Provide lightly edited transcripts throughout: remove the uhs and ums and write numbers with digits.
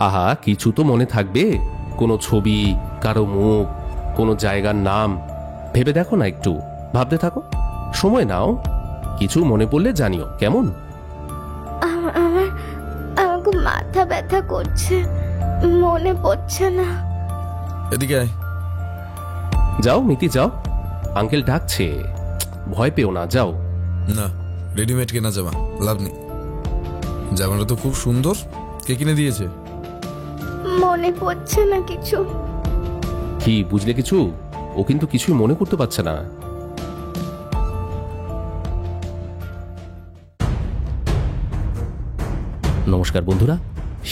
আহা, কিছু তো মনে থাকবে, কোনো ছবি, কারো মুখ, কোনো জায়গার নাম ভেবে দেখো না, একটু ভাবতে থাকো, সময় নাও, কিছু মনে পড়লে জানিও, কেমন? আমার খুব মাথা ব্যথা করছে, মনে পড়ছে না। এদিকে আয়। যাও মিতি, যাও, আঙ্কেল ডাকছে, ভয় পেও না, যাও। না, রেডিমেড কেনা জামা, লাভ নেই। জামাটা তো খুব সুন্দর, কে কিনে দিয়েছে? মনে পড়ছে না কিছু। কি বুঝলে কিছু? ও কিন্তু কিছুই মনে করতে পারছে না। নমস্কার বন্ধুরা,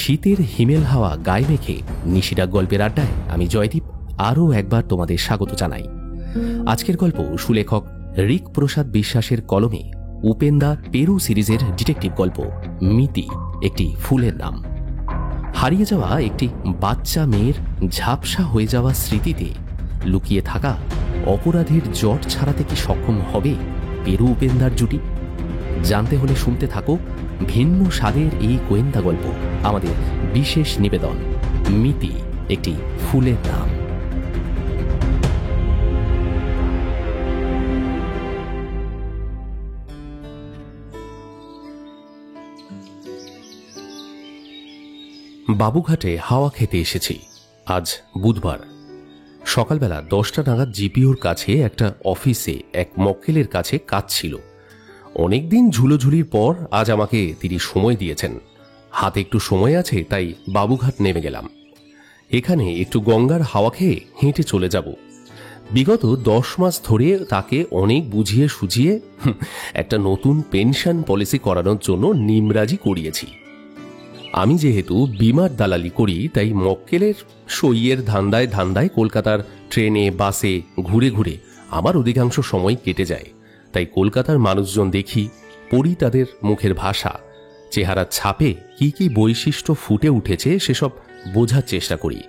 শীতের হিমেল হাওয়া গায়ে মেখে নিশিরাগ গল্পের আড্ডায় আমি জয়দীপ আরও একবার তোমাদের স্বাগত জানাই। আজকের গল্প সুলেখক ঋক প্রসাদ বিশ্বাসের কলমে উপেন্দা পেরু সিরিজের ডিটেকটিভ গল্প মিতি, একটি ফুলের নাম। হারিয়ে যাওয়া একটি বাচ্চা মেয়ের ঝাপসা হয়ে যাওয়া স্মৃতিতে লুকিয়ে থাকা অপরাধের জট ছাড়াতে কি সক্ষম হবে পেরু উপেন্দার জুটি? জানতে হলে শুনতে থাকো ভিন্ন স্বাদের এই গোয়েন্দা গল্প, আমাদের বিশেষ নিবেদন মিতি, একটি ফুলের নাম। বাবুঘাটে হাওয়া খেতে এসেছি। আজ বুধবার সকালবেলা 10টা নাগাদ জিপিওর কাছে একটা অফিসে এক মক্কেলের কাছে কাজ ছিল। অনেকদিন ঝুলোঝুলির পর আজ আমাকে তিনি সময় দিয়েছেন। হাতে একটু সময় আছে, তাই বাবুঘাট নেমে গেলাম। এখানে একটু গঙ্গার হাওয়া খেয়ে হেঁটে চলে যাব। বিগত 10 মাস ধরে তাকে অনেক বুঝিয়ে সুঝিয়ে একটা নতুন পেনশন পলিসি করানোর জন্য নিমরাজি করিয়েছি। আমি যেহেতু বিমার দালালি করি, তাই মক্কেলের সইয়ের ধান্দায় ধান্দায় কলকাতার ট্রেনে বাসে ঘুরে ঘুরে আমার অধিকাংশ সময় কেটে যায়। তাই কলকাতার মানুষজন দেখি, পড়ি তাদের মুখের ভাষা, চেহারার ছাপে কি কি বৈশিষ্ট্য ফুটে উঠেছে সেসব বোঝার চেষ্টা করি।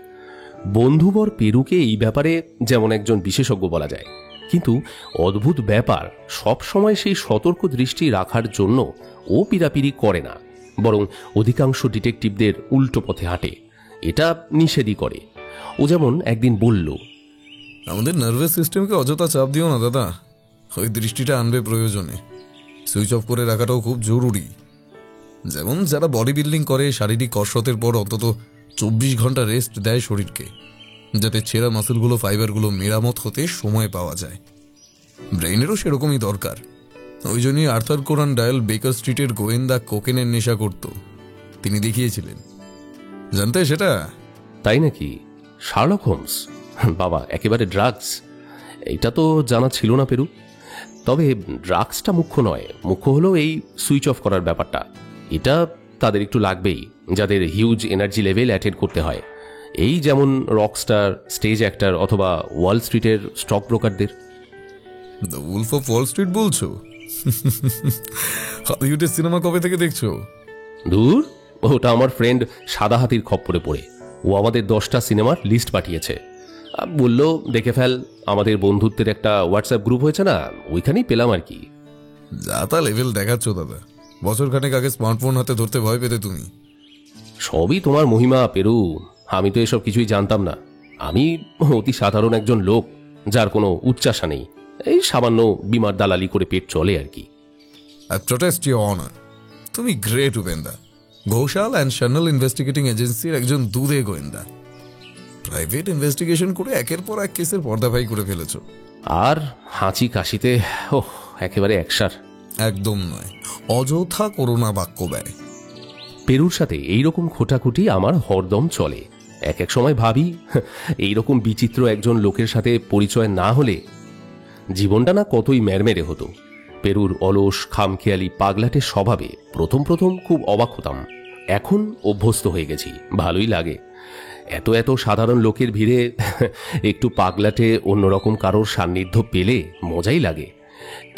বন্ধুবর পেরুকে এই ব্যাপারে যেমন একজন বিশেষজ্ঞ বলা যায়, কিন্তু অদ্ভুত ব্যাপার, সব সময় সেই সতর্ক দৃষ্টি রাখার জন্য ও পিরাপিরি করে না, বরং অধিকাংশ ডিটেকটিভদের উল্টো পথে হাঁটে, এটা নিষেধই করে। ও যেমন একদিন বলল, আমাদের নার্ভাস সিস্টেমকে অযথা চাপ দিও না দাদা, ওই দৃষ্টিটা আনবে প্রয়োজনে, সুইচ অফ করে রাখাটাও খুব জরুরি। যেমন যারা বডি বিল্ডিং করে, শারীরিক কসরতের পর অন্তত 24 ঘন্টা রেস্ট দেয় শরীরকে, যাতে ছেঁড়া মাসেলগুলো, ফাইবারগুলো মেরামত হতে সময় পাওয়া যায়। ব্রেইনেরও সেরকমই দরকার। ওই জন্যই আর্থার কোনান ডায়াল বেকার স্ট্রিটের গোয়েন্দা কোকেনের নেশা করত, তিনি দেখিয়েছিলেন। জানতে সেটা? তাই নাকি? Sherlock Holmes? বাবা, একেবারে ড্রাগস? এটা তো জানা ছিল না পেরু। তবে ড্রাগসটা মুখ্য নয়, মুখ্য হলো এই সুইচ অফ করার ব্যাপারটা। এটা তাদের একটু লাগবেই, যাদের হিউজ এনার্জি লেভেল অ্যাটেন্ড করতে হয়, এই যেমন রকস্টার, স্টেজ অ্যাক্টর অথবা ওয়াল স্ট্রিটের স্টক ব্রোকারদের। The wolf of wall street বলছো? হলিউডের সিনেমা কবে থেকে দেখছো? দূর, ওটা আমার ফ্রেন্ড সাদা হাতির খপ্পরে পড়ে। ও আমাদের 10টা সিনেমার লিস্ট পাঠিয়েছে, বলল দেখে ফেল। আমাদের বন্ধুত্বের একটা হোয়াটসঅ্যাপ গ্রুপ হয়েছে না, ওইখানেই পেলাম আর কি। যা তা লেভেল দেখাচ্ছ দাদা, বছর খানেক আগে স্মার্টফোন হাতে ধরতে ভয় পেতে তুমি। সবই তোমার মহিমা পেরু, আমি তো এসব কিছুই জানতাম না। আমি অতি সাধারণ একজন লোক, যার কোনো উচ্চাসা নেই, এই সামান্য বিমার দালালি করে পেট চলে আর কি। I protest your honor. তুমি গ্রেট উপেন্দা, ঘোষাল অ্যান্ড শার্নাল ইনভেস্টিগেটিং এজেন্সির একজন দুধে গোয়েন্দা। প্রাইভেট ইনভেস্টিগেশন করে একের পর এক কেসের পর্দাফাই করে ফেলেছ। আর হাঁচি কাশিতে একেবারে একসার। একদম নয়, অযথা করোনা বাক্য ব্যয়। পেরুর সাথে এইরকম খোটাখুটি আমার হরদম চলে। এক এক সময় ভাবি, এইরকম বিচিত্র একজন লোকের সাথে পরিচয় না হলে জীবনটা না কতই ম্যারমেরে হতো। পেরুর অলস, খামখেয়ালি, পাগলাটে স্বভাবে প্রথম প্রথম খুব অবাক হতাম, এখন অভ্যস্ত হয়ে গেছি, ভালোই লাগে। এত এত সাধারণ লোকের ভিড়ে একটু পাগলাটে অন্যরকম কারোর সান্নিধ্য পেলে মজাই লাগে।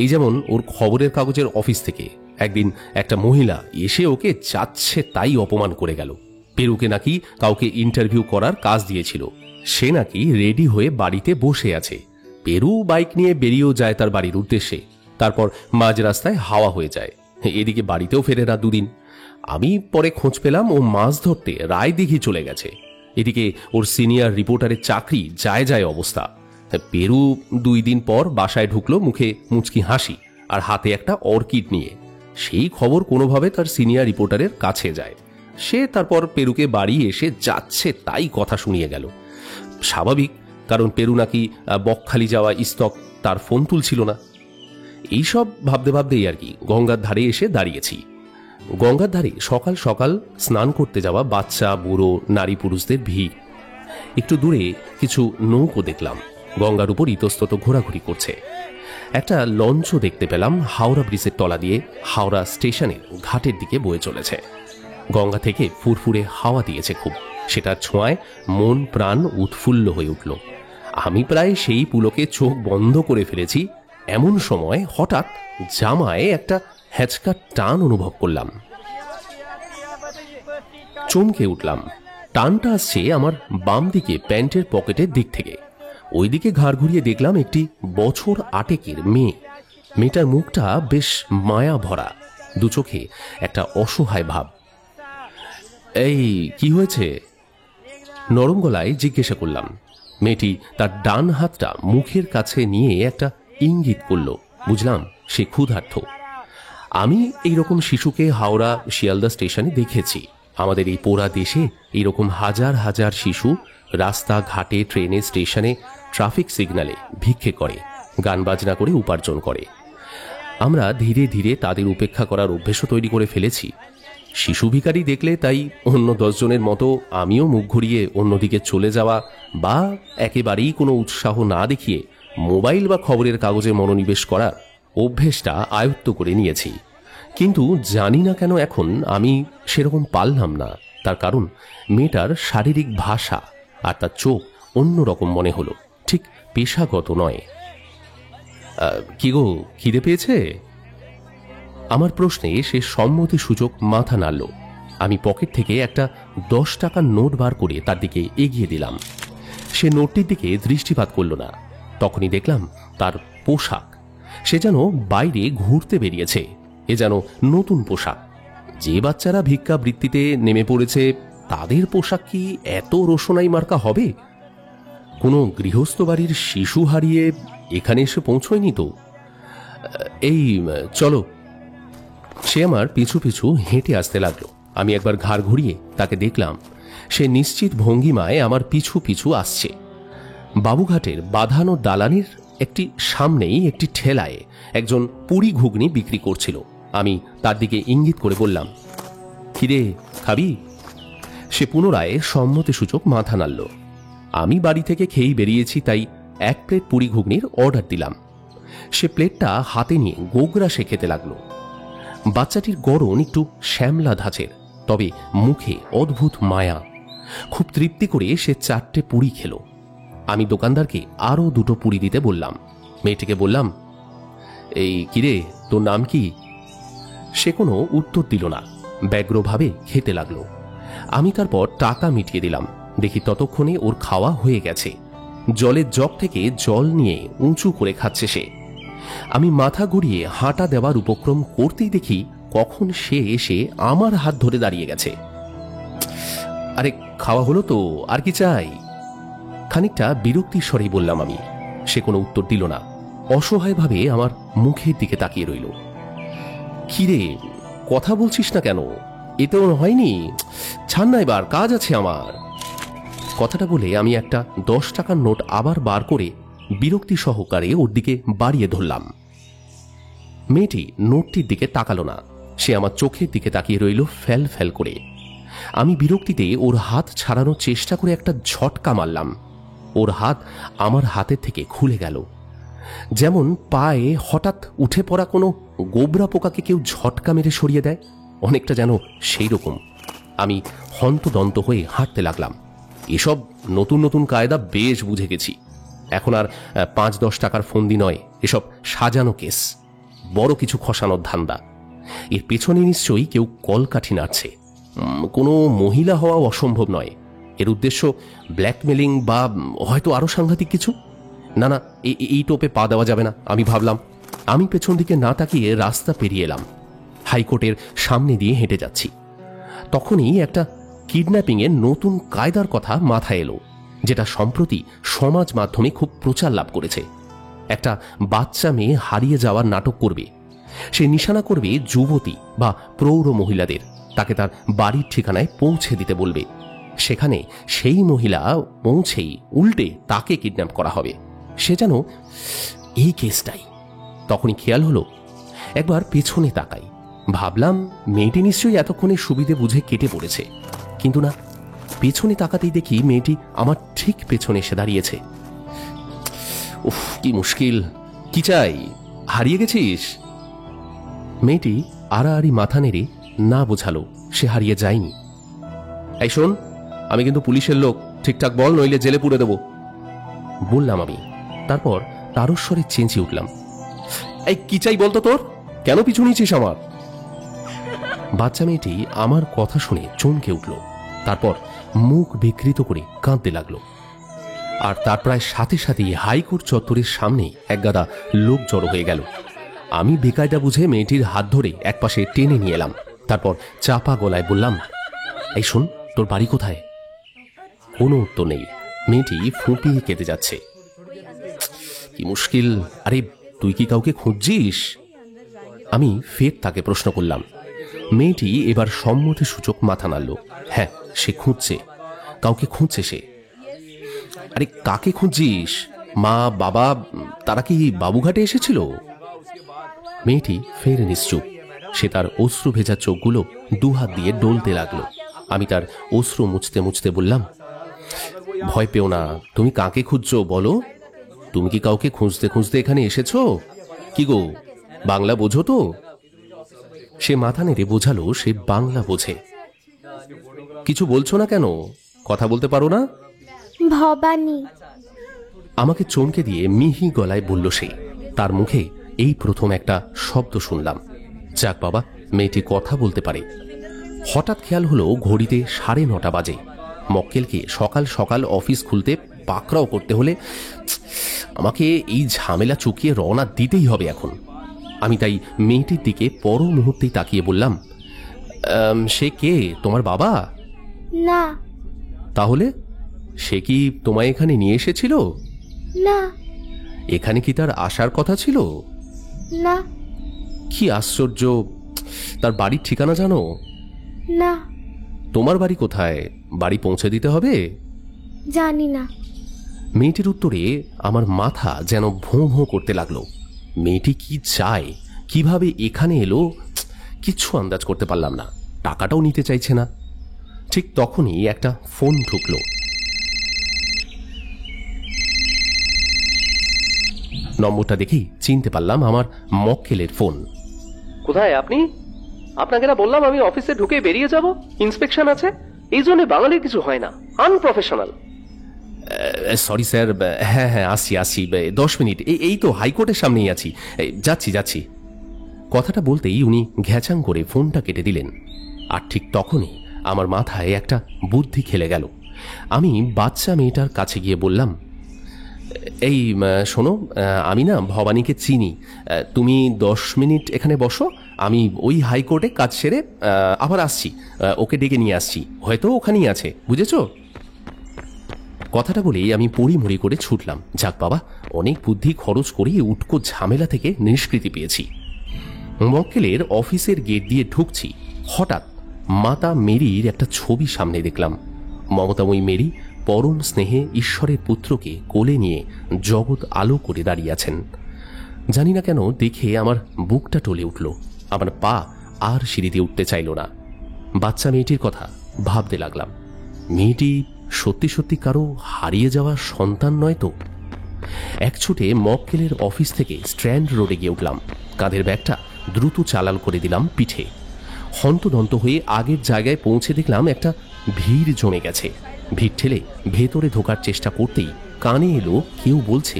এই যেমন ওর খবরের কাগজের অফিস থেকে একদিন একটা মহিলা এসে ওকে যাচ্ছে তাই অপমান করে গেল। পেরুকে নাকি কাউকে ইন্টারভিউ করার কাজ দিয়েছিল, সে নাকি রেডি হয়ে বাড়িতে বসে আছে। পেরু বাইক নিয়ে বেরিয়েও যায় তার বাড়ির উদ্দেশ্যে, তারপর মাঝ রাস্তায় হাওয়া হয়ে যায়, এদিকে বাড়িতেও ফেরে না 2 দিন। আমি পরে খোঁজ পেলাম ও মাছ ধরতে রায়দিঘি চলে গেছে। এদিকে ওর সিনিয়র রিপোর্টারের চাকরি যায় যায় অবস্থা। পেরু 2 দিন পর বাসায় ঢুকলো মুখে মুচকি হাসি আর হাতে একটা অর্কিড নিয়ে। সেই খবর কোনোভাবে তার সিনিয়র রিপোর্টারের কাছে যায়। সে তারপর পেরুকে বাড়ি এসে যাচ্ছে তাই কথা শুনিয়ে গেল। স্বাভাবিক, কারণ পেরু নাকি বকখালি যাওয়া ইস্তক, তার ফোন তুলছিল না। এইসব ভাবতে ভাবতেই আর কি গঙ্গার ধারে এসে দাঁড়িয়েছি। গঙ্গার ধারে সকাল সকাল স্নান করতে যাওয়া বাচ্চা, বুড়ো, নারী পুরুষদের ভিড়। একটু দূরে কিছু নৌকো দেখলাম, গঙ্গার উপর ইতস্তত ঘোরাঘুরি করছে। একটা লঞ্চও দেখতে পেলাম হাওড়া ব্রিজের তলা দিয়ে হাওড়া স্টেশনের ঘাটের দিকে বয়ে চলেছে। গঙ্গা থেকে ফুরফুরে হাওয়া দিয়েছে খুব, সেটার ছোঁয়ায় মন প্রাণ উৎফুল্ল হয়ে উঠল। আমি প্রায় সেই পুলকে চোখ বন্ধ করে ফেলেছি, এমন সময় হঠাৎ জামায় একটা হ্যাচকা টান অনুভব করলাম। চমকে উঠলাম। টানটা আসছে আমার বাম দিকে প্যান্টের পকেটের দিক থেকে। ওইদিকে ঘাড় ঘুরিয়ে দেখলাম একটি বছর 8 মেয়ে। মেয়েটার মুখটা বেশ মায়া ভরা, দু চোখে একটা অসহায় ভাব। এই কি হয়েছে? নরম গলায় জিজ্ঞাসা করলাম। মেয়েটি তার ডান হাতটা মুখের কাছে নিয়ে একটা ইঙ্গিত করল। বুঝলাম সে ক্ষুধার্ত। আমি এইরকম শিশুকে হাওড়া শিয়ালদা স্টেশনে দেখেছি। আমাদের এই পোড়া দেশে এইরকম হাজার হাজার শিশু রাস্তা ঘাটে, ট্রেনে, স্টেশনে, ট্রাফিক সিগন্যালে ভিক্ষে করে, গান বাজনা করে উপার্জন করে। আমরা ধীরে ধীরে তাদের উপেক্ষা করার অভ্যেসও তৈরি করে ফেলেছি। শিশু ভিখারি দেখলে তাই অন্য 10 জনের মতো আমিও মুখ ঘুরিয়ে অন্যদিকে চলে যাওয়া বা একেবারেই কোনো উৎসাহ না দেখিয়ে মোবাইল বা খবরের কাগজে মনোনিবেশ করার অভ্যেসটা আয়ত্ত করে নিয়েছি। কিন্তু জানি না কেন এখন আমি সেরকম পারলাম না। তার কারণ মেয়েটার শারীরিক ভাষা আর তার চোখ অন্যরকম মনে হলো, ঠিক পেশাগত নয়। কি গো, খিদে পেয়েছে? আমার প্রশ্নে সে সম্মতি সূচক মাথা নাড়ল। আমি পকেট থেকে একটা 10 টাকার নোট বার করে তার দিকে এগিয়ে দিলাম। সে নোটটির দিকে দৃষ্টিপাত করল না। তখনই দেখলাম তার পোশাক। সে যেন বাইরে ঘুরতে বেরিয়েছে। এ যেন নতুন পোশাক। যে বাচ্চারা ভিক্ষা বৃত্তিতে নেমে পড়েছে তাদের পোশাক কি এত রোশনাই মার্কা হবে? কোনো গৃহস্থ বাড়ির শিশু হারিয়ে এখানে এসে পৌঁছয়নি তো? এই চলো। সে আমার পিছু পিছু হেঁটে আসতে লাগলো। আমি একবার ঘাড় ঘুরিয়ে তাকে দেখলাম। সে নিশ্চিত ভঙ্গিমায় আমার পিছু পিছু আসছে। বাবুঘাটের বাঁধানো দালানের একটি সামনেই একটি ঠেলায় একজন পুরি ঘুগনি বিক্রি করছিল। আমি তার দিকে ইঙ্গিত করে বললাম, খিদে, খাবি? সে পুনরায় সম্মতিসূচক মাথা নাড়ল। আমি বাড়ি থেকে খেয়েই বেরিয়েছি, তাই 1 প্লেট পুরি ঘুগনির অর্ডার দিলাম। সে প্লেটটা হাতে নিয়ে গোগরাসে খেতে লাগলো। বাচ্চাটির গড়ন একটু শ্যামলা ধাঁচের, তবে মুখে অদ্ভুত মায়া। খুব তৃপ্তি করে সে 4টে পুরি খেল। আমি দোকানদারকে আরও 2টো পুরি দিতে বললাম। মেয়েটিকে বললাম, এই কিরে, তোর নাম কি? সে কোনো উত্তর দিল না, ব্যগ্রভাবে খেতে লাগলো। আমি তারপর টাকা মিটিয়ে দিলাম। দেখি ততক্ষণে ওর খাওয়া হয়ে গেছে। জলের জগ থেকে জল নিয়ে উঁচু করে খাচ্ছে সে। আমি মাথা ঘুরিয়ে হাঁটা দেওয়ার উপক্রম করতেই দেখি কখন সে এসে আমার হাত ধরে দাঁড়িয়ে গেছে। আরে খাওয়া হলো তো, আর কি চাই? খানিকটা বিরক্তির স্বরেই বললাম আমি। সে কোনো উত্তর দিল না, অসহায়ভাবে আমার মুখের দিকে তাকিয়ে রইল। কিরে, কথা বলছিস না কেন? এতেও হয়নি? ছাড় না, এবার কাজ আছে আমার। কথাটা বলে আমি একটা 10 টাকার নোট আবার বার করে বিরক্তি সহকারে ওর দিকে বাড়িয়ে ধরলাম। মেয়েটি নোটটির দিকে তাকালো না। সে আমার চোখের দিকে তাকিয়ে রইল ফ্যাল ফ্যাল করে। আমি বিরক্তিতে ওর হাত ছাড়ানোর চেষ্টা করে একটা ঝটকা মারলাম। ওর হাত আমার হাতের থেকে খুলে গেল। যেমন পায়ে হঠাৎ উঠে পড়া কোনো গোবরা পোকাকে কেউ ঝটকা মেরে সরিয়ে দেয়, অনেকটা যেন সেই রকম। আমি হন্তদন্ত হয়ে হাঁটতে লাগলাম। এসব নতুন নতুন কায়দা বেশ বুঝে গেছি। এখন আর 5-10 টাকার ফন্দি নয়, এসব সাজানো কেস, বড় কিছু খসানোর ধান্দা। এর পেছনে নিশ্চয়ই কেউ কলকাঠি নাড়ছে। কোনো মহিলা হওয়া অসম্ভব নয়। এর উদ্দেশ্য ব্ল্যাকমেলিং বা হয়তো আরো সাংঘাতিক কিছু। না না, এই টোপে পা দেওয়া যাবে না, আমি ভাবলাম। আমি পেছন দিকে না তাকিয়ে রাস্তা পেরিয়ে এলাম। হাইকোর্টের সামনে দিয়ে হেঁটে যাচ্ছি। তখনই একটা কিডন্যাপিংয়ের নতুন কায়দার কথা মাথায় এলো, যেটা সম্প্রতি সমাজ মাধ্যমে খুব প্রচার লাভ করেছে। একটা বাচ্চা মেয়ে হারিয়ে যাওয়ার নাটক করবে, সে নিশানা করবে যুবতী বা প্রৌঢ় মহিলাদের, তাকে তার বাড়ির ঠিকানায় পৌঁছে দিতে বলবে। সেখানে সেই মহিলা পৌঁছেই উল্টে তাকে কিডন্যাপ করা হবে। সে যেন এই কেসটাই। তখনই খেয়াল হলো, একবার পেছনে তাকাই, ভাবলাম মেয়েটি নিশ্চয়ই এতক্ষণে সুবিধে বুঝে কেটে পড়েছে, কিন্তু না, পেছনে তাকাতেই দেখি মেয়েটি আমার ঠিক পেছনে এসে দাঁড়িয়েছে। উফ, কি মুশকিল! কি চাই? হারিয়ে গেছিস? মেয়েটি আড়াআড়ি মাথা নেড়ে না বোঝালো সে হারিয়ে যায়নি। এই শোন, আমি কিন্তু পুলিশের লোক, ঠিকঠাক বল, নইলে জেলে পুরে দেব, বললাম আমি। তারপর তারস্বরে চেঁচিয়ে উঠলাম, এই কি চাই বলতো তোর? কেন পিছু নিয়েছিস আমার? বাচ্চা মেয়েটি আমার কথা শুনে চমকে উঠল, তারপর মুখ বিকৃত করে কাঁদতে লাগলো। আর তার প্রায় সাথে সাথেই হাইকোর্ট চত্বরের সামনে একগাদা লোক জড়ো হয়ে গেল। আমি বেকায়দা বুঝে মেয়েটির হাত ধরে একপাশে টেনে নিয়ে এলাম। তারপর চাপা গলায় বললাম, এই শোন, তোর বাড়ি কোথায়? কোনো উত্তর নেই। মেয়েটি ফুঁপিয়ে কেঁদে যাচ্ছে। কি মুশকিল! আরে তুই কি কাউকে খুঁজছিস? আমি ফের তাকে প্রশ্ন করলাম। মেয়েটি এবার সম্মতি সূচক মাথা নাড়ল। হ্যাঁ, সে খুঁজছে, কাউকে খুঁজছে সে। আরে কাকে খুঁজছিস? মা, বাবা, তারা কি বাবুঘাটে এসেছিল? মেয়েটি ফের নিশ্চুপ। সে তার অশ্রু ভেজা চোখগুলো দুহাত দিয়ে ডলতে লাগলো। আমি তার অশ্রু মুছতে মুছতে বললাম, ভয় পেও না, তুমি কাকে খুঁজছো বলো? তুমি কি কাউকে খুঁজতে খুঁজতে এখানে এসেছো? কি গো, বাংলা বোঝো তো? সে মাথা নেড়ে বোঝালো সে বাংলা বোঝে। কিছু বলছো না কেন? কথা বলতে পারো না? ভবানী। আমাকে চমকে দিয়ে মিহি গলায় বলল সে। তার মুখে এই প্রথম একটা শব্দ শুনলাম। যাক বাবা, মেয়েটি কথা বলতে পারে। হঠাৎ খেয়াল হলো ঘড়িতে 9:30 বাজে। মক্কেলকে সকাল সকাল অফিস খুলতে পাকড়াও করতে হলে আমাকে এই ঝামেলা চুকিয়ে রওনা দিতেই হবে এখন। আমি তাই মেয়েটির দিকে পর মুহূর্তেই তাকিয়ে বললাম, সে কে? তোমার বাবা? না। তাহলে সে কি তোমায় এখানে নিয়ে এসেছিল? না। এখানে কি তার আসার কথা ছিল? না। কি আশ্চর্য! তার বাড়ির ঠিকানা জানো? না। তোমার বাড়ি কোথায়? বাড়ি পৌঁছে দিতে হবে? জানি না। মেয়েটির উত্তরে আমার মাথা যেন ভোঁ ভোঁ করতে লাগলো। মেয়েটি কি চায়, কিভাবে এখানে এলো, কিচ্ছু আন্দাজ করতে পারলাম না। টাকাটাও নিতে চাইছে না। ঠিক তখনই একটা ফোন ঢুকলো। নম্বরটা দেখেই চিনতে পারলাম আমার মক্কেলের ফোন। কোথায় আপনি? আপনাকে না বললাম আমি অফিসে ঢুকে বেরিয়ে যাব, ইন্সপেকশন আছে। এই জন্য বাঙালির কিছু হয় না, আনপ্রফেশনাল। সরি স্যার, হ্যাঁ হ্যাঁ আসছি 10 মিনিট, এই তো হাইকোর্টের সামনেই আছি, যাচ্ছি। কথাটা বলতেই উনি ঘ্যাচাং করে ফোনটা কেটে দিলেন। আর ঠিক তখনই আমার মাথায় একটা বুদ্ধি খেলে গেল। আমি বাচ্চা মেয়েটার কাছে গিয়ে বললাম, এই শোনো, আমি না ভবানীকে চিনি। তুমি 10 মিনিট এখানে বসো, আমি ওই হাইকোর্টে কাজ সেরে আবার আসছি, ওকে ডেকে নিয়ে আসছি, হয়তো ওখানেই আছে, বুঝেছো? কথাটা বলেই আমি পড়িমড়ি করে ছুটলাম। যাক বাবা, অনেক বুদ্ধি খরচ করে উটকো ঝামেলা থেকে নিষ্কৃতি পেয়েছি। মক্কেলের অফিসের গেট দিয়ে ঢুকছি, হঠাৎ মাতা মেরির একটা ছবি সামনে দেখলাম। মমতাময়ী মেরি পরম স্নেহে ঈশ্বরের পুত্রকে কোলে নিয়ে জগৎ আলো করে দাঁড়িয়ে আছেন। জানি না কেন দেখে আমার বুকটা টলে উঠল। আমার পা আর সিঁড়িতে উঠতে চাইল না। বাচ্চা মেয়েটির কথা ভাবতে লাগলাম। মেয়েটি সত্যি সত্যি কারো হারিয়ে যাওয়া সন্তান নয় তো? এক ছুটে মক্কেলের অফিস থেকে স্ট্র্যান্ড রোডে গিয়ে উঠলাম। কাঁধের ব্যাগটা দ্রুত চালান করে দিলাম পিঠে। হন্তদন্ত হয়ে আগের জায়গায় পৌঁছে দেখলাম একটা ভিড় জমে গেছে। ভিড় ঠেলে ভেতরে ঢোকার চেষ্টা করতেই কানে এলো কেউ বলছে,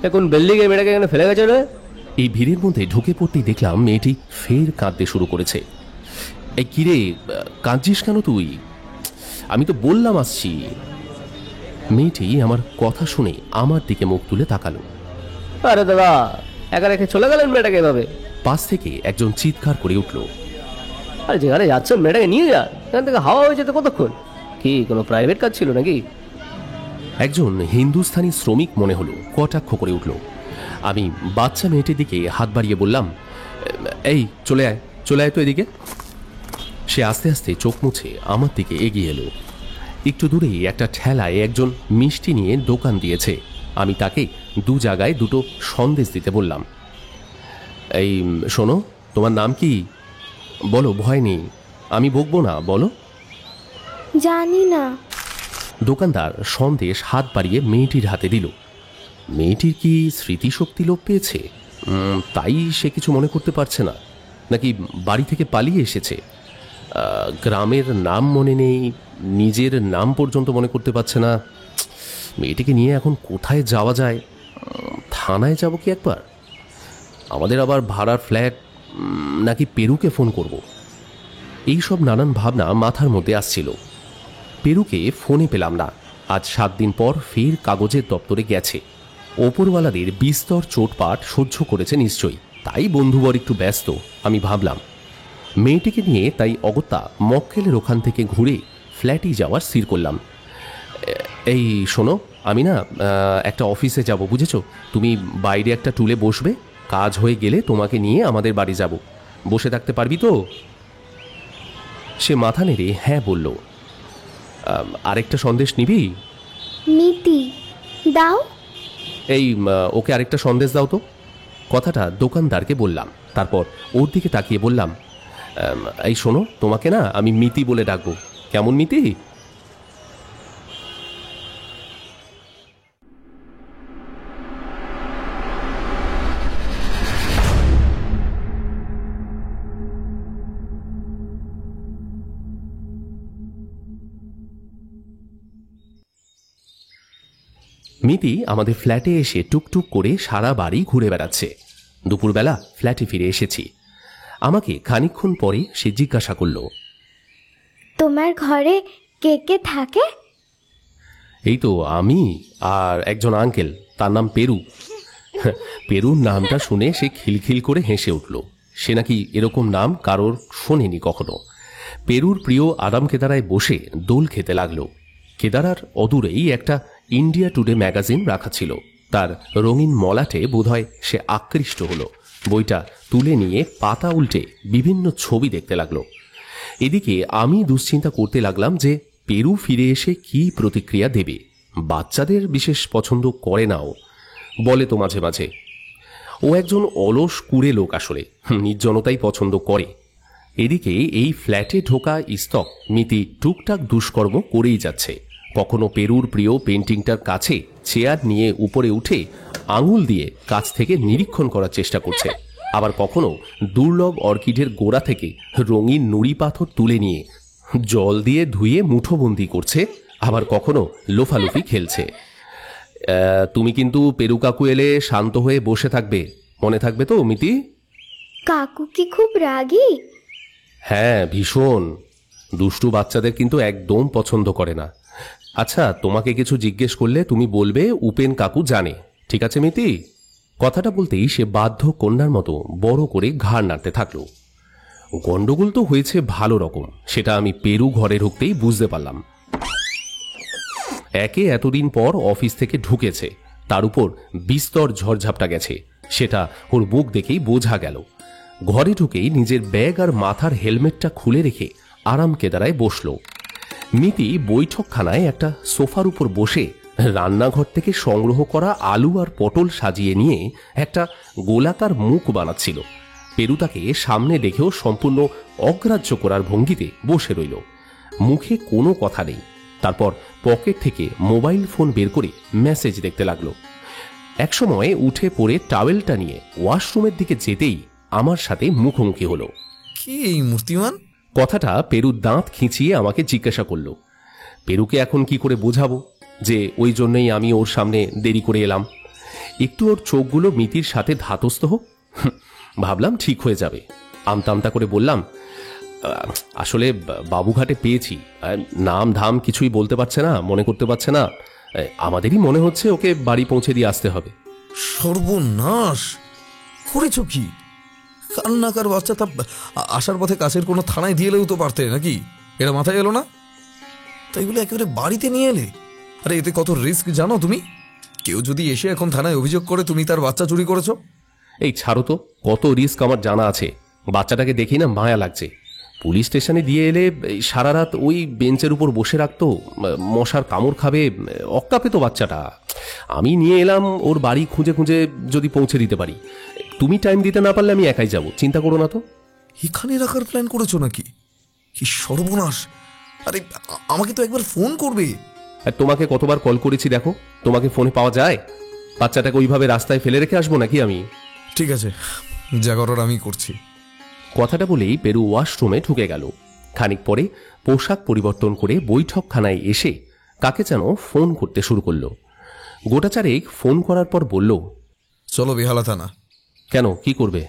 এখন বিল্ডিং এর মেয়েটাকে এখানে ফেলে গেছে রে। এই ভিড়ের মধ্যে ঢুকে পড়তেই দেখলাম মেয়েটি ফের কাঁদতে শুরু করেছে। এই কিরে, কাঁদছিস কেন তুই? আমি তো বললাম আসছি। মেয়েটি আমার কথা শুনে আমার দিকে মুখ তুলে তাকালো। আরে দাদা, একা রেখে চলে গেলেন মেয়েটাকে এভাবে? পাশ থেকে একজন চিৎকার করে উঠল, আরে যেখানে যাচ্ছেন মেয়েটাকে নিয়ে যান, এখান থেকে হাওয়া হয়ে যেতে কতক্ষণ? কি কোনো প্রাইভেট কাজ ছিল নাকি? একজন হিন্দুস্থানি শ্রমিক মনে হলো কটাক্ষ করে উঠল। আমি বাচ্চা মেয়েটির দিকে হাত বাড়িয়ে বললাম, এই চলে আয়, চলে আয় তো এদিকে। সে আস্তে আস্তে চোখ মুছে আমার দিকে এগিয়ে এলো। একটু দূরেই একটা ঠেলায় একজন মিষ্টি নিয়ে দোকান দিয়েছে। আমি তাকে দু জায়গায় দুটো সন্দেশ দিতে বললাম। এই শোনো, তোমার নাম কি? বলো, ভয় নেই, আমি বকবো না, বলো। জানি না। দোকানদার সন্দেশ হাত বাড়িয়ে মেয়েটির হাতে দিল। মেয়েটির কি স্মৃতিশক্তি লোপ পেয়েছে? তাই সে কিছু মনে করতে পারছে না, নাকি বাড়ি থেকে পালিয়ে এসেছে? গ্রামের নাম মনে নেই, নিজের নাম পর্যন্ত মনে করতে পারছে না। মেয়েটিকে নিয়ে এখন কোথায় যাওয়া যায়? থানায় যাব কি একবার? আমাদের আবার ভাড়ার ফ্ল্যাট, নাকি পেরুকে ফোন করব? এই সব নানান ভাবনা মাথার মধ্যে আসছিল। পেরুকে ফোনে পেলাম না। আজ 7 দিন পর ফের কাগজের দপ্তরে গেছে। ওপরওয়ালাদের বিস্তর চোটপাট সহ্য করেছে নিশ্চয়ই, তাই বন্ধুবর একটু ব্যস্ত। আমি ভাবলাম মেয়েটিকে নিয়ে তাই অগত্যা মক্কেলের ওখান থেকে ঘুরে ফ্ল্যাটেই যাওয়ার স্থির করলাম। এই শোনো, আমি না একটা অফিসে যাব, বুঝেছো? তুমি বাইরে একটা টুলে বসবে, কাজ হয়ে গেলে তোমাকে নিয়ে আমাদের বাড়ি যাব। বসে থাকতে পারবি তো? সে মাথা নেড়ে হ্যাঁ বলল। আরেকটা সন্দেশ নিবি? মিতি দাও। এই ওকে আরেকটা সন্দেশ দাও তো। কথাটা দোকানদারকে বললাম। তারপর ওর দিকে তাকিয়ে বললাম, এই শোনো, তোমাকে না আমি মিতি বলে ডাকবো, কেমন মিতি? মিতি আমাদের ফ্ল্যাটে এসে টুকটুক করে সারা বাড়ি ঘুরে বেড়াচ্ছে। দুপুরবেলা ফ্ল্যাটে ফিরে এসেছি। আমাকে খানিকক্ষণ পরে সে জিজ্ঞাসা করল, তোমার ঘরে কে কে থাকে? এই তো আমি আর একজন আঙ্কেল, তার নাম পেরু। পেরুর নামটা শুনে সে খিলখিল করে হেসে উঠল। সে নাকি এরকম নাম কারোর শোনেনি কখনো। পেরুর প্রিয় আরাম কেদারায় বসে দোল খেতে লাগলো। কেদারার অদূরেই একটা ইন্ডিয়া টুডে ম্যাগাজিন রাখা ছিল। তার রঙিন মলাটে বোধহয় সে আকৃষ্ট হলো। বইটা তুলে নিয়ে পাতা উল্টে বিভিন্ন ছবি দেখতে লাগলো। এদিকে আমি দুশ্চিন্তা করতে লাগলাম যে পেরু ফিরে এসে কি প্রতিক্রিয়া দেবে। বাচ্চাদের বিশেষ পছন্দ করে নাও, বলে তো মাঝে মাঝে। ও একজন অলস কুড়ে লোক, আসলে নির্জনতাই পছন্দ করে। এদিকে এই ফ্ল্যাটে ঢোকা স্তক মিতি টুকটাক দুষ্কর্ম করেই যাচ্ছে। কখনো পেরুর প্রিয় পেন্টিংটার কাছে চেয়ার নিয়ে উপরে উঠে আঙুল দিয়ে কাছ থেকে নিরীক্ষণ করার চেষ্টা করছে, আবার কখনো দুর্লভ অর্কিডের গোড়া থেকে রঙিন নুড়ি পাথর তুলে নিয়ে জল দিয়ে ধুয়ে মুঠোবন্দি করছে, আবার কখনো লোফালুফি খেলছে। তুমি কিন্তু পেরু কাকু এলে শান্ত হয়ে বসে থাকবে, মনে থাকবে তো মিতি? কাকু কি খুব রাগী? হ্যাঁ, ভীষণ। দুষ্টু বাচ্চাদের কিন্তু একদম পছন্দ করে না। আচ্ছা, তোমাকে কিছু জিজ্ঞেস করলে তুমি বলবে উপেন কাকু জানে, ঠিক আছে মিতি? কথাটা বলতেই সে বাধ্য কন্যার মতো বড় করে ঘাড় নাড়তে থাকলো। গন্ডগোল তো হয়েছে ভালো রকম, সেটা আমি পেরু ঘরে ঢুকতেই বুঝতে পারলাম। একে এতদিন পর অফিস থেকে ঢুকেছে, তার উপর বিস্তর ঝড়ঝাপটা গেছে, সেটা ওর মুখ দেখেই বোঝা গেল। ঘরে ঢুকেই নিজের ব্যাগ আর মাথার হেলমেটটা খুলে রেখে আরাম কেদারায় বসল। মিতি বৈঠকখানায় একটা সোফার উপর বসে রান্নাঘর থেকে সংগ্রহ করা আলু আর পটল সাজিয়ে নিয়ে একটা গোলাকার মুখ বানাচ্ছিল। পেরু তাকে সামনে দেখেও সম্পূর্ণ অগ্রাহ্য করার ভঙ্গিতে বসে রইল, মুখে কোনো কথা নেই। তারপর পকেট থেকে মোবাইল ফোন বের করে মেসেজ দেখতে লাগলো। একসময় উঠে পড়ে টাওয়েলটা নিয়ে ওয়াশরুমের দিকে যেতেই আমার সাথে মুখোমুখি হলো। কি এই মূর্তিমান? কথাটা পেরু দাঁত খিঁচিয়ে আমাকে জিজ্ঞাসা করলো। পেরুকে এখন কি করে বোঝাবো যে ওই জন্যই আমি ওর সামনে দেরি করে এলাম। একটু ওর চোখগুলো মিতির সাথে ধাতস্থ হোক, ভাবলাম ঠিক হয়ে যাবে। আমতা আমতা করে বললাম, আসলে বাবুঘাটে পেয়েছি, নাম ধাম কিছুই বলতে পারছে না, মনে করতে পারছে না। আমাদেরই মনে হচ্ছে ওকে বাড়ি পৌঁছে দিয়ে আসতে হবে। সর্বনাশ করেছ কি? কান্নাকার বাচ্চা, তা আসার পথে কাছের কোনো থানায় দিয়ে এলেও তো পারতে নাকি? এটা মাথায় এলো না? তাই বলে একেবারে বাড়িতে নিয়ে এলে? আরে এতে কত রিস্ক জানো তুমি? কেউ যদি এসে এখন থানায় অভিযোগ করে তুমি তার বাচ্চা চুরি করেছো। এই ছাড়ো তো, কত রিস্ক আমার জানা আছে। বাচ্চাটাকে দেখি না মায়া লাগছে। পুলিশ স্টেশনে দিয়ে এলে সারা রাত ওই বেঞ্চের উপর বসে রাখতো, মশার কামড় খাবে, অক্কা পেতো বাচ্চাটা। আমি নিয়ে এলাম ওর বাড়ি খুঁজে খুঁজে যদি পৌঁছে দিতে পারি। তুমি টাইম দিতে না পারলে আমি একাই যাব, চিন্তা করো না তো। এখানে রাখার প্ল্যান করেছো নাকি? কি সর্বনাশ! আরে আমাকে তো একবার ফোন করবে। আর তোমাকে কতবার কল করেছি দেখো, তোমাকে ফোনে পাওয়া যায়? বাচ্চাটাকে ওইভাবে রাস্তায় ফেলে রেখে আসবো নাকি আমি? ঠিক আছে, যা করার আমি করছি। কথাটা বলেই পেরু ওয়াশরুমে ঢুকে গেল। খানিক পরে পোশাক পরিবর্তন করে বৈঠকখানায় এসে কাকে যেন ফোন করতে শুরু করলো। গোটা চারেক ফোন করার পর বলল, চলো বেহালা থানা। কেন, কি করবে?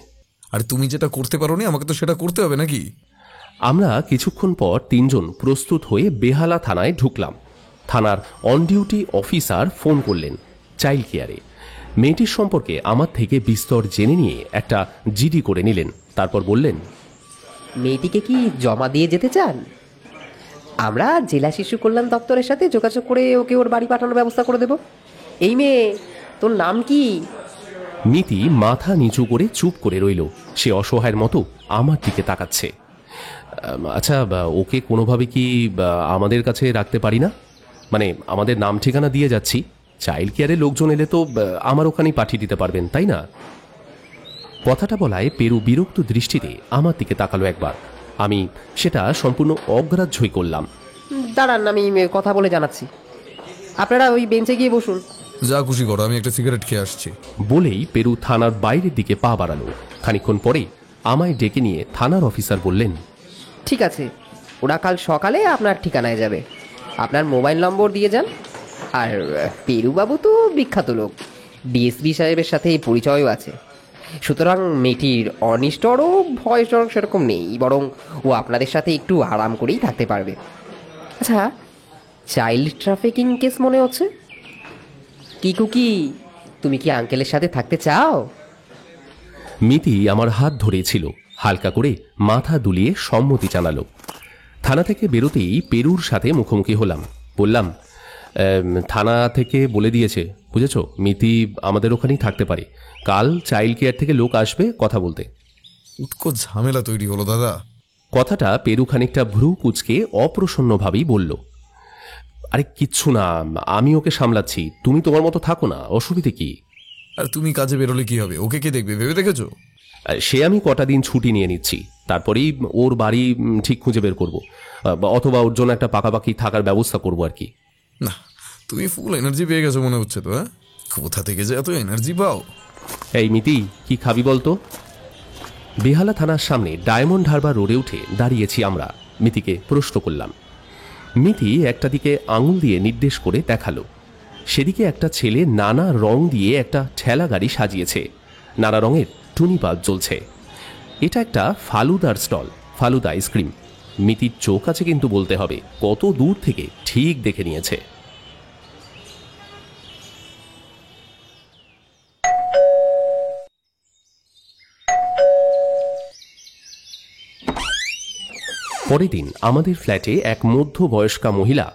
আর তুমি যেটা করতে পারোনি আমাকে তো সেটা করতে হবে নাকি? আমরা কিছুক্ষণ পর তিনজন প্রস্তুত হয়ে বেহালা থানায় ঢুকলাম। থানার অন ডিউটি অফিসার ফোন করলেন চাইল্ড কেয়ারে। মেয়েটির সম্পর্কে আমার থেকে বিস্তর জেনে নিয়ে একটা জিডি করে নিলেন। তারপর বললেন, মেয়েটিকে কি জমা দিয়ে যেতে চান? আমরা জেলা শিশু কল্যাণ দপ্তরের সাথে যোগাযোগ করে ওকে ওর বাড়ি পাঠানোর ব্যবস্থা করে দেব। এই মেয়ে, তোর নাম কি? মিতি মাথা নিচু করে চুপ করে রইল। সে অসহায়ের মতো আমার দিকে তাকাচ্ছে। আচ্ছা, ওকে কোনোভাবে কি আমাদের কাছে রাখতে পারি না? মানে আমাদের নাম ঠিকানা দিয়ে যাচ্ছি, চাইল্ড কেয়ারে লোকজন এলে তো আমার ওখানেই পাঠিয়ে দিতে পারবেন, তাই না? কথাটা বলায় পেরু বিরক্ত দৃষ্টিতে আমার দিকে তাকালো একবার। আমি সেটা সম্পূর্ণ অগ্রাহ্যই করলাম। দাঁড়ান, আমি কথা বলে জানাচ্ছি। আপনারা ওই বেঞ্চে গিয়ে বসুন। যা খুশি করো, আমি একটা সিগারেট খেয়ে আসছি। বলেই পেরু থানার বাইরের দিকে পা বাড়ালো। খানিকক্ষণ পরে আমায় ডেকে নিয়ে থানার অফিসার বললেন, ঠিক আছে, ওরা কাল সকালে আপনার ঠিকানায় যাবে। আপনার মোবাইল নম্বর দিয়ে যান। আর পেরুবাবু তো বিখ্যাত লোক, ডিএসপি সাহেবের সাথে পরিচয়ও আছে। সুতরাং মেয়েটির অনিষ্টরও ভয় সেরকম নেই, বরং ও আপনাদের সাথে একটু আরাম করেই থাকতে পারবে। আচ্ছা, চাইল্ড ট্রাফিকিং কেস মনে হচ্ছে। কি কুকি, তুমি কি আঙ্কেলের সাথে থাকতে চাও? মিতি আমার হাত ধরেছিল, হালকা করে মাথা দুলিয়ে সম্মতি জানালো। থানা থেকে বেরোতেই পেরুর সাথে মুখোমুখি হলাম। বললাম, থানা থেকে বলে দিয়েছে, বুঝেছো, মিতি আমাদের ওখানেই থাকতে পারে। কাল চাইল্ড কেয়ার থেকে লোক আসবে কথা বলতে। উৎকট ঝামেলা তৈরি হলো দাদা। কথাটা পেরু খানিকটা ভ্রু কুচকে অপ্রসন্নভাবেই বলল, আরে কিচ্ছু না, আমি ওকে সামলাচ্ছি, তুমি তোমার মতো থাকো না, অসুবিধে কি? আর তুমি কাজে বেরোলে কি হবে? ওকে কে দেখবে ভেবে দেখেছো? সে আমি কটা দিন ছুটি নিয়ে নিচ্ছি, তারপরেই ওর বাড়ি ঠিক খুঁজে বের করবো, অথবা ওর জন্য একটা পাকাপাকি থাকার ব্যবস্থা করবো আর কি। না, তুমি ফুল এনার্জি পেয়ে গেছো মনে হচ্ছে তো। হ্যাঁ, কোথা থেকে যে এত এনার্জি পাও? এই মিতি, কি খাবি বলতো? বেহালা থানার সামনে ডায়মন্ড হারবার রোডে উঠে দাঁড়িয়েছি আমরা। মিতিকে প্রশ্ন করলাম। মিতি একটা দিকে আঙুল দিয়ে নির্দেশ করে দেখালো। সেদিকে একটা ছেলে নানা রং দিয়ে একটা ঠেলা গাড়ি সাজিয়েছে, নানা রঙের টুনি বাল্ব জ্বলছে। এটা একটা ফালুদার স্টল, ফালুদা আইসক্রিম। মিতির চোখ আছে কিন্তু বলতে হবে, কত দূর থেকে ঠিক দেখে নিয়েছে। পরের দিন আমাদের ফ্ল্যাটে এক মধ্যবয়স্কা মহিলা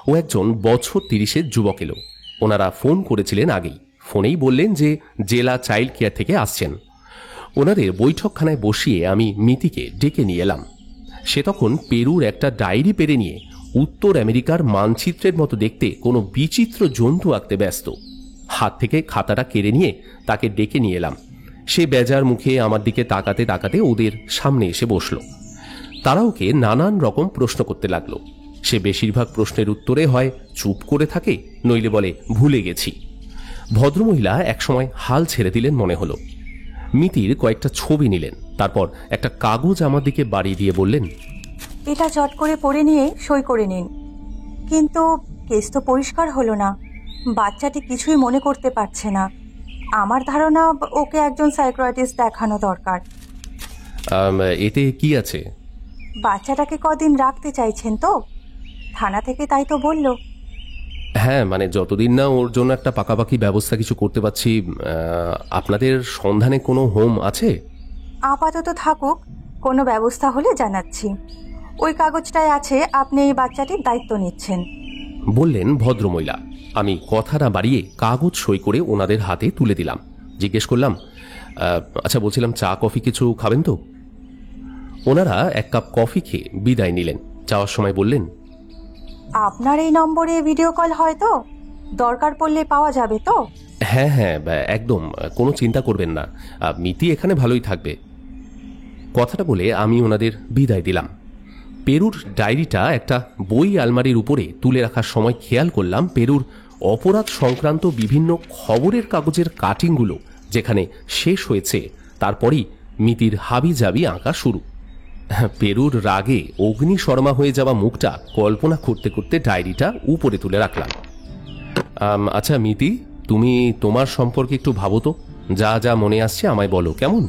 ও একজন বছর 30-এর যুবক এলো। ওনারা ফোন করেছিলেন আগেই, ফোনেই বললেন যে জেলা চাইল্ড কেয়ার থেকে আসছেন। ওনাদের বৈঠকখানায় বসিয়ে আমি মিতিকে ডেকে নিয়ে এলাম। সে তখন পেরুর একটা ডায়েরি পেরে নিয়ে উত্তর আমেরিকার মানচিত্রের মতো দেখতে কোনো বিচিত্র জন্তু আঁকতে ব্যস্ত। হাত থেকে খাতাটা কেড়ে নিয়ে তাকে ডেকে নিয়ে এলাম। সে বেজার মুখে আমার দিকে তাকাতে তাকাতে ওদের সামনে এসে বসল। তারা ওকে নানান রকম প্রশ্ন করতে লাগলো। সে বেশিরভাগ প্রশ্নের উত্তরে হয় চুপ করে থাকে, নইলে বলে ভুলে গেছি। ভদ্রমহিলা একসময় হাল ছেড়ে দিলেন মনে হলো। মিতির কয়েকটা ছবি নিলেন, তারপর একটা কাগজ আমার দিকে বাড়িয়ে দিয়ে বললেন, এটা চট করে পড়ে নিয়ে সই করে নিন। কিন্তু কেস তো পরিষ্কার হলো না, বাচ্চাটি কিছুই মনে করতে পারছে না। আমার ধারণা ওকে একজন সাইকিয়াট্রিস্ট দেখানো দরকার। এতে কি আছে? বাচ্চাটাকে কদিন রাখতে চাইছেন তো? থানা থেকে তাই তো বলল। হ্যাঁ, মানে যতদিন না ওর জন্য একটা পাকাপাকি ব্যবস্থা কিছু করতে পারছি। আপনাদের সন্ধানে কোনো হোম আছে? আপাতত থাকুক, কোনো ব্যবস্থা হলে জানাচ্ছি। ওই কাগজটায় আছে আপনি এই বাচ্চাটির দায়িত্ব নিচ্ছেন। বললেন ভদ্রমহিলা। আমি কথা না বাড়িয়ে কাগজ সই করে ওনাদের হাতে তুলে দিলাম। জিজ্ঞেস করলাম, আচ্ছা বলছিলাম চা কফি কিছু খাবেন তো? ওনারা এক কাপ কফি খেয়ে বিদায় নিলেন। যাওয়ার সময় বললেন, আপনার এই নম্বরে ভিডিও কল হয় তো? দরকার পড়লে পাওয়া যাবে তো? হ্যাঁ হ্যাঁ একদম, কোনো চিন্তা করবেন না, মিতি এখানে ভালোই থাকবে। কথাটা বলে আমি ওনাদের বিদায় দিলাম। পেরুর ডায়েরিটা একটা বই আলমারির উপরে তুলে রাখার সময় খেয়াল করলাম পেরুর অপরাধ সংক্রান্ত বিভিন্ন খবরের কাগজের কাটিংগুলো যেখানে শেষ হয়েছে তারপরই মিতির হাবিজাবি আঁকা শুরু। পেরুর রাগে অগ্নিশর্মা হয়ে যাওয়া মুখটা কল্পনা করতে করতে ডায়েরিটা উপরে তুলে রাখলাম। আচ্ছা মিতি, তুমি তোমার সম্পর্কে একটু ভাবো তো, যা যা মনে আসছে আমায় বলো, কেমন?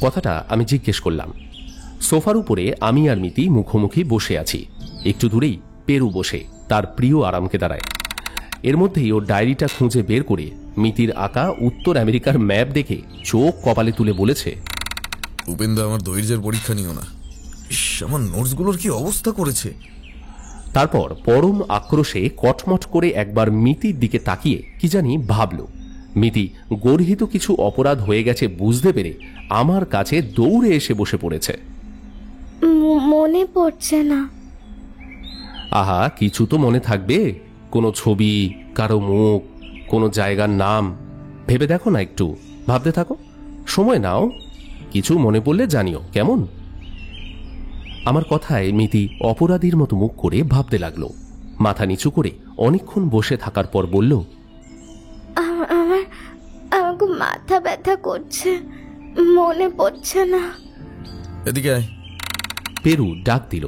কথাটা আমি জিজ্ঞেস করলাম। সোফার উপরে আমি আর মিতি মুখোমুখি বসে আছি। একটু দূরেই পেরু বসে তার প্রিয় আরামকে দাঁড়ায়। এর মধ্যেই ওর ডায়েরিটা খুঁজে বের করে মিতির আঁকা উত্তর আমেরিকার ম্যাপ দেখে চোখ কপালে তুলে বলেছে, উপেন্দা, আমার ধৈর্যের পরীক্ষা নিও না। ইস, আমার নোটসগুলোর কি অবস্থা করেছে। তারপর পরম আক্রোশে কটমট করে একবার মিতির দিকে তাকিয়ে কি জানি ভাবল। মিতি গর্হিত কিছু অপরাধ হয়ে গেছে বুঝতে পেরে আমার কাছে দৌড়ে এসে বসে পড়েছে। মনে পড়ছে না। আহা, কিছু তো মনে থাকবে, কোনো ছবি, কারো মুখ, কোনো জায়গার নাম ভেবে দেখো না, একটু ভাবতে থাকো, সময় নাও, কিছু মনে পড়লে জানিও, কেমন? আমার কথায় মিতি অপরাধীর মতো মুখ করে ভাবতে লাগলো। মাথা নিচু করে অনেকক্ষণ বসে থাকার পর বলল, আমার খুব মাথা ব্যথা করছে, মনে পড়ছে না। এদিকে আয়। পেরু ডাক দিল।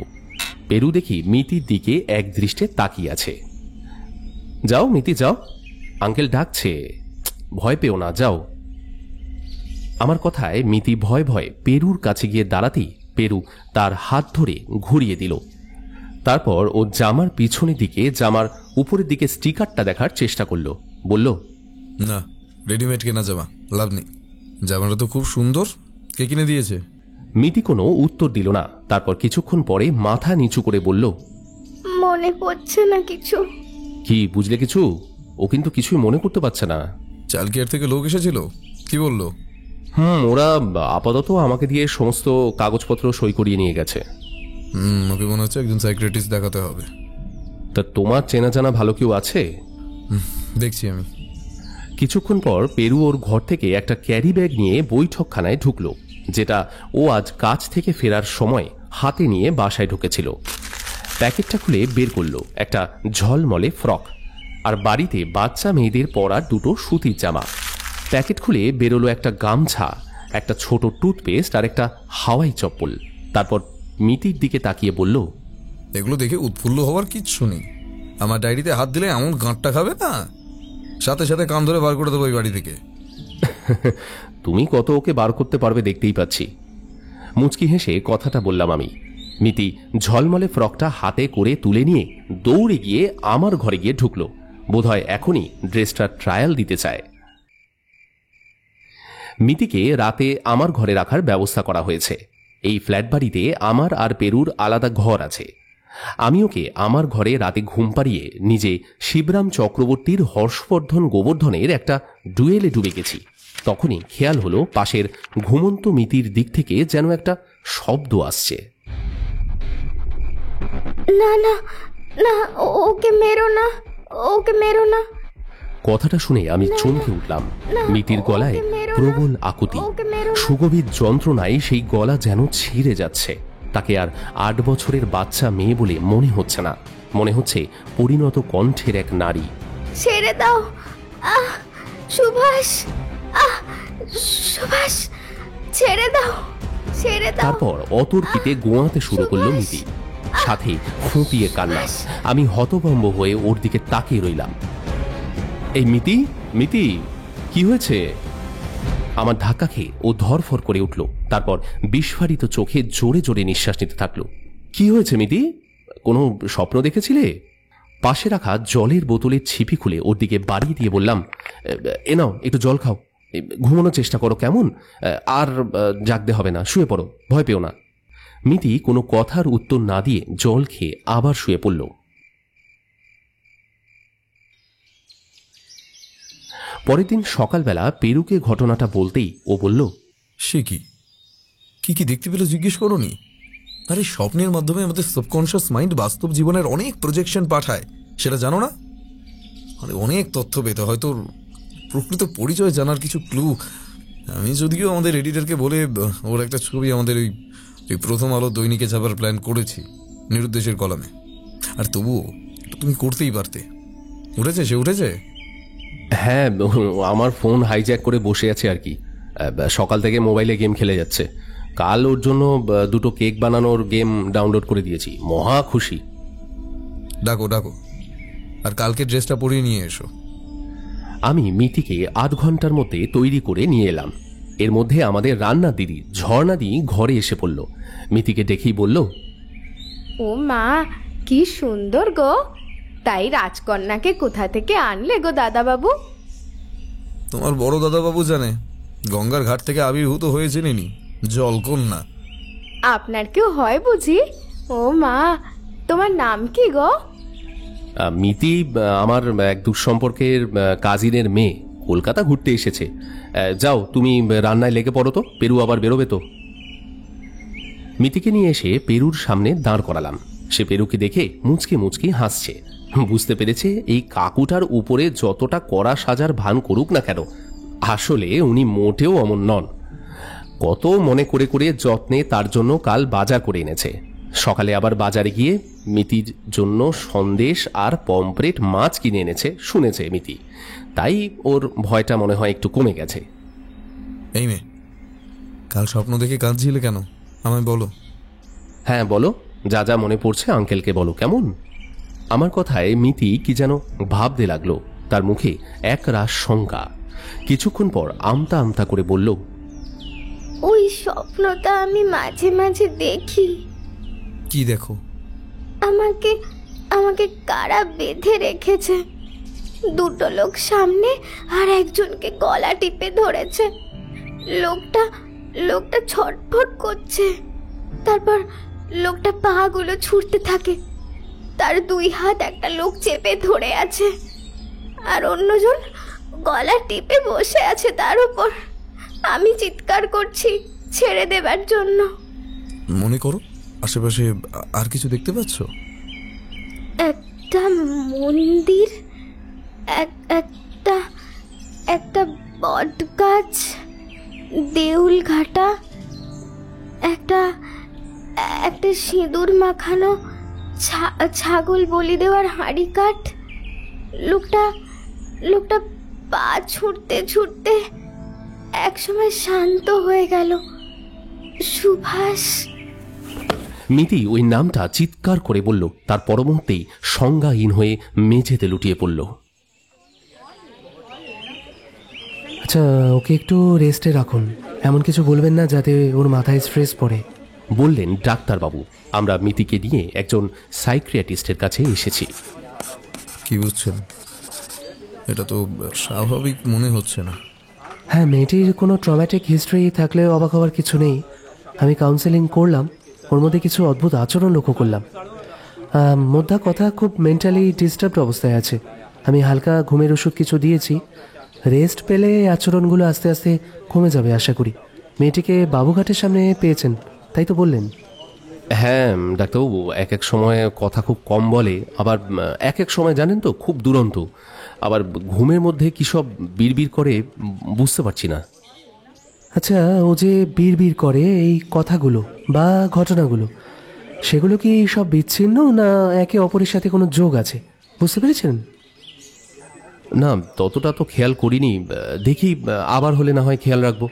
পেরু দেখি মিতির দিকে এক দৃষ্টে তাকিয়ে আছে। যাও মিতি যাও, আঙ্কেল ডাকছে, ভয় পেও না, যাও। আমার কথায় মিতি ভয় ভয়ে পেরুর কাছে গিয়ে দাঁড়াতেই পেরু তার হাত ধরে ঘুরিয়ে দিল। তারপর ও জামার পিছনের দিকে, জামার উপরের দিকে স্টিকারটা দেখার চেষ্টা করলো। বলল, না, রেডিমেড কেনা জামা, লাভ নেই। জামাটা তো খুব সুন্দর, কে কিনে দিয়েছে? মিতি কোনো উত্তর দিল না। তারপর কিছুক্ষণ পরে মাথা নিচু করে বলল, মনে পড়ছে না কিছু। কি বুঝলে কিছু? ও কিন্তু কিছুই মনে করতে পারছে না। চালকেয়ার থেকে লোক এসেছিল, কি বললো? ওরা আপাতত আমাকে দিয়ে সমস্ত কাগজপত্র সই করিয়ে নিয়ে গেছে। ওকে মনে হচ্ছে একজন সাইকিয়াট্রিস্ট দেখাতে হবে। তা তোমার চেনা জানা ভালো কেউ আছে? দেখছি আমি। কিছুক্ষণ পর পেরু ওর ঘর থেকে একটা ক্যারি ব্যাগ নিয়ে বৈঠকখানায় ঢুকলো, যেটা ও আজ কাজ থেকে ফেরার সময় হাতে নিয়ে বাসায় ঢুকেছিল। প্যাকেটটা খুলে বের করলো একটা ঝলমলে ফ্রক আর বাড়িতে বাচ্চা মেয়েদের পরার দুটো সুতির জামা। প্যাকেট খুলে বেরোলো একটা গামছা, একটা ছোট টুথপেস্ট আর একটা হাওয়াই চপ্পল। তারপর মিতির দিকে তাকিয়ে বলল, এগুলো দেখে উৎফুল্ল হওয়ার কিচ্ছু নেই। আমার ডায়েরিতে হাত দিলে এমন গাঁটটা খাবে না, সাথে সাথে কান ধরে বার করে দেবো এই বাড়ি থেকে। তুমি কত ওকে বার করতে পারবে দেখতেই পাচ্ছি। মুচকি হেসে কথাটা বললাম আমি। মিতি ঝলমলে ফ্রকটা হাতে করে তুলে নিয়ে দৌড়ে গিয়ে আমার ঘরে গিয়ে ঢুকলো। বোধহয় এখনই ড্রেসটা ট্রায়াল দিতে চায়। মিতিকে রাতে আমার ঘরে রাখার ব্যবস্থা করা হয়েছে। এই ফ্ল্যাট বাড়িতে আমার আর পেরুর আলাদা ঘর আছে। আমি ওকে আমার ঘরে রাতে ঘুম পাড়িয়ে নিজে শিবরাম চক্রবর্তীর হর্ষবর্ধন গোবর্ধনের একটা ডুয়েলে ডুবে গেছি। তখনই খেয়াল হলো পাশের ঘুমন্ত মিতির দিক থেকে যেন একটা শব্দ আসছে। না না না, ওকে মেরো না, ওকে মেরো না। কথাটা শুনে আমি চমকে উঠলাম। মিতির গলায় প্রবল আকুতি, সুগভীর যন্ত্রণায় সেই গলা যেন ছিঁড়ে যাচ্ছে। তাকে আর 8 বছরের বাচ্চা মেয়ে বলে মনে হচ্ছে না, মনে হচ্ছে পরিণত কণ্ঠের এক নারী। ছেড়ে দাও, সুভাষ, সুভাষ, ছেড়ে দাও, ছেড়ে দাও। তারপর অতর্কিতে গোয়াতে শুরু করলো মিতি, সাথে ফুঁপিয়ে কান্না। আমি হতভম্ব হয়ে ওর দিকে তাকিয়ে রইলাম। এই মিতি, মিতি, কি হয়েছে? আমার ধাক্কা খেয়ে ও ধরফর করে উঠল। তারপর বিস্ফারিত চোখে জোরে জোরে নিঃশ্বাস নিতে থাকলো। কি হয়েছে মিতি? কোনো স্বপ্ন দেখেছিলে? পাশে রাখা জলের বোতলের ছিপি খুলে ওর দিকে বাড়িয়ে দিয়ে বললাম, এ নাও একটু জল খাও, ঘুমানোর চেষ্টা করো, কেমন? আর জাগতে হবে না, শুয়ে পড়ো, ভয় পেও না। মিতি কোনো কথার উত্তর না দিয়ে জল খেয়ে আবার শুয়ে পড়ল। পরের দিন সকালবেলা পেরুকে ঘটনাটা বলতেই ও বলল, সে কি কি কি দেখতে পেলে জিজ্ঞেস করোনি? আরে স্বপ্নের মাধ্যমে আমাদের সাবকনশিয়াস মাইন্ড বাস্তব জীবনের অনেক প্রজেকশন পাঠায়, সেটা জানো না? আরে অনেক তথ্য পেতে হয়তো প্রকৃত পরিচয় জানার কিছু ক্লু। আমি যদিও আমাদের এডিটরকে বলে ওর একটা ছবি আমাদের ওই প্রথম আলো দৈনিকে ছাপার প্ল্যান করেছি নিরুদ্দেশের কলামে, আর তবুও তুমি করতেই পারতে। উঠেছে, সে উঠেছে। হ্যাঁ, আমার ফোন হাইজ্যাক করে বসে আছে আর কি। সকাল থেকে মোবাইলে গেম খেলে যাচ্ছে। কাল ওর জন্য 2টো কেক বানানোর গেম ডাউনলোড করে দিয়েছি, মহা খুশি। ডাকো ডাকো, আর কালকে ড্রেসটা পরিয়ে নিয়ে এসো। আমি মিতিকে 8 ঘন্টার মধ্যে তৈরি করে নিয়ে এলাম। এর মধ্যে আমাদের রান্নার দিদি ঝর্ণাদি ঘরে এসে পড়ল। মিতিকে দেখেই বলল, ও মা, কি সুন্দর গো! তাই রাজকন্যাকে কোথা থেকে আনলে গো দাদাবাবু? তোমার বড় দাদাবাবু জানে, গঙ্গার ঘাট থেকে আবির্ভূত হয়েছিলেনি জলকন্যা। আপনার কেউ হয় বুঝি? ও মা, তোমার নাম কি গো? মিতি আমার এক দুঃসম্পর্কের কাজিনের মেয়ে, কলকাতা ঘুরতে এসেছে। যাও তুমি রান্নায় লেগে পড়ো তো, পেরু আবার বেরোবে তো। মিতিকে নিয়ে এসে পেরুর সামনে দাঁড় করালাম। সে পেরুকে দেখে মুচকি মুচকি হাসছে। বুঝতে পেরেছে এই কাকুটার উপরে যতটা কড়া সাজার ভান করুক না কেন, আসলে উনি মোটেও অমন নন। কত মনে করে করে যত্নে তার জন্য কাল বাজার করে এনেছে। সকালে আবার বাজারে গিয়ে মিতির জন্য সন্দেশ আর পমফ্রেট মাছ কিনে এনেছে শুনেছে মিতি, তাই ওর ভয়টা মনে হয় একটু কমে গেছে। এই মেয়ে, কাল স্বপ্ন দেখে কাঁদছিলে কেন আমায় বলো। হ্যাঁ বলো, যা যা মনে পড়ছে আঙ্কেলকে বলো কেমন। আমার কথায় মিতি কি যেন ভাবতে লাগলো। তার মুখে এক রাশ শঙ্কা। কিছুক্ষণ পর আমতা আমতা করে বলল, ওই স্বপ্নটা আমি মাঝে মাঝে দেখি। কি দেখো? আমাকে আমাকে কারা বেঁধে রেখেছে। 2টো লোক সামনে আর একজনকে গলা টিপে ধরেছে। লোকটা ছটফট করছে। তারপর লোকটা পাগুলো ছুটতে থাকে। তার 2 হাত একটা লোক চেপে ধরে আছে, আর অন্যজন গলা টিপে বসে আছে তার উপর। আমি চিৎকার করছি ছেড়ে দেবার জন্য। মনে করো আশেপাশে আর কিছু দেখতে পাচ্ছ? একটা মন্দির, একটা বট গাছ, দেউল ঘাটা, একটা সিঁদুর মাখানো ছাগল বলি দেওয়ার হাঁড়ি কাঠ। লোকটা পা ছুটতে ছুটতে একসময় শান্ত হয়ে গেল। সুভাষ। মিতি ওই নামটা চিৎকার করে বলল। তার পর মুহূর্তেই সংজ্ঞাহীন হয়ে মেঝেতে লুটিয়ে পড়ল। আচ্ছা, ওকে একটু রেস্টে রাখুন, এমন কিছু বলবেন না যাতে ওর মাথায় স্ট্রেস পড়ে, বললেন ডাক্তারবাবু। আমরা মিতিকে নিয়ে একজন সাইকিয়াট্রিস্টের কাছে এসেছি। কি বুঝছেন? এটা তো স্বাভাবিক মনে হচ্ছে না। হ্যাঁ, মেয়েটির কোনো ট্রমাটিক হিস্ট্রি থাকলেও অবাক হওয়ার কিছু নেই। আমি কাউন্সেলিং করলাম, ওর মধ্যে কিছু অদ্ভুত আচরণ লক্ষ্য করলাম। মোদ্দা কথা, খুব মেন্টালি ডিস্টার্বড অবস্থায় আছে। আমি হালকা ঘুমের ওষুধ কিছু দিয়েছি। রেস্ট পেলে আচরণগুলো আস্তে আস্তে কমে যাবে আশা করি। মেয়েটিকে বাবুঘাটের সামনে পেয়েছেন তাই তো বললেন? হ্যাঁ ডাক্তারবাবু, এক এক সময় কথা খুব কম বলে, আবার এক এক সময় জানেন তো খুব দুরন্ত, আবার ঘুমের মধ্যে কী সব বিড়বিড় করে বুঝতে পারছি না। আচ্ছা, ও যে বিড়বিড় করে এই কথাগুলো বা ঘটনাগুলো, সেগুলো কি সব বিচ্ছিন্ন না একে অপরের সাথে কোনো যোগ আছে, বুঝতে পেরেছেন? না, ততটা তো খেয়াল করিনি, দেখি আবার হলে না হয় খেয়াল রাখবো।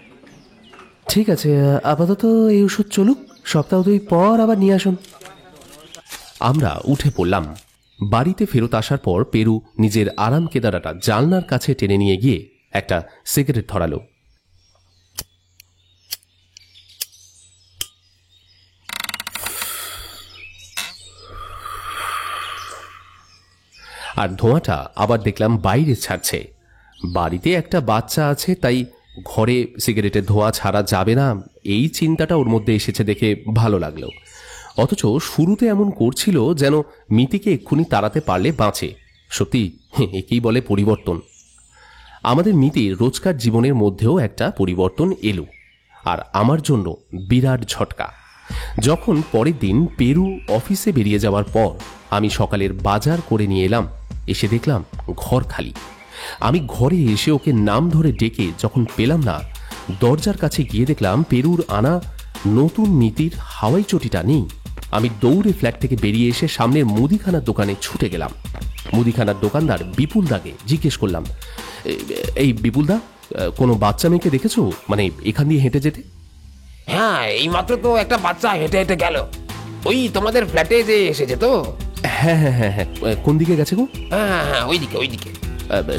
ঠিক আছে, আপাতত এই ওষুধ চলুক, সপ্তাহ 2 পর আবার নিয়ে আসুন। আমরা উঠে পড়লাম। বাড়িতে ফেরত আসার পর পেরু নিজের আরাম কেদারাটা জানলার কাছে টেনে নিয়ে গিয়ে একটা সিগারেট ধরালো। আর ধোঁয়াটা আবার দেখলাম বাইরে ছাড়ছে। বাড়িতে একটা বাচ্চা আছে, তাই ঘরে সিগারেটের ধোঁয়া ছাড়া যাবে না, এই চিন্তাটা ওর মধ্যে এসেছে দেখে ভালো লাগলো। অথচ শুরুতে এমন করছিল যেন মিতিকে এক্ষুনি তাড়াতে পারলে বাঁচে। সত্যি একেই বলে পরিবর্তন। আমাদের মিতির রোজকার জীবনের মধ্যেও একটা পরিবর্তন এলো, আর আমার জন্য বিরাট ঝটকা। যখন পরের দিন পেরু অফিসে বেরিয়ে যাওয়ার পর আমি সকালের বাজার করে নিয়ে এলাম, এসে দেখলাম ঘর খালি। আমি ঘরে এসে ওকে নাম ধরে ডেকে যখন পেলাম না, দরজার কাছে গিয়ে দেখলাম পেরুর আনা নতুন মিতির হাওয়াই চটিটা নেই। আমি দৌড়ে ফ্ল্যাট থেকে বেরিয়ে এসে সামনের মুদিখানার দোকানে ছুটে গেলাম। মুদিখানার দোকানদার বিপুল দাকে জিজ্ঞেস করলাম, এই বিপুলদা, কোনো বাচ্চা মেয়েকে দেখেছো, মানে এখান দিয়ে হেঁটে যেতে? হ্যাঁ, এইমাত্র তো একটা বাচ্চা হেঁটে হেঁটে গেল, ওই তোমাদের ফ্ল্যাটে যে এসেছে তো। হ্যাঁ হ্যাঁ হ্যাঁ হ্যাঁ, কোন দিকে গেছে গো? হ্যাঁ হ্যাঁ, ওইদিকে ওইদিকে।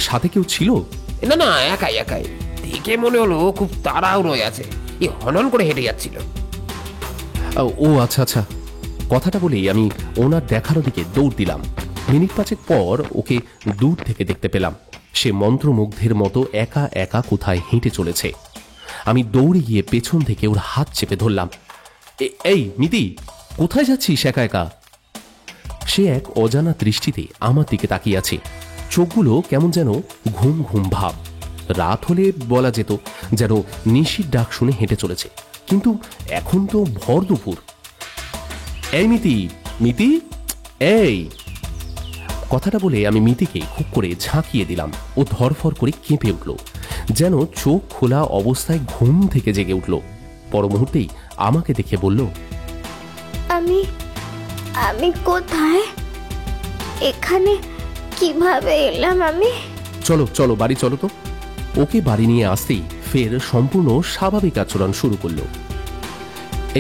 সাথে কেউ ছিল? না না, একাই একাই। দেখে মনে হলো খুব তাড়াহুড়োয় আছে, এই হনন করে হেঁটে যাচ্ছিল। ও আচ্ছা আচ্ছা। কথাটা বলেই আমি ওনার দেখার দিকে দৌড় দিলাম। মিনিট পাঁচেক পর ওকে দূর থেকে দেখতে পেলাম। সে মন্ত্রমুগ্ধের মতো একা একা কোথায় হেঁটে চলেছে। আমি দৌড়ে গিয়ে পেছন থেকে ওর হাত চেপে ধরলাম। এই মিতি, কোথায় যাচ্ছিস একা একা? সে এক অজানা দৃষ্টিতে আমার দিকে তাকিয়ে আছে। চোখগুলো কেমন যেন ঘুম ঘুম ভাব। রাত হলে বলা যেত যেন নিশির ডাক শুনে হেঁটে চলেছে, কিন্তু এখন তো ভর দুপুর। এই মিতি, মিতি, এই। কথাটা বলে আমি মিতিকে খুব করে ঝাঁকিয়ে দিলাম। ও ধরফর করে কেঁপে উঠল, যেন চোখ খোলা অবস্থায় ঘুম থেকে জেগে উঠল। পর মুহূর্তেই আমাকে দেখে বলল, আমি আমি কোথায়? এখানে কিভাবে এলাম আমি? চলো চলো বাড়ি চলো তো। ওকে বাড়ি নিয়ে আসতেই ফের সম্পূর্ণ স্বাভাবিক আচরণ শুরু করলো।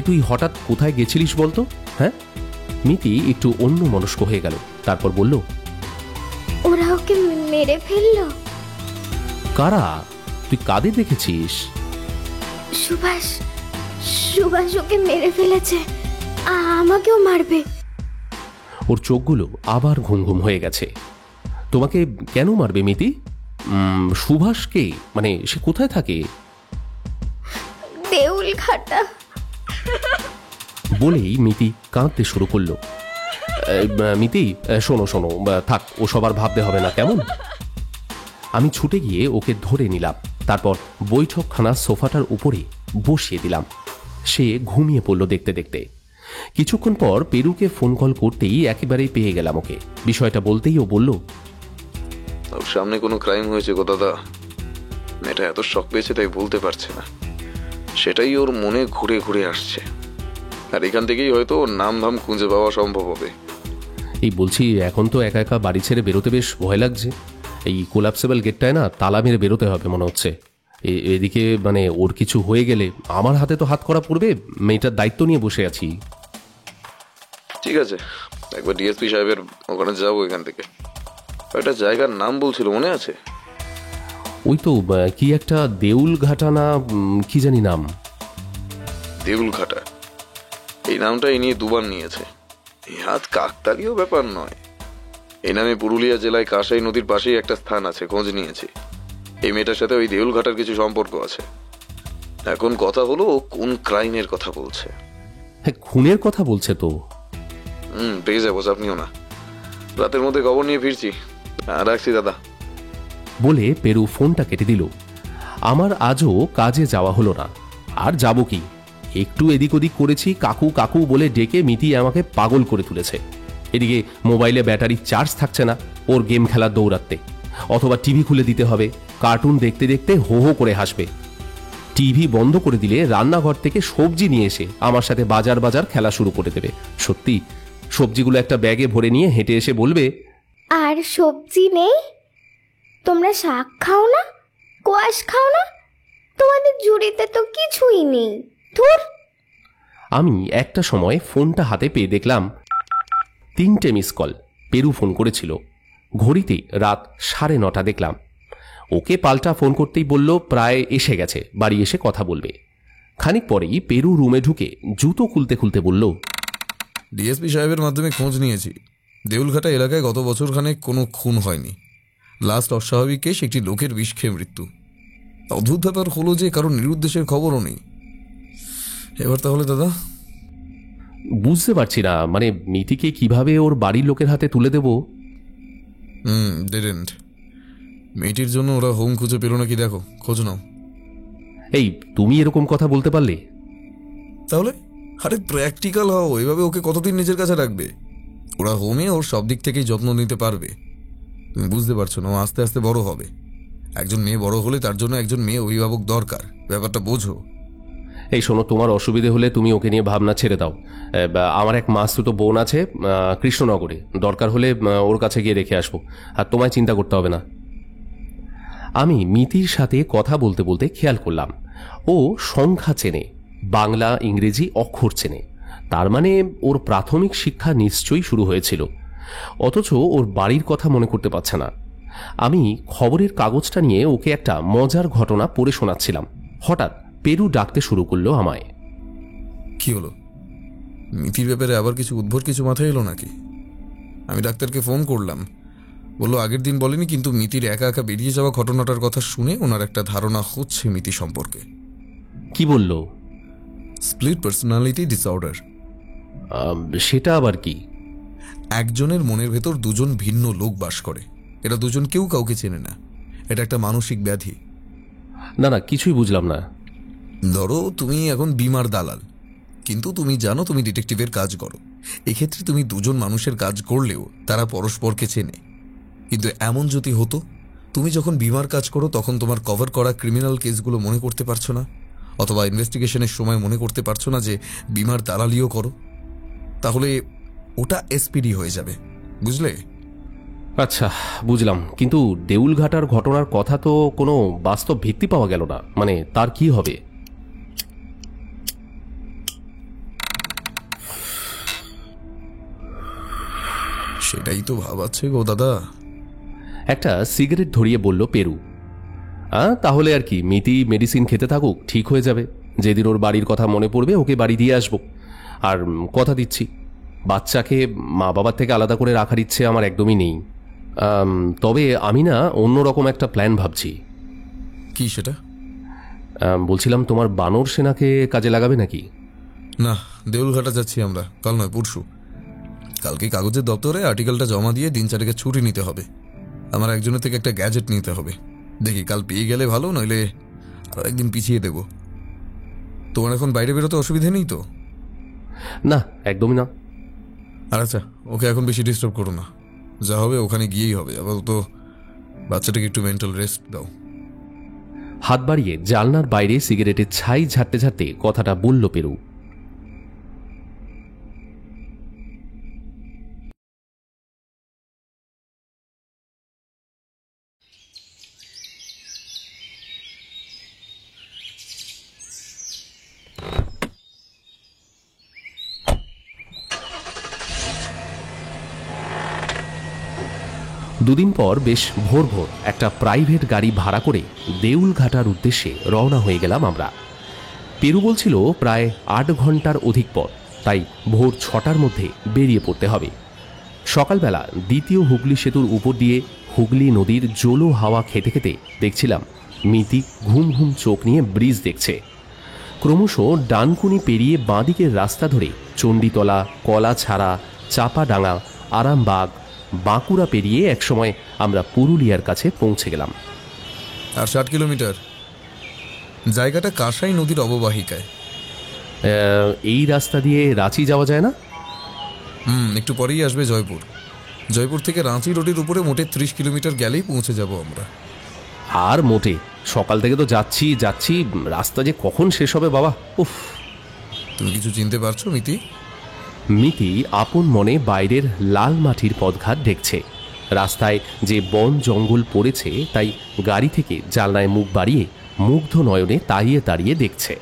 তুই হঠাৎ কোথায় গেছিলিস বলতো? হ্যাঁ? মিতি একটু অন্য মনস্ক হয়ে গেল। তারপর বলল, ওরা ওকে মেরে ফেললো। কারা? তুই কাদের দেখেছিস? সুভাষ সুভাষ ওকে মেরে ফেলেছে, আমাকেও মারবে। ওর চোখগুলো আবার ঘুম ঘুম হয়ে গেছে। তোমাকে কেন মারবে মিতি? সুভাষ কে? মানে সে কোথায় থাকে? দেউল ঘাটা। বলেই মিতি কাঁদতে শুরু করলো। মিতি, শোনো শোনো, থাক, ও সবার ভাবতে হবে না, কেমন? আমি ছুটে গিয়ে ওকে ধরে নিলাম। তারপর বৈঠকখানা সোফাটার উপরে বসিয়ে দিলাম। সে ঘুমিয়ে পড়ল দেখতে দেখতে। কিছুক্ষণ পর পেরুকে ফোন কল করতেই একেবারেই পেয়ে গেলাম ওকে। বিষয়টা বলতেই ও বলল, সামনে কোনো ক্রাইম হয়েছে গো দাদা। মেয়েটা এত শক পেয়েছে তাই বলতে পারছে না, সেটাই ওর মনে ঘুরে ঘুরে আসছে। আর এখান থেকেই হয়তো ওর নাম ধাম খুঁজে পাওয়া সম্ভব হবে। এই বলছি, এখন তো একা একা বাড়ি ছেড়ে বেরোতে বেশ ভয় লাগছে। এই কোলাপসেবল গেটটায় না তালা মেরে বেরোতে হবে মনে হচ্ছে। এদিকে মানে ওর কিছু হয়ে গেলে আমার হাতে তো হাত করা পড়বে। মেয়েটার দায়িত্ব নিয়ে বসে আছি। ঠিক আছে, একবার ডিএসপি সাহেবের ওখানে যাবো এখান থেকে। একটা জায়গার নাম বলছিল, মনে আছে? ওই তো কি একটা দেউল ঘাটা না কি জানি নাম। দেউল ঘাটা, এই নামটা এই নিয়ে দুবার নিয়েছে। এই হাত কাকতালীয় ব্যাপার নয়। এই নামে পুরুলিয়া জেলায় কাঁসাই নদীর পাশেই একটা স্থান আছে, খোঁজ নিয়েছি। এই মেয়েটার সাথে ওই দেউল ঘাটার কিছু সম্পর্ক আছে। এখন কথা হলো ও কোন ক্রাইমের কথা বলছে। হ্যাঁ, খুনের কথা বলছে তো। পেয়ে যাবো, আপনিও না। রাতের মধ্যে খবর নিয়ে ফিরছি। রাখছি দাদা। বলে পেরু ফোনটা কেটে দিল। আমার আজও কাজে যাওয়া হলো না। আর যাব কি, একটু এদিক ওদিক করেছি, কাকু কাকু বলে ডেকে মিতি আমাকে পাগল করে তুলেছে। এদিকে মোবাইলে ব্যাটারি চার্জ থাকছে না ওর গেম খেলা দৌড়াতে, অথবা টিভি খুলে দিতে হবে, কার্টুন দেখতে দেখতে হো হো করে হাসবে। টিভি বন্ধ করে দিলে রান্নাঘর থেকে সবজি নিয়ে এসে আমার সাথে বাজার বাজার খেলা শুরু করে দেবে। সত্যি, সবজিগুলো একটা ব্যাগে ভরে নিয়ে হেঁটে এসে বলবে, আর সবজি নেই? তোমরা শাক খাও না, কোয়াশ খাও না? তোমাদের জুড়িতে তো কিছুই নেই। ধুর। আমি একটা সময় ফোনটা হাতে পেয়ে দেখলাম 3টে মিস কল। পেরু ফোন করেছিল। ঘড়িতে রাত 9:30 দেখলাম। ওকে পাল্টা ফোন করতেই বলল প্রায় এসে গেছে, বাড়ি এসে কথা বলবে। খানিক পরেই পেরু রুমে ঢুকে জুতো খুলতে খুলতে বলল, ডিএসপি সাহেবের মাধ্যমে খোঁজ নিয়েছি। দেউলঘাটা এলাকায় গত বছরখানেক কোনো খুন হয়নি। লাস্ট অস্বাভাবিক কেস একটি লোকের বিষ খেয়ে মৃত্যু। অদ্ভুত ব্যাপার হলো যে কারণ নিরুদ্দেশের খবরও নেই। এবার তাহলে দাদা? বুঝতে পারছি না, মানে মিতিকে কিভাবে ওর বাড়ির লোকের হাতে তুলে দেব। ডিডেন্ট। মেয়েটির জন্য ওরা হোম খুঁজে পেল নাকি দেখো, খোঁজ নাও। এই তুমি এরকম কথা বলতে পারলে? তাহলে আরে প্র্যাকটিক্যাল হও, এভাবে ওকে কতদিন নিজের কাছে রাখবে? ওরা হোমে ওর সব দিক থেকেই যত্ন নিতে পারবে। তুমি বুঝতে পারছো না, ও আস্তে আস্তে বড় হবে। একজন মেয়ে বড় হলে তার জন্য একজন মেয়ে অভিভাবক দরকার, ব্যাপারটা বোঝো। এই শোনো, তোমার অসুবিধে হলে তুমি ওকে নিয়ে ভাবনা ছেড়ে দাও। আমার এক মাসতুতো বোন আছে কৃষ্ণনগরে, দরকার হলে ওর কাছে গিয়ে রেখে আসবো, আর তোমায় চিন্তা করতে হবে না। আমি মিতির সাথে কথা বলতে বলতে খেয়াল করলাম ও সংখ্যা চেনে, বাংলা ইংরেজি অক্ষর চেনে। তার মানে ওর প্রাথমিক শিক্ষা নিশ্চয়ই শুরু হয়েছিল, অথচ ওর বাড়ির কথা মনে করতে পারছে না। আমি খবরের কাগজটা নিয়ে ওকে একটা মজার ঘটনা পড়ে শোনাচ্ছিলাম, হঠাৎ পেরু ডাকতে শুরু করলো আমায়। কি হলো? মিতির ব্যাপারে আবার কিছু উদ্ভট কিছু মাথায় এলো নাকি? আমি ডাক্তারকে ফোন করলাম, বললো আগের দিন বলেনি, কিন্তু মিতির একা একা বেরিয়ে যাওয়া ঘটনাটার কথা শুনে ওনার একটা ধারণা হচ্ছে মিতি সম্পর্কে। কি বলল? Split personality disorder. সেটা আবার কি? একজনের মনের ভেতর দুজন ভিন্ন লোক বাস করে, এরা দুজন কেউ কাউকে চেনে না। এটা একটা মানসিক ব্যাধি। না না, কিছুই বুঝলাম না। ধরো তুমি এখন বিমার দালাল, কিন্তু তুমি জানো তুমি ডিটেকটিভের কাজ করো। এক্ষেত্রে তুমি দুজন মানুষের কাজ করলেও তারা পরস্পরকে চেনে। কিন্তু এমন যদি হতো, তুমি যখন বিমার কাজ করো তখন তোমার কভার করা ক্রিমিনাল কেসগুলো মনে করতে পারছো না, অথবা ইনভেস্টিগেশনের সময় মনে করতে পারছো না যে বিমার দালালিও করো, তাহলে ওটা এসপিডি হয়ে যাবে, বুঝলে? আচ্ছা, বুঝলাম, কিন্তু দেউলঘাটার ঘটনার কথা তো কোনো বাস্তব ভিত্তি পাওয়া গেল না, মানে তার কি হবে? সেটাই তো ভাবাচ্ছে গো দাদা। একটা সিগারেট ধরিয়ে বলল পেরু। তাহলে আর কি, মিতি মেডিসিন খেতে থাকুক, ঠিক হয়ে যাবে। যেদিন ওর বাড়ির কথা মনে পড়বে ওকে বাড়ি দিয়ে আসবো। আর কথা দিচ্ছি, বাচ্চাকে মা বাবার থেকে আলাদা করে রাখার ইচ্ছে আমার একদমই নেই। তবে আমি না অন্যরকম একটা প্ল্যান ভাবছি। কি সেটা? বলছিলাম তোমার বানর সেনাকে কাজে লাগাবে নাকি? না, দেউলঘাটা যাচ্ছি আমরা, কাল নয় পরশু। কালকে কাগজের দপ্তরে আর্টিকেলটা জমা দিয়ে দিন চারেকে ছুটি নিতে হবে। আমার একজনের থেকে একটা গ্যাজেট নিতে হবে। দেখি কাল পেয়ে গেলে ভালো, নইলে আরো একদিন পিছিয়ে দেব। তোমার এখন বাইরে বেরোতে অসুবিধে নেই তো? না, একদমই না। আর আচ্ছা, ওকে এখন বেশি ডিস্টার্ব করো না, যা হবে ওখানে গিয়েই হবে। আবার তো বাচ্চাটাকে একটু মেন্টাল রেস্ট দাও। হাত বাড়িয়ে জানলার বাইরে সিগারেটের ছাই ঝাড়তে ঝাড়তে কথাটা বলল পেরু। দুদিন পর বেশ ভোর ভোর একটা প্রাইভেট গাড়ি ভাড়া করে দেউলঘাটার উদ্দেশ্যে রওনা হয়ে গেলাম আমরা। পেরু বলছিল প্রায় 8 ঘন্টার অধিক পথ, তাই ভোর 6টার মধ্যে বেরিয়ে পড়তে হবে। সকালবেলা দ্বিতীয় হুগলি সেতুর উপর দিয়ে হুগলি নদীর জলো হাওয়া খেতে খেতে দেখছিলাম মিতি ঘুম ঘুম চোখ নিয়ে ব্রিজ দেখছে। ক্রমশ ডানকুনি পেরিয়ে বাঁদিকের রাস্তা ধরে চণ্ডীতলা, কলাছাড়া, চাপাডাঙ্গা, আরামবাগ, বাঁকুড়া পেরিয়ে একসময় আমরা পুরুলিয়ার কাছে পৌঁছে গেলাম। আর 60 কিলোমিটার। জায়গাটা কাঁসাই নদীর অববাহিকায়। এই রাস্তা দিয়ে রাঁচি যাওয়া যায় না? একটু পরেই আসবে জয়পুর। জয়পুর থেকে রাঁচি রোডের উপরে মোটে 30 কিলোমিটার গেলেই পৌঁছে যাব আমরা। আর মোটে, সকাল থেকে তো যাচ্ছি যাচ্ছি, রাস্তা যে কখন শেষ হবে বাবা। উফ! তুমি কিছু চিনতে পারছো মিতি? মিতি আপন মনে বাইরের লাল মাটির পথঘাট দেখছে। রাস্তায় যে বন জঙ্গল পড়েছে, তাই গাড়ি থেকে জানলায় মুখ বাড়িয়ে মুগ্ধ নয়নে তাড়িয়ে তাড়িয়ে দেখছে।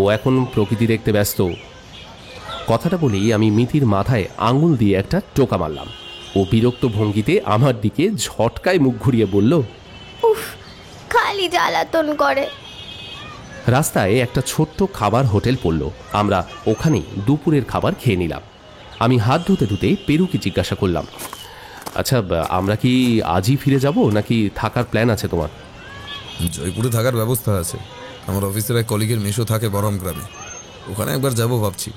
ও এখন প্রকৃতি দেখতে ব্যস্ত। কথাটা বলেই আমি মিতির মাথায় আঙুল দিয়ে একটা টোকা মারলাম। ও বিরক্ত ভঙ্গিতে আমার দিকে ঝটকায় মুখ ঘুরিয়ে বলল, উফ, খালি জ্বালাতন করে। রাস্তায় একটা ছোট্ট খাবার হোটেল পড়ল, আমরা ওখানেই দুপুরের খাবার খেয়ে নিলাম। আমি হাত ধুতে ধুতে পেরুকে জিজ্ঞাসা করলাম, আচ্ছা আমরা কি আজই ফিরে যাব নাকি থাকার প্ল্যান আছে তোমার? জয়পুরে থাকার ব্যবস্থা আছে। আমার অফিসের এক কলিগের মেশো থাকে বরম গ্রামে, ওখানে একবার যাব ভাবছি।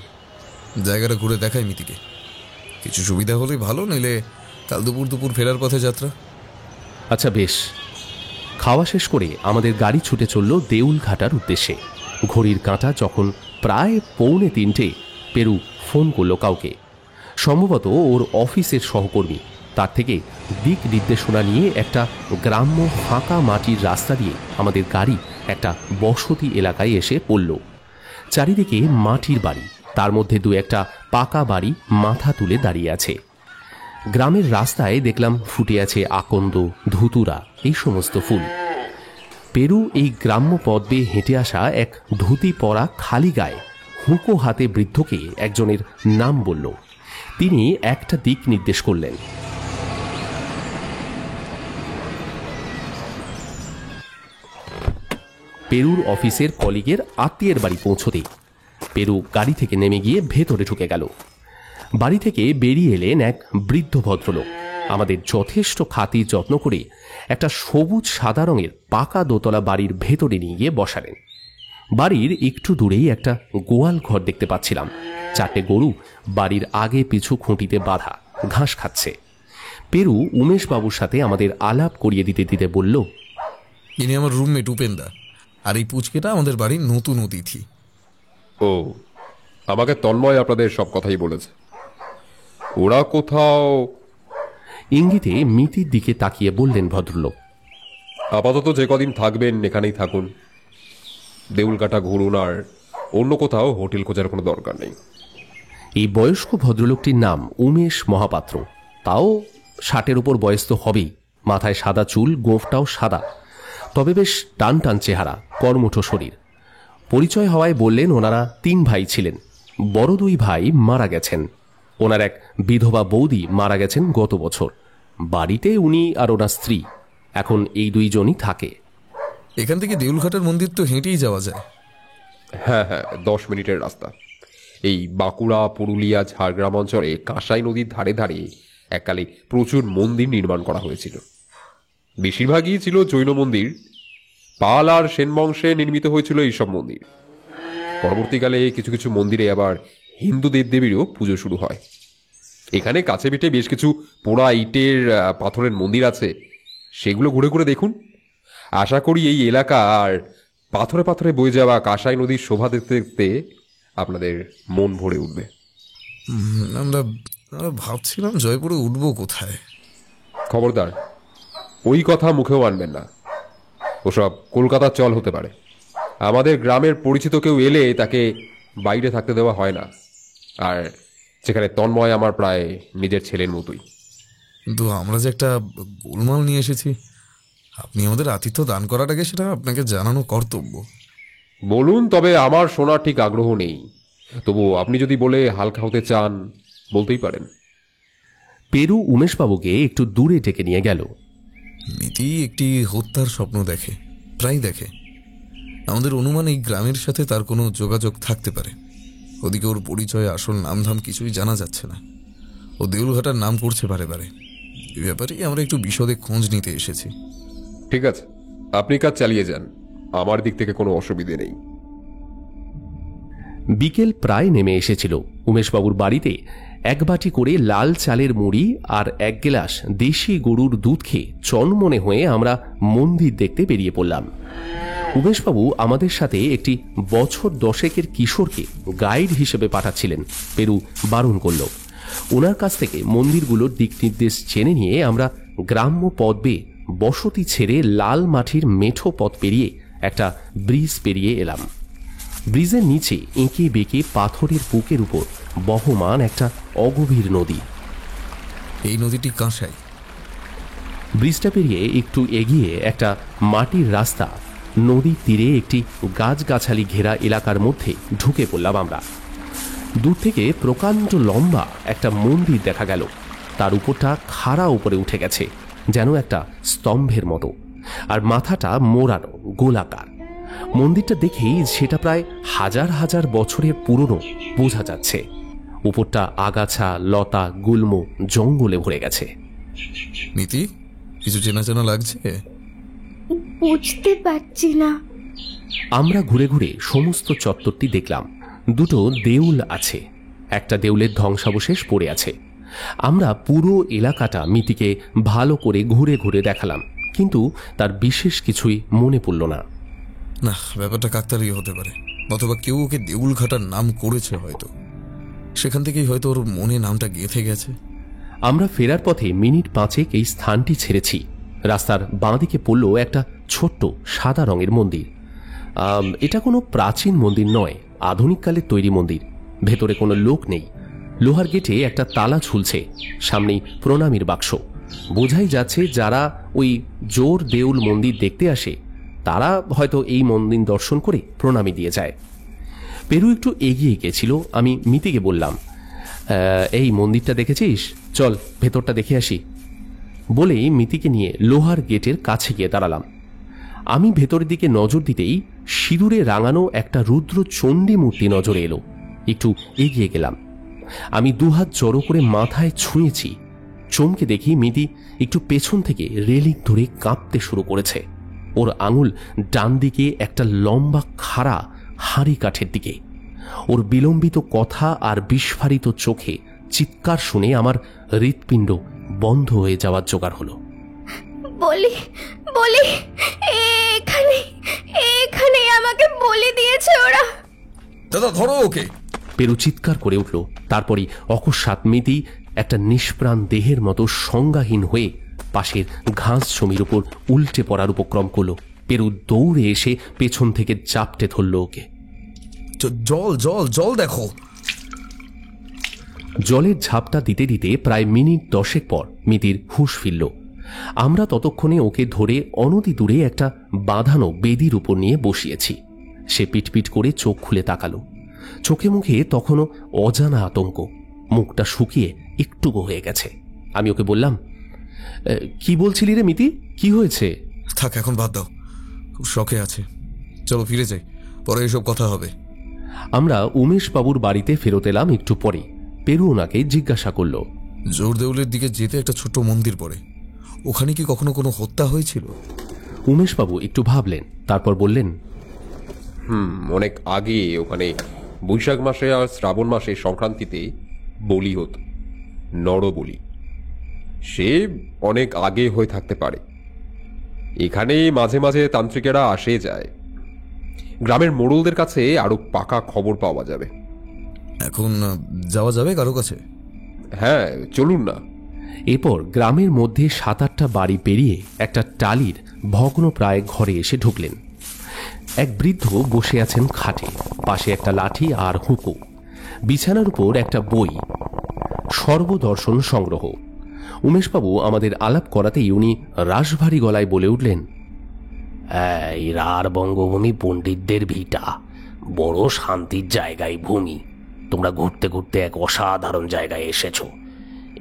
জায়গাটা ঘুরে দেখাই মিতিকে। কিছু সুবিধা হলেই ভালো, নইলে কাল দুপুর দুপুর ফেরার পথে যাত্রা। আচ্ছা বেশ। খাওয়া শেষ করে আমাদের গাড়ি ছুটে চলল দেউলঘাটার উদ্দেশ্যে। ঘড়ির কাঁটা যখন প্রায় 2:45, পেরু ফোন করলো কাউকে, সম্ভবত ওর অফিসের সহকর্মী। তার থেকে দিক নির্দেশনা নিয়ে একটা গ্রাম্য ফাঁকা মাটির রাস্তা দিয়ে আমাদের গাড়ি একটা বসতি এলাকায় এসে পড়ল। চারিদিকে মাটির বাড়ি, তার মধ্যে দু একটা পাকা বাড়ি মাথা তুলে দাঁড়িয়ে আছে। গ্রামের রাস্তায় দেখলাম ফুটে আছে আকন্দ, ধুতুরা, এই সমস্ত ফুল। পেরু এই গ্রাম্য পথ বেয়ে হেঁটে আসা এক ধুতি পরা খালি গায়ে হুঁকো হাতে বৃদ্ধকে একজনের নাম বলল। তিনি একটা দিক নির্দেশ করলেন। পেরুর অফিসের কলিগের আত্মীয়ের বাড়ি পৌঁছতেই পেরু গাড়ি থেকে নেমে গিয়ে ভেতরে ঢুকে গেল। বাড়ি থেকে বেরিয়ে এলেন এক বৃদ্ধ ভদ্রলোক। আমাদের যথেষ্ট খাতির যত্ন করে একটা সবুজ সাদা রঙের পাকা দোতলা বাড়ির ভেতরে নিয়ে গিয়ে বসালেন। বাড়ির একটু দূরেই একটা গোয়াল ঘর দেখতে পাচ্ছিলাম। 4টে গরু বাড়ির আগে পিছু খুঁটিতে বাঁধা ঘাস খাচ্ছে। পেরু উমেশবাবুর সাথে আমাদের আলাপ করিয়ে দিতে দিতে বলল, ইনি আমার রুমমেট উপেন্দা, আর এই পুচকেটা আমাদের বাড়ির নতুন অতিথি। ও, আমাকে তন্ময় আপনাদের সব কথাই বলেছে। ওরা কোথাও ইঙ্গিতে মিতির দিকে তাকিয়ে বললেন ভদ্রলোক, আপাতত যে কদিন থাকবেন এখানেই থাকুন, দেউলঘাটা ঘুরুন, আর অন্য কোথাও হোটেল খোঁজার কোনো দরকার নেই। এই বয়স্ক ভদ্রলোকটির নাম উমেশ মহাপাত্র। তাও 60-এর উপর বয়স তো হবেই। মাথায় সাদা চুল, গোঁফটাও সাদা, তবে বেশ টান টান চেহারা, কর্মঠ শরীর। পরিচয় হওয়ায় বললেন ওনারা 3 ভাই ছিলেন। বড় 2 ভাই মারা গেছেন। ওনার এক বিধবা বৌদি মারা গেছেন গত বছর। বাড়িতে উনি আর ওনার স্ত্রী, এখন এই 2 জনই থাকে। এখান থেকে দেউলঘাটার মন্দির তো হেঁটেই যাওয়া যায়। হ্যাঁ হ্যাঁ, 10 মিনিটের রাস্তা। এই বাঁকুড়া, পুরুলিয়া, ঝাড়গ্রাম অঞ্চলে কাঁসাই নদীর ধারে ধারে এককালে প্রচুর মন্দির নির্মাণ করা হয়েছিল। বেশিরভাগই ছিল জৈন মন্দির। পাল আর সেন বংশে নির্মিত হয়েছিল এইসব মন্দির। পরবর্তীকালে কিছু কিছু মন্দিরে আবার হিন্দু দেবদেবীরও পুজো শুরু হয়। এখানে কাছে পিঠে বেশ কিছু পোড়া ইটের, পাথরের মন্দির আছে, সেগুলো ঘুরে ঘুরে দেখুন। আশা করি এই এলাকা আর পাথরে পাথরে বয়ে যাওয়া কাঁসাই নদীর শোভা দেখতে দেখতে আপনাদের মন ভরে উঠবে। আমরা ভাবছিলাম জয়পুরে উঠবো কোথায়। খবরদার, ওই কথা মুখেও আনবেন না। ওসব কলকাতার চল হতে পারে। আমাদের গ্রামের পরিচিত কেউ এলে তাকে বাইরে থাকতে দেওয়া হয় না। আর সেখানে তন্ময় আমার প্রায় নিজের ছেলের মতোই। কিন্তু আমরা যে একটা গোলমাল নিয়ে এসেছি, আপনি আমাদের আতিথ্য দান করার আগে সেটা আপনাকে জানানো কর্তব্য। বলুন, তবে আমার শোনার ঠিক আগ্রহ নেই। তবু আপনি যদি বলে হালকা হতে চান বলতেই পারেন। পেরু উমেশবাবুকে একটু দূরে ডেকে নিয়ে গেল। মিতি একটি হত্যার স্বপ্ন দেখে, প্রায় দেখে। আমাদের অনুমান এই গ্রামের সাথে তার কোনো যোগাযোগ থাকতে পারে। ওদিকে ওর পরিচয়, আসল নামধাম কিছুই জানা যাচ্ছে না। ও দেউলঘাটার নাম করছে বারে বারে। এই ব্যাপারেই আমরা একটু বিশদে খোঁজ নিতে এসেছি। ঠিক আছে, আপনি কাজ চালিয়ে যান, আমার দিক থেকে কোনো অসুবিধে নেই। বিকেল প্রায় নেমে এসেছিল। উমেশবাবুর বাড়িতে 1 বাটি করে লাল চালের মুড়ি আর 1 গ্লাস দেশি গরুর দুধ খেয়ে চনমনে হয়ে আমরা মন্দির দেখতে বেরিয়ে পড়লাম। উমেশবাবু আমাদের সাথে একটি বছর 10-এর কিশোরকে গাইড হিসেবে পাঠাচ্ছিলেন। পেরু বারণ করল। ওনার কাছ থেকে মন্দিরগুলোর দিক নির্দেশ জেনে নিয়ে আমরা গ্রাম্য পথ বেয়ে বসতি ছেড়ে লাল মাটির মেঠো পথ পেরিয়ে একটা ব্রিজ পেরিয়ে এলাম। ব্রিজের নিচে এঁকে বেঁকে পাথরের বুকের উপর বহমান একটা অগভীর নদী। এই নদীটি কাঁসাই। ব্রিজটা পেরিয়ে একটু এগিয়ে একটা মাটির রাস্তা, নদীর তীরে একটি গাছগাছালি ঘেরা এলাকার মধ্যে ঢুকে পড়লাম আমরা। দূর থেকে প্রকাণ্ড লম্বা একটা মন্দির দেখা গেল। তার উপরটা খাড়া উপরে উঠে গেছে, যেন একটা স্তম্ভের মতো, আর মাথাটা মোড়ানো, গোলাকার। মন্দিরটা দেখেই সেটা প্রায় 1000 বছরের পুরনো বোঝা যাচ্ছে। উপরটা আগাছা, লতা, গুল্ম, জঙ্গলে ভরে গেছে। মিতি, কিছু চেনা চেনা লাগছে? বুঝতে পারছি না। আমরা ঘুরে ঘুরে সমস্ত চত্বরটি দেখলাম। 2টো দেউল আছে, একটা দেউলের ধ্বংসাবশেষ পড়ে আছে। আমরা পুরো এলাকাটা মিতিকে ভালো করে ঘুরে ঘুরে দেখালাম, কিন্তু তার বিশেষ কিছুই মনে পড়ল না। না, ব্যাপারটা কাকতালীয় হতে পারে, অথবা কেউ ওকে দেউল ঘাটার নাম করেছে হয়তো, সেখান থেকেই হয়তো ওর মনে নামটা গেঁথে গেছে। আমরা ফেরার পথে মিনিট 5 এই স্থানটি ছেড়েছি। রাস্তার বাঁ দিকে পড়ল একটা ছোট্ট সাদা রঙের মন্দির। এটা কোনো প্রাচীন মন্দির নয়, আধুনিককালের তৈরি মন্দির। ভেতরে কোনো লোক নেই। লোহার গেটে একটা তালা ঝুলছে, সামনেই প্রণামীর বাক্স। বোঝাই যাচ্ছে যারা ওই জোর দেউল মন্দির দেখতে আসে তারা হয়তো এই মন্দির দর্শন করে প্রণামী দিয়ে যায়। পেরু একটু এগিয়ে গেছিল। আমি মিতিকে বললাম, এই মন্দিরটা দেখেছিস, চল ভেতরটা দেখে আসি। বলেই মিতিকে নিয়ে লোহার গেটের কাছে গিয়ে দাঁড়ালাম। আমি ভেতরের দিকে নজর দিতেই সিঁদুরে রাঙানো একটা রুদ্র চণ্ডী মূর্তি নজরে এলো। একটু এগিয়ে গেলাম। আমি দুহাত জড়ো করে মাথায় ছুঁয়েছি। চমকে দেখি মিতি একটু পেছন থেকে রেলিং ধরে কাঁপতে শুরু করেছে। ওর আঙুল ডান দিকে একটা লম্বা খাড়া হাঁড়ি কাঠের দিকে। ওর বিলম্বিত কথা আর বিস্ফারিত চোখে চিৎকার শুনে আমার হৃৎপিণ্ড বন্ধ হয়ে যাওয়ার জোগাড় হলো। বলি বলি, এখানে এখানে আমাকে বলি দিয়েছে ওরা। দাদা ধরো ওকে! পেরু চিৎকার করে উঠল। তারপরই অকস্মাৎ মিতি একটা নিষ্প্রাণ দেহের মতো সংজ্ঞাহীন হয়ে পাশের ঘাস জমির উপর উল্টে পড়ার উপক্রম করলো। পেরু দৌড়ে এসে পেছন থেকে চাপটে ধরল ওকে। জল জল জল দেখো! জলের ঝাপটা দিতে দিতে প্রায় মিনিট 10 পর মিতির হুঁশ ফিরল। আমরা ততক্ষণে ওকে ধরে অনতি দূরে একটা বাঁধানো বেদির উপর নিয়ে বসিয়েছি। সে পিটপিট করে চোখ খুলে তাকালো। চোখে মুখে তখনও অজানা আতঙ্ক। মুখটা শুকিয়ে একটুকু হয়ে গেছে। আমি ওকে বললাম, কি বলছিলি রে মিতি, কি হয়েছে? থাক, এখন বাদ দাও, খুব শখে আছে, চলো ফিরে যাই, পরে এসব কথা হবে। আমরা উমেশ বাবুর বাড়িতে ফেরত এলাম একটু পরে। পেরু ওনাকে জিজ্ঞাসা করল, জোর দেউলের দিকে যেতে একটা ছোট্ট মন্দির পড়ে, ওখানে কি কখনো কোনো হত্যা হয়েছিল? উমেশবাবু একটু ভাবলেন, তারপর বললেন, অনেক আগে ওখানে বৈশাখ মাসে আর শ্রাবণ মাসে সংক্রান্তিতে বলি হতো, নরবলি। সে অনেক আগে হয়ে থাকতে পারে। এখানে মাঝে মাঝে তান্ত্রিকেরা আসে যায়। গ্রামের মোড়লদের কাছে আরো পাকা খবর পাওয়া যাবে। এখন যাওয়া যাবে কারো কাছে? হ্যাঁ, চলুন না। এরপর গ্রামের মধ্যে 7-8টা বাড়ি পেরিয়ে একটা টালির ভগ্নপ্রায় ঘরে এসে ঢুকলেন। এক বৃদ্ধ বসে আছেন খাটে, পাশে একটা লাঠি আর হুঁকো। বিছানার উপর একটা বই, সর্বদর্শন সংগ্রহ। উমেশবাবু আমাদের আলাপ করাতেই উনি রাশভারী গলায় বলে উঠলেন, এই রার বঙ্গভূমি পণ্ডিতদের ভিটা, বড় শান্তির জায়গায় ভূমি। তোমরা ঘুরতে ঘুরতে এক অসাধারণ জায়গায় এসেছো।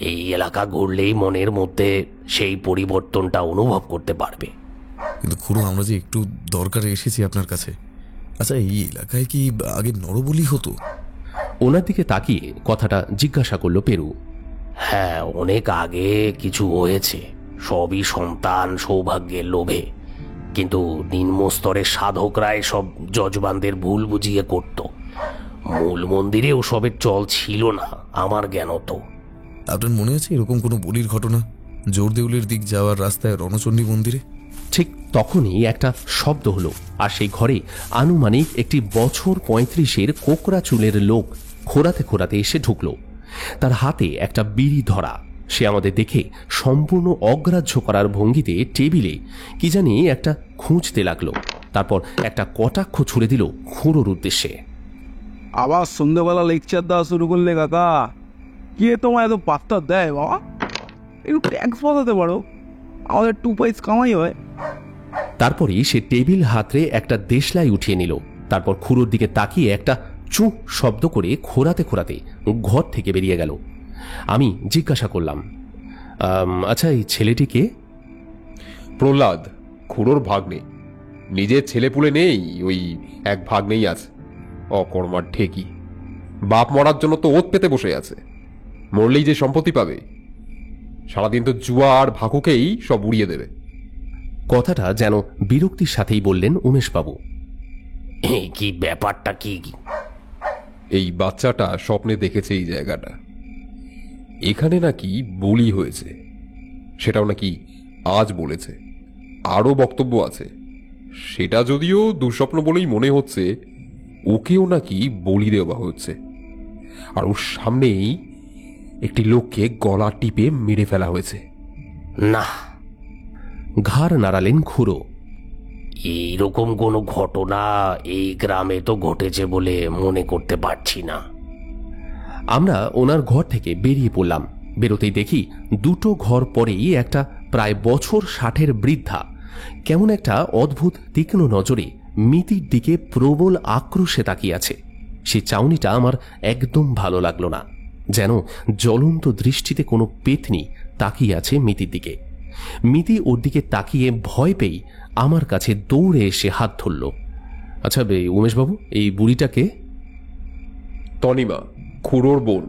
এই এলাকা ঘুরলেই মনের মধ্যে সেই পরিবর্তনটা অনুভব করতে পারবে। কিন্তু খুড়ো, আমরা যে একটু দরকারে এসেছি আপনার কাছে। আচ্ছা, এই এলাকায় কি আগে নরবলি হতো? ওনার দিকে তাকিয়ে কথাটা জিজ্ঞাসা করল পেরু। হ্যাঁ, অনেক আগে কিছু হয়েছে, সবই সন্তান সৌভাগ্যের লোভে। কিন্তু নিম্নস্তরের সাধকরা এসব যজবানদের ভুল বুঝিয়ে করত। মূল মন্দিরে ওসবের চল ছিল না আমার জ্ঞানত। আপনার মনে আছে এরকম কোনো বলির ঘটনা জোর দেউলের দিক যাওয়ার রাস্তায় রণচণ্ডী মন্দিরে? ঠিক তখনই একটা শব্দ হলো, আর সেই ঘরে আনুমানিক একটি বছর 35-এর কোকড়া চুলের লোক খোঁড়াতে খোঁড়াতে এসে ঢুকল। তার হাতে একটা বিড়ি ধরা। সে আমাদের দেখে সম্পূর্ণ অগ্রাহ্য করার ভঙ্গিতে টেবিলে কি জানি একটা খুঁজতে লাগলো। তারপর একটা কটাক্ষ ছুড়ে দিল খুঁড়োর উদ্দেশ্যে। আবার সন্ধ্যেবেলা লেকচার দেওয়া শুরু করলে কাকা? কে তোমায় এত পাত্তা দেয় বাবা? একটু ট্যাক্স বাঁধাতে পারো, আমাদের 2 পয়সা কামাই হয়। তারপরই সে টেবিল হাতরে একটা দেশলাই উঠিয়ে নিল। তারপর খুঁড়োর দিকে তাকিয়ে একটা চুঁ শব্দ করে খোঁড়াতে খোঁড়াতে ঘর থেকে বেরিয়ে গেল। আমি জিজ্ঞাসা করলাম, আচ্ছা, এই ছেলেটি কে? প্রহ্লাদ, খুড়োর ভাগ্নে। নিজের ছেলেপুলে নেই, ওই এক ভাগ্নেই আছে। অকর্মার ঠেকি, বাপ মরার জন্য তো ওত পেতে বসে আছে। মরলেই যে সম্পত্তি পাবে, সারাদিন তো জুয়া আর ভাকুকেই সব উড়িয়ে দেবে। কথাটা যেন বিরক্তির সাথেই বললেন উমেশবাবু। কি ব্যাপারটা কি? এই বাচ্চাটা স্বপ্নে দেখেছে এই জায়গাটা। এখানে নাকি বলি হয়েছে, সেটাও নাকি আজ বলেছে। আরও বক্তব্য আছে, সেটা যদিও দুঃস্বপ্ন বলেই মনে হচ্ছে। ওকেও নাকি বলি দেওয়া হচ্ছে, আর ওর সামনেই একটি লোককে গলা টিপে মেরে ফেলা হয়েছে। না, ঘাড় নাড়ালেন খুড়ো। এইরকম কোনো ঘটনা এই গ্রামে তো ঘটেছে বলে মনে করতে পারছি না। আমরা ওনার ঘর থেকে বেরিয়ে পড়লাম। বেরোতেই দেখি দুটো ঘর পরেই একটা প্রায় বছর 60-এর বৃদ্ধা কেমন একটা অদ্ভুত তীক্ষ্ণ নজরে মিতির দিকে প্রবল আক্রোশে তাকিয়ে আছে। সেই চাউনিটা আমার একদম ভালো লাগলো না, যেন জ্বলন্ত দৃষ্টিতে কোনো পেতনি তাকিয়ে আছে মিতির দিকে। মিতি ওর দিকে তাকিয়ে ভয় পেয়ে আমার কাছে দৌড়ে এসে হাত ধরল। আচ্ছা উমেশবাবু, এই বুড়িটাকে? তনিমা, খুড়োর বোন,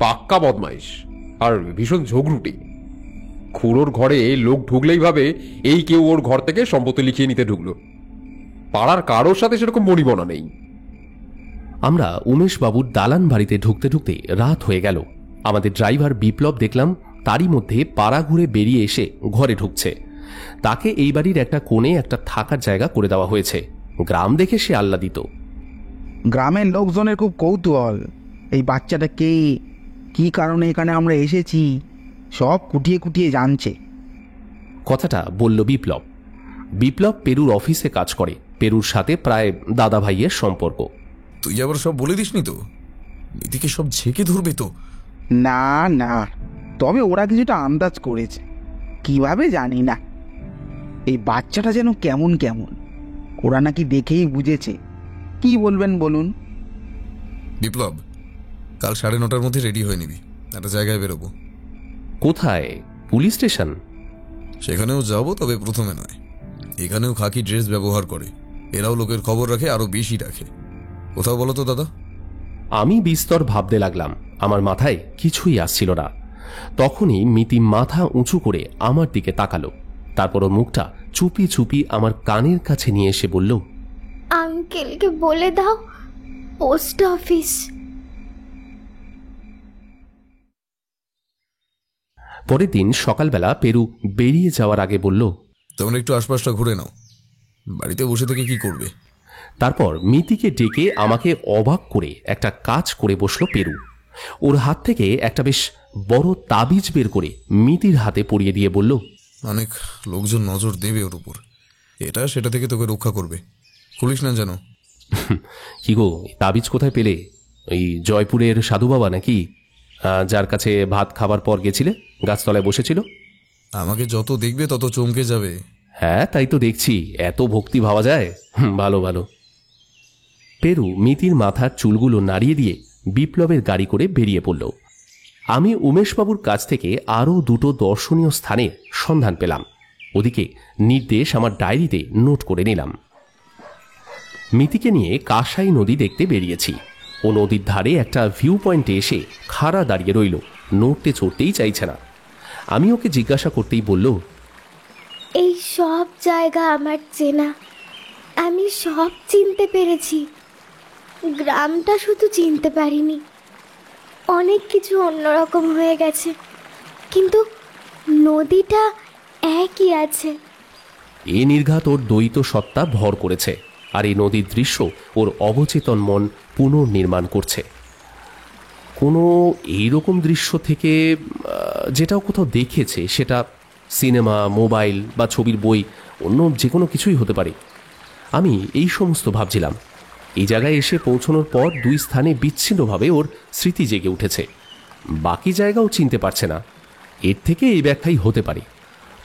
পাক্কা বদমাইশ আর ভীষণ ঝগড়ুটি। খুড়োর ঘরে লোক ঢুকলেই ভাবে এই কেউ ওর ঘর থেকে সম্পত্তি লিখিয়ে নিতে ঢুকলো। পাড়ার কারোর সাথে সেরকম বনিবনা নেই। আমরা উমেশবাবুর দালান বাড়িতে ঢুকতে ঢুকতে রাত হয়ে গেল। আমাদের ড্রাইভার বিপ্লব দেখলাম তারই মধ্যে পাড়া ঘুরে বেরিয়ে এসে ঘরে ঢুকছে। তাকে এই বাড়ির একটা কোণে একটা থাকার জায়গা করে দেওয়া হয়েছে। গ্রাম দেখে সে আহ্লাদিত। গ্রামের লোকজনের খুব কৌতূহল, এই বাচ্চাটা কে, কি কারণে এখানে আমরা এসেছি, সব কুটিয়ে কুটিয়ে জানছে। কথাটা বলল বিপ্লব। বিপ্লব পেরুর অফিসে কাজ করে। পেরুর সাথে প্রায় দাদা ভাইয়ের সম্পর্ক। তুই আবার সব বলে দিসনি তো? মিতিকে সব ঝেঁকে ধরবে তো? না না, তবে ওরা কিছুটা আন্দাজ করেছে, কিভাবে জানি না। এই বাচ্চাটা যেন কেমন কেমন, ওরা নাকি দেখেই বুঝেছে। কি বলবেন বলুন? বিপ্লব, কাল 9:30টার মধ্যে রেডি হয়ে নিবি, একটা জায়গায় বেরোবো। কোথায়? Police station? সেখানেও যাবো, তবে প্রথমে নয়। এখানেও খাকি ড্রেস ব্যবহার করে, এরাও লোকের খবর রাখে, আরো বেশি রাখে। কোথাও বলো তো দাদা। আমি বিস্তর ভাবতে লাগলাম, আমার মাথায় কিছুই আসছিল না। তখনই মিতি মাথা উঁচু করে আমার দিকে তাকালো। তারপর ওর মুখটা চুপি চুপি আমার কানের কাছে নিয়ে এসে বলল, আঙ্কেলকে বলে দাও পোস্ট অফিস। পরের দিন সকালবেলা পেরু বেরিয়ে যাওয়ার আগে বলল, তোমরা একটু আশপাশটা ঘুরে নাও, বাড়িতে বসে থেকে কি করবে। তারপর মিতিকে ডেকে আমাকে অবাক করে একটা কাজ করে বসলো পেরু। ওর হাত থেকে একটা বেশ বড় তাবিজ বের করে মিতির হাতে পরিয়ে দিয়ে বলল, অনেক লোকজন নজর দেবে ওর উপর, এটা সেটা থেকে তোকে রক্ষা করবে, খুলিস না যেন। কি গো, তাবিজ কোথায় পেলে? ওই জয়পুরের সাধু বাবা নাকি, যার কাছে ভাত খাবার পর গেছিলে, গাছতলায় বসেছিল? আমাকে যত দেখবে তত চমকে যাবে। হ্যাঁ, তাই তো দেখছি, এত ভক্তি ভাবা যায়। ভালো ভালো। পেরু মিতির মাথার চুলগুলো নাড়িয়ে দিয়ে বিপ্লবের গাড়ি করে বেরিয়ে পড়ল। আমি উমেশবাবুর কাছ থেকে আরও দুটো দর্শনীয় স্থানের সন্ধান পেলাম। ওদিকে নির্দেশ আমার ডায়েরিতে নোট করে নিলাম। মিতিকে নিয়ে কাঁসাই নদী দেখতে বেরিয়েছি। ও নদীর ধারে একটা ভিউ পয়েন্টে এসে খাড়া দাঁড়িয়ে রইল, নড়তে চড়তেই চাইছে না। আমি ওকে জিজ্ঞাসা করতেই বলল, এই সব জায়গা আমার চেনা, আমি সব চিনতে পেরেছি। গ্রামটা শুধু চিনতে পারিনি, অনেক কিছু অন্যরকম হয়ে গেছে, কিন্তু নদীটা একই আছে। এ নির্ঘাত ওর দ্বৈত সত্তা ভর করেছে, আর এই নদীর দৃশ্য ওর অবচেতন মন পুনর্নির্মাণ করছে। কোনো এইরকম দৃশ্য থেকে যেটাও কোথাও দেখেছে, সেটা সিনেমা, মোবাইল বা ছবির বই, অন্য যে কোনো কিছুই হতে পারে। আমি এই সমস্ত ভাবছিলাম। এই জায়গায় এসে পৌঁছানোর পর দুই স্থানে বিচ্ছিন্নভাবে ওর স্মৃতি জেগে উঠেছে, বাকি জায়গাও চিনতে পারছে না। এর থেকে এই ব্যাখ্যাই হতে পারে।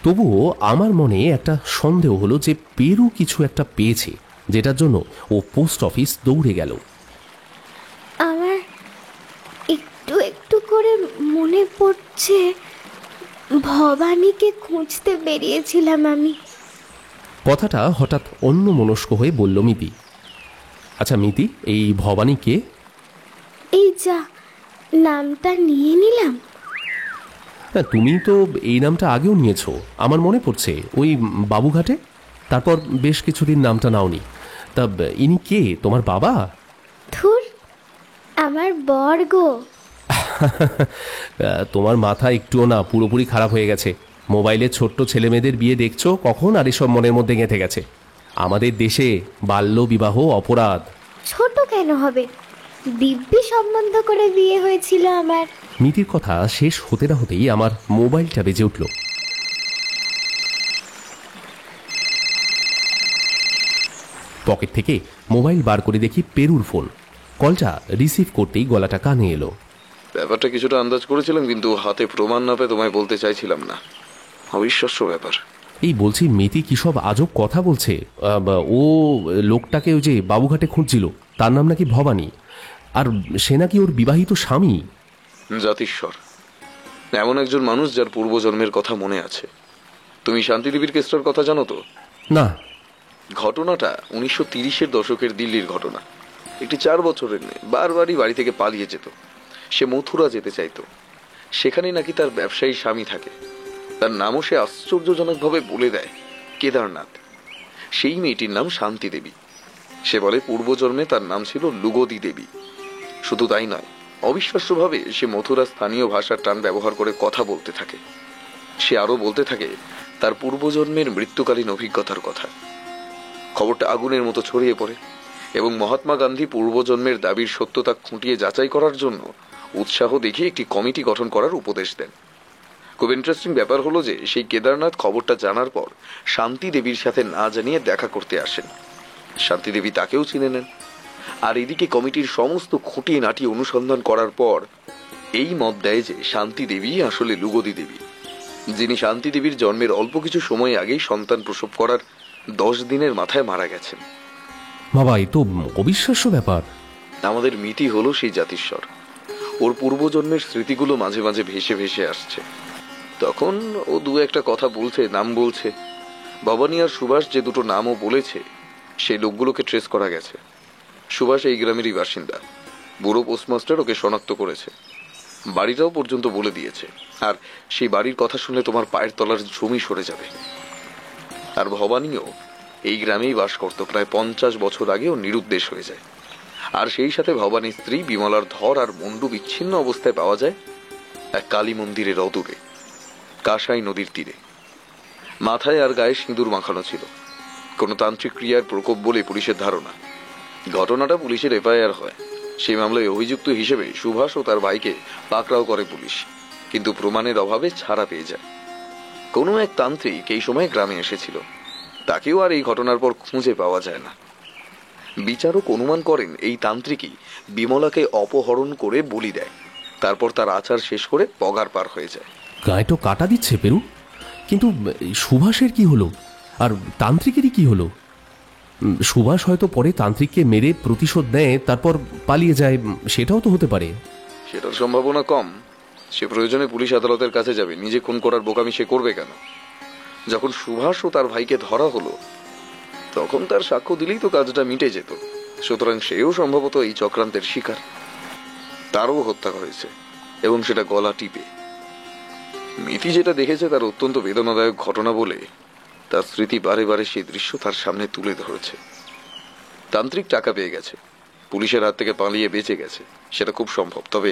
তবুও আমার মনে একটা সন্দেহ হলো যে পেরু কিছু একটা পেয়েছে, যেটার জন্য ও পোস্ট অফিস দৌড়ে গেল। আমার একটু একটু করে মনে পড়ছে ভবানীকে খুঁজতে বেরিয়েছিলাম আমি। কথাটা হঠাৎ অন্য মনস্ক হয়ে বলল মিতি। আচ্ছা মিতি, এই ভবানী কে? এই যা নামটা নিয়ে নিলাম। হ্যাঁ, তুমি তো এই নামটা আগেও নিয়েছো, আমার মনে পড়ছে, ওই বাবুঘাটে। তারপর বেশ কিছুদিন নামটা নাওনি। তা ইনি কে, তোমার বাবা? ধুর, আমার বর গো। তোমার মাথা একটুও না, পুরোপুরি খারাপ হয়ে গেছে। মোবাইলে ছোট্ট ছেলেমেয়েদের বিয়ে দেখছো কখন, আর এসব মনের মধ্যে গেঁথে গেছে। আমাদের দেশে বাল্য বিবাহ অপরাধ। ছোট কেন হবে, দিব্যি সম্বন্ধ করে বিয়ে হয়েছিল আমার। মিতির কথা শেষ হতে না হতেই আমার মোবাইলটা বেজে উঠল। পকেট থেকে মোবাইল বার করে দেখি পেরুর ফোন। কলটা রিসিভ করতেই গলাটা কানে এলো। ব্যাপারটা কিছুটা আন্দাজ করেছিলাম, কিন্তু হাতে প্রমাণ না পেয়ে তোমায় বলতে চাইছিলাম না। অবিশ্বাস্য ব্যাপার। এই বলছি, মিতি কি সব আজব কথা বলছে। ও লোকটাকে ওই যে বাবুঘাটে খুঁজছিল, তার নাম নাকি ভবানী, আর সে নাকি ওর বিবাহিত স্বামী। জাতিস্বর এমন একজন মানুষ যার পূর্বজন্মের কথা মনে আছে। তুমি শান্তিদেবীর কেসটার কথা জানো তো? না। ঘটনাটা 1930-এর দশকের দিল্লির ঘটনা। একটি 4 বছরের মেয়ে বারবারই বাড়ি থেকে পালিয়ে যেত। সে মথুরা যেতে চাইতো। সেখানে নাকি তার ব্যবসায়ী স্বামী থাকে। তার নামও সে আশ্চর্যজনকভাবে বলে দেয়, কেদারনাথ। সেই মেয়েটির নাম শান্তি দেবী। সে বলে পূর্বজন্মে তার নাম ছিল লুগোদি দেবী। শুধু তাই নয়, অবিশ্বাস্যভাবে সে মথুরা স্থানীয় ভাষার টান ব্যবহার করে কথা বলতে থাকে। সে আরো বলতে থাকে তার পূর্বজন্মের মৃত্যুকালীন অভিজ্ঞতার কথা। খবরটা আগুনের মতো ছড়িয়ে পড়ে এবং মহাত্মা গান্ধী পূর্বজন্মের দাবির সত্যতা খুঁটিয়ে যাচাই করার জন্য উৎসাহ দেখিয়ে একটি কমিটি গঠন করার উপদেশ দেন। খুব ইন্টারেস্টিং ব্যাপার হলো যে সেই কেদারনাথ খবরটা জানার পর শান্তি দেবীর সাথে না জানিয়ে দেখা করতে আসেন। শান্তি দেবী তাকেও চিনে নেন। আর এদিকে কমিটির সমস্ত খুঁটিয়ে নাটিয়ে অনুসন্ধান করার পর এই মত দেয় যে শান্তি দেবী আসলে লুগোদি দেবী, যিনি শান্তি দেবীর জন্মের অল্প কিছু সময় আগেই সন্তান প্রসব করার 10 দিনের মাথায় মারা গেছেন। বাবা, এই তো অবিশ্বাস্য ব্যাপার। আমাদের মিতি হলো সেই জাতিস্বর। ওর পূর্বজন্মের স্মৃতিগুলো মাঝে মাঝে ভেসে ভেসে আসছে। তখন ও 2-একটা কথা বলছে, নাম বলছে। ভবানী আর সুভাষ যে দুটো নামও বলেছে, সেই লোকগুলোকে ট্রেস করা গেছে। সুভাষ এই গ্রামেরই বাসিন্দা। বুড়ো পোস্টমাস্টার ওকে শনাক্ত করেছে, বাড়িটাও পর্যন্ত বলে দিয়েছে। আর সেই বাড়ির কথা শুনলে তোমার পায়ের তলার জমি সরে যাবে। আর ভবানীও এই গ্রামেই বাস করত। প্রায় 50 বছর আগে ও নিরুদ্দেশ হয়ে যায়। আর সেই সাথে ভবানীর স্ত্রী বিমলার ধর আর মুন্ডু বিচ্ছিন্ন অবস্থায় পাওয়া যায় এক কালী মন্দিরের অদূরে, কাঁসাই নদীর তীরে। মাথায় আর গায়ে সিঁদুর মাখানো ছিল। কোনো তান্ত্রিক ক্রিয়ার প্রকোপ বলে পুলিশের ধারণা। ঘটনাটা পুলিশের এফআইআর হয়। সেই মামলায় অভিযুক্ত হিসেবে সুভাষ ও তার ভাইকে পাকড়াও করে পুলিশ, কিন্তু প্রমাণের অভাবে ছাড়া পেয়ে যায়। কোনো এক তান্ত্রিক এই সময় গ্রামে এসেছিল, তাকেও আর এই ঘটনার পর খুঁজে পাওয়া যায় না। বিচারক অনুমান করেন এই তান্ত্রিকই বিমলাকে অপহরণ করে বলি দেয়, তারপর তার আচার শেষ করে পগার পার হয়ে যায়। গায়ে তো কাটা দিচ্ছে পেরু, কিন্তু সুভাষের কি হলো, আর তান্ত্রিকেরই কি হলো? সুভাষ হয়তো পরে তান্ত্রিককে মেরে প্রতিশোধ নেয়, তারপর পালিয়ে যায়, সেটাও তো হতে পারে। সেটার সম্ভাবনা কম। সে প্রয়োজনে পুলিশ আদালতের কাছে যাবে, নিজে খুন করার বোকামি সে করবে কেন? যখন সুভাষ ও তার ভাইকে ধরা হলো, তখন তার সাক্ষ্য দিলেই তো কাজটা মিটে যেত। সুতরাং সেও সম্ভবত এই চক্রান্তের শিকার। তারও হত্যা হয়েছে, এবং সেটা গলা টিপে। মিতি যেটা দেখেছে তার অত্যন্ত বেদনাদায়ক ঘটনা বলে তার স্মৃতি বারে বারে সেই দৃশ্য তার সামনে তুলে ধরেছে। তান্ত্রিক টাকা পেয়ে গেছে, পুলিশের হাত থেকে পালিয়ে বেঁচে গেছে, সেটা খুব সম্ভব। তবে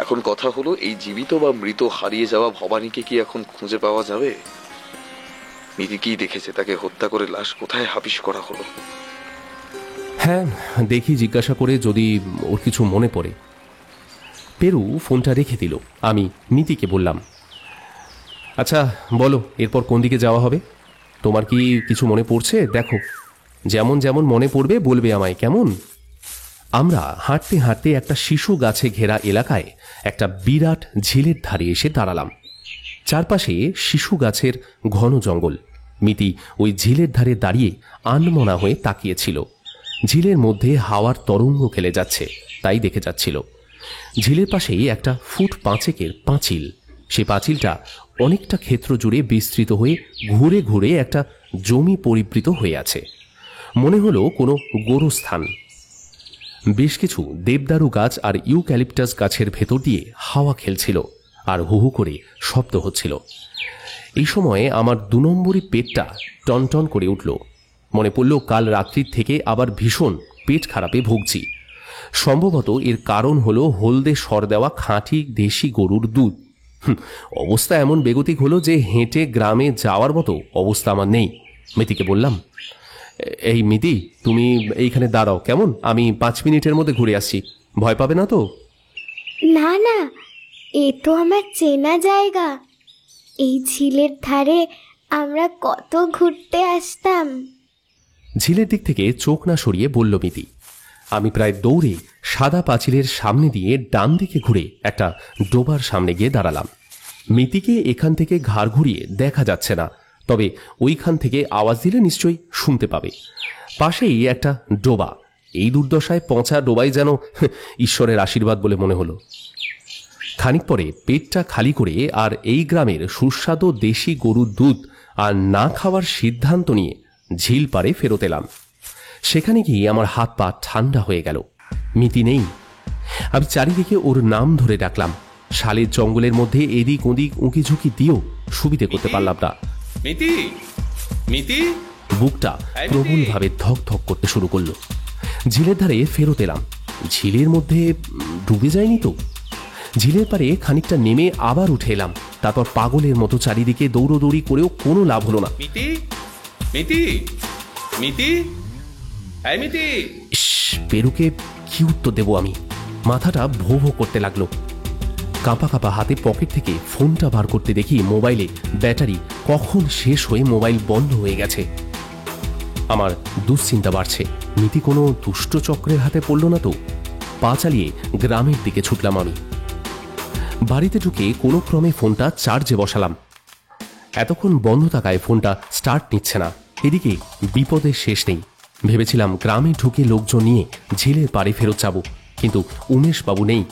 এখন কথা হলো, এই জীবিত বা মৃত হারিয়ে যাওয়া ভবানীকে কি এখন খুঁজে পাওয়া যাবে? মিতি কি দেখেছে? তাকে হত্যা করে লাশ কোথায় হাবিশ করা হলো? হ্যাঁ, দেখি জিজ্ঞাসা করে যদি ওর কিছু মনে পড়ে। পেরু ফোনটা রেখে দিল। আমি মিতিকে বললাম, আচ্ছা বলো, এরপর কোন দিকে যাওয়া হবে? তোমার কি কিছু মনে পড়ছে? দেখো, যেমন যেমন মনে পড়বে বলবে আমায়, কেমন? আমরা হাঁটতে হাঁটতে একটা শিশু গাছে ঘেরা এলাকায় একটা বিরাট ঝিলের ধারে এসে দাঁড়ালাম। চারপাশে শিশু গাছের ঘন জঙ্গল। মিতি ওই ঝিলের ধারে দাঁড়িয়ে আনমনা হয়ে তাকিয়েছিল। ঝিলের মধ্যে হাওয়ার তরঙ্গ খেলে যাচ্ছে, তাই দেখে যাচ্ছিল। ঝিলের পাশেই একটা 5 ফুট পাঁচিল। সে পাঁচিলটা অনেকটা ক্ষেত্র জুড়ে বিস্তৃত হয়ে ঘুরে ঘুরে একটা জমি পরিবৃত হয়ে আছে। মনে হলো কোনো গোরস্থান। বেশ কিছু দেবদারু গাছ আর ইউক্যালিপটাস গাছের ভেতর দিয়ে হাওয়া খেলছিল আর হু হু করে শব্দ হচ্ছিল। এই সময়ে আমার 2 নম্বরই পেটটা টনটন করে উঠল। মনে পড়ল কাল রাত্রির থেকে আবার ভীষণ পেট খারাপে ভুগছি। সম্ভবত এর কারণ হলো হলদে সর দেওয়া খাঁটি দেশি গরুর দুধ। অবস্থা এমন বেগতিক হলো যে হেঁটে গ্রামে যাওয়ার মতো অবস্থা আমার নেই। মিতিকে বললাম, এই মিতি, তুমি এইখানে দাঁড়াও কেমন, আমি 5 মিনিটের মধ্যে ঘুরে আসছি, ভয় পাবে না তো? না না, এ তো আমার চেনা জায়গা। এই ঝিলের ধারে আমরা কত ঘুরতে আসতাম। ঝিলের দিক থেকে চোখ না সরিয়ে বলল মিতি। আমি প্রায় দৌড়ে সাদা পাঁচিলের সামনে দিয়ে ডান দিকে ঘুরে একটা ডোবার সামনে গিয়ে দাঁড়ালাম। মিতিকে এখান থেকে ঘাড় ঘুরিয়ে দেখা যাচ্ছে না, তবে ওইখান থেকে আওয়াজ দিলে নিশ্চয়ই শুনতে পাবে। পাশেই একটা ডোবা। এই দুর্দশায় পচা ডোবাই যেন ঈশ্বরের আশীর্বাদ বলে মনে হলো। খানিক পরে পেটটা খালি করে আর এই গ্রামের সুস্বাদু দেশি গরুর দুধ আর না খাওয়ার সিদ্ধান্ত নিয়ে ঝিল পাড়ে ফেরত এলাম। সেখানে গিয়ে আমার হাত পা ঠান্ডা হয়ে গেল। মিতি নেই। আমি চারিদিকে ওর নাম ধরে ডাকলাম। শালের জঙ্গলের মধ্যে এদিক ওদিক উঁকি ঝুঁকি দিয়েও সুবিধে করতে পারলাম না। মিতি, মিতি। বুকটা প্রবলভাবে ধক ধক করতে শুরু করলো। ঝিলের ধারে ফেরত এলাম। ঝিলের মধ্যে ডুবে যায়নি তো? ঝিলের পারে খানিকটা নেমে আবার উঠে এলাম। তারপর পাগলের মতো চারিদিকে দৌড়োদৌড়ি করেও কোনো লাভ হলো না। মিতি, মিতি, মিতি, এই মিতি। পেরুকে কি উত্তর দেবো আমি? মাথাটা ভো ভো করতে লাগলো। কাঁপা কাঁপা হাতে পকেট থেকে ফোনটা বার করতে দেখি মোবাইলে ব্যাটারি কখন শেষ হয়ে মোবাইল বন্ধ হয়ে গেছে। আমার দুশ্চিন্তা বাড়ছে। মিতি কোনো দুষ্ট চক্রের হাতে পড়ল না তো? পা চালিয়ে গ্রামের দিকে ছুটলাম আমি। বাড়িতে ঢুকে কোনো ক্রমে ফোনটা চার্জে বসালাম। এতক্ষণ বন্ধ থাকায় ফোনটা স্টার্ট নিচ্ছে না। এদিকে বিপদের শেষ নেই। ভেবেছিলাম গ্রামে ঢুকে লোকজন নিয়ে ঝিলের পাড়ে ফেরত যাব, কিন্তু উমেশবাবু নেই।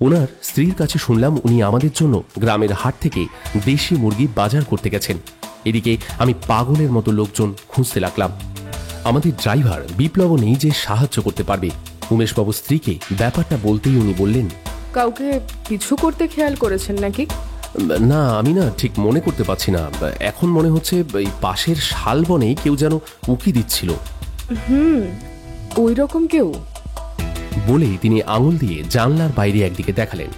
ওনার স্ত্রীর কাছে শুনলাম উনি আমাদের জন্য গ্রামের হাট থেকে দেশি মুরগি বাজার করতে গেছেন। এদিকে আমি পাগলের মতো লোকজন খুঁজতে লাগলাম। আমাদের ড্রাইভার বিপ্লবও নেই যে সাহায্য করতে পারবে। উমেশবাবুর স্ত্রীকে ব্যাপারটা বলতেই উনি বললেন, কাউকে পিছু করতে খেয়াল করেছেন নাকি? না, আমি না ঠিক মনে করতে পারছি না। এখন মনে হচ্ছে এই পাশের শালবনে কেউ যেন উকি দিচ্ছিল। ওই রকম কেউ? বলেই তিনি আঙুল দিয়ে জানলার বাইরে একদিকে দেখালেন।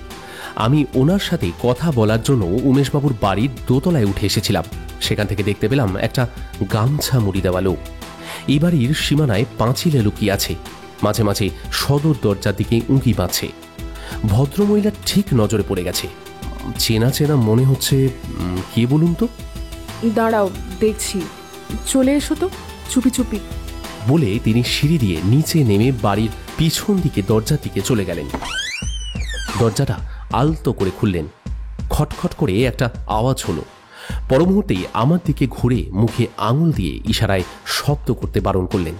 আমি ওনার সাথে কথা বলার জন্য উমেশবাবুর বাড়ির দোতলায় উঠে এসেছিলাম। সেখান থেকে দেখতে পেলাম একটা গামছা মুড়ি দেওয়া লোক এই বাড়ির সীমানায় পাঁচিলে লুকিয়ে আছে। মাঝে মাঝে সদর দরজার দিকে উঁকি পাচ্ছে। ভদ্রমহিলা ঠিক নজরে পড়ে গেছে। চেনা চেনা মনে হচ্ছে। কে বলুন তো? দাঁড়াও, দেখছি। চলে এসো তো চুপি চুপি। বলে তিনি সিঁড়ি দিয়ে নিচে নেমে বাড়ির পিছন দিকে দরজার দিকে চলে গেলেন। দরজাটা আলতো করে খুললেন। খটখট করে একটা আওয়াজ হলো। পর মুহূর্তেই আমার দিকে ঘুরে মুখে আঙুল দিয়ে ইশারায় শব্দ করতে বারণ করলেন।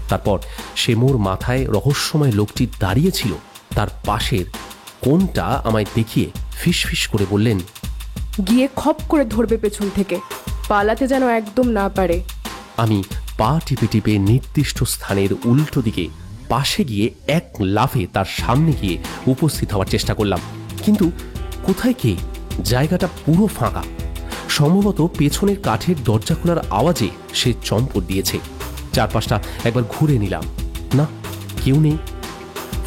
তারপর সে মোর মাথায় রহস্যময় লোকটি দাঁড়িয়েছিল তার পাশের কোণটা আমায় দেখিয়ে ফিসফিস করে বললেন, গিয়ে খপ করে ধরবে পেছন থেকে, পালাতে যেন একদম না পারে। আমি পা টিপে টিপে নির্দিষ্ট স্থানের উল্টো দিকে পাশে গিয়ে এক লাফে তার সামনে গিয়ে উপস্থিত হওয়ার চেষ্টা করলাম। কিন্তু কোথায় কে? জায়গাটা পুরো ফাঁকা। সম্ভবত পেছনের কাঠের দরজা খোলার আওয়াজে সে চম্পট দিয়েছে। চারপাশটা একবার ঘুরে নিলাম। না, কেউ নেই।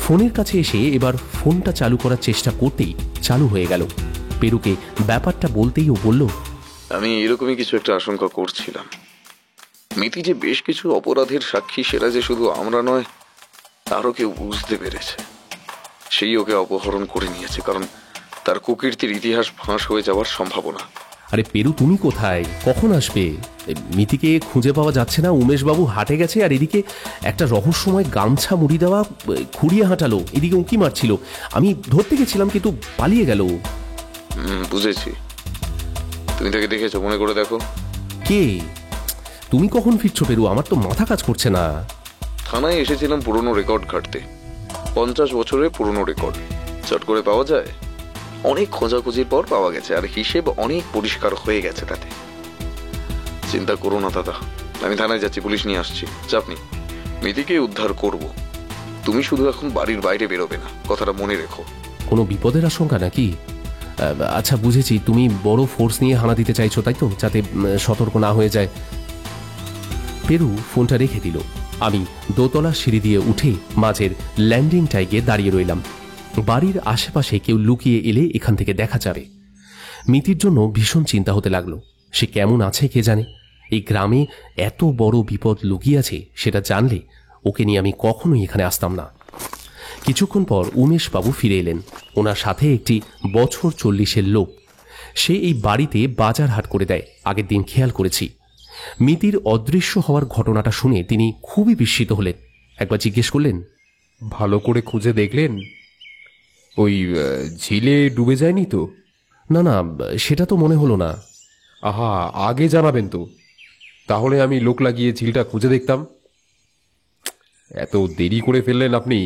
ফোনের কাছে এসে এবার ফোনটা চালু করার চেষ্টা করতেই চালু হয়ে গেল। পেরুকে ব্যাপারটা বলতেই ও বলল, আমি এরকমই কিছু একটা আশঙ্কা করছিলাম। মিতি যে বেশ কিছু অপরাধের সাক্ষী, সেটা যে শুধু আমরা নয়, আরও কেউ বুঝতে পেরেছে। সেই ওকে অপহরণ করে নিয়েছে, কারণ তার কুকীর্তির ইতিহাস ফাঁস হয়ে যাওয়ার সম্ভাবনা। আরে পেরু, তুমি কোথায়? কখন আসবে? মিতিকে খুঁজে পাওয়া যাচ্ছে না। উমেশবাবু হাটে গেছে, আর এদিকে একটা রহস্যময় গামছা মুড়ি দেওয়া খুঁড়িয়ে হাঁটালো, এদিকে উঁকি মারছিল। আমি ধরতে গেছিলাম কিন্তু পালিয়ে গেল। বুঝেছি। তুমি তাকে দেখেছো? মনে করে দেখো। কে? তুমি কখন ফিরছো পেরু? আমার তো মাথা কাজ করছে না। থানায় এসেছিলাম পুরনো রেকর্ড ঘাটতে। 50 বছরের পুরনো রেকর্ড চট করে পাওয়া যায়? অনেক খোঁজাখুঁজির পর পাওয়া গেছে, আর হিসেব অনেক পরিষ্কার হয়ে গেছে তাতে। চিন্তা করো না দাদা, আমি থানায় যাচ্ছি, পুলিশ নিয়ে আসছি, চাপ নেই। মিতিকে উদ্ধার করব। তুমি শুধু এখন বাড়ির বাইরে বেরোবে না, কথাটা মনে রেখো। কোনো বিপদের আশঙ্কা নাকি? আচ্ছা, বুঝেছি। তুমি বড় ফোর্স নিয়ে হানা দিতে চাইছো, তাই তো? যাতে সতর্ক না হয়ে যায়। পেরু ফোনটা রেখে দিল। আমি দোতলা সিঁড়ি দিয়ে উঠে মাঝের ল্যান্ডিংটায় গিয়ে দাঁড়িয়ে রইলাম। বাড়ির আশেপাশে কেউ লুকিয়ে এলে এখান থেকে দেখা যাবে। মিতির জন্য ভীষণ চিন্তা হতে লাগলো। সে কেমন আছে কে জানে। এই গ্রামে এত বড় বিপদ লুকিয়ে আছে সেটা জানলে ওকে নিয়ে আমি কখনোই এখানে আসতাম না। কিছুক্ষণ পর উমেশবাবু ফিরে এলেন। ওনার সাথে একটি বছর 40-এর লোক। সে এই বাড়িতে বাজার হাট করে দেয়, আগের দিন খেয়াল করেছি। মিতির অদৃশ্য হওয়ার ঘটনাটা শুনে তিনি খুবই বিস্মিত হলেন। একবার জিজ্ঞেস করলেন, ভালো করে খুঁজে দেখলেন? ওই ঝিলে ডুবে যায়নি তো? না না, সেটা তো মনে হলো না। আহা, আগে জানাবেন তো, তাহলে আমি লোক লাগিয়ে ঝিলটা খুঁজে দেখতাম। এত দেরি করে ফেললেন আপনি।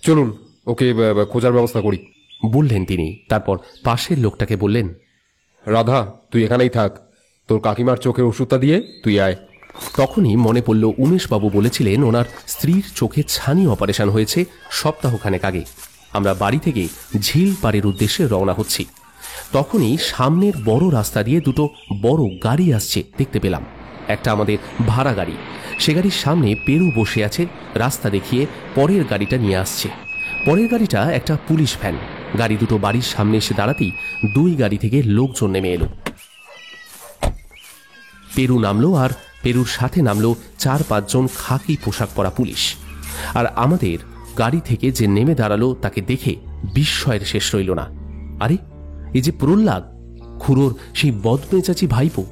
চলুন ওকে খোঁজার ব্যবস্থা করি, বললেন তিনি। তারপর পাশের লোকটাকে বললেন, রাধা তুই এখানেই থাক, তোর কাকিমার চোখের ওষুধটা দিয়ে তুই আয়। তখনই মনে পড়ল উমেশবাবু বলেছিলেন ওনার স্ত্রীর চোখে ছানি অপারেশন হয়েছে সপ্তাহখানেক আগে। আমরা বাড়ি থেকে ঝিল পাড়ের উদ্দেশ্যে রওনা হচ্ছি। তখনই সামনের বড় রাস্তা দিয়ে দুটো বড় গাড়ি আসছে দেখতে পেলাম। একটা আমাদের ভাড়া গাড়ি। সে গাড়ির সামনে পেরু বসে আছে, রাস্তা দেখিয়ে পরের গাড়িটা নিয়ে আসছে। পরের গাড়িটা একটা পুলিশ ভ্যান। গাড়ি দুটো বাড়ির সামনে এসে দাঁড়াতেই দুই গাড়ি থেকে লোকজন নেমে এলো। পেরু নামলো, আর পেরুর সাথে নামলো 4-5 জন খাকি পোশাক পরা পুলিশ। আর আমাদের গাড়ি থেকে যে নেমে দাঁড়ালো তাকে দেখে বিস্ময়ের শেষ রইল না। আরে, এই যে প্রহ্লাদ, খুড়োর সেই বদমেজাজি ভাইপো।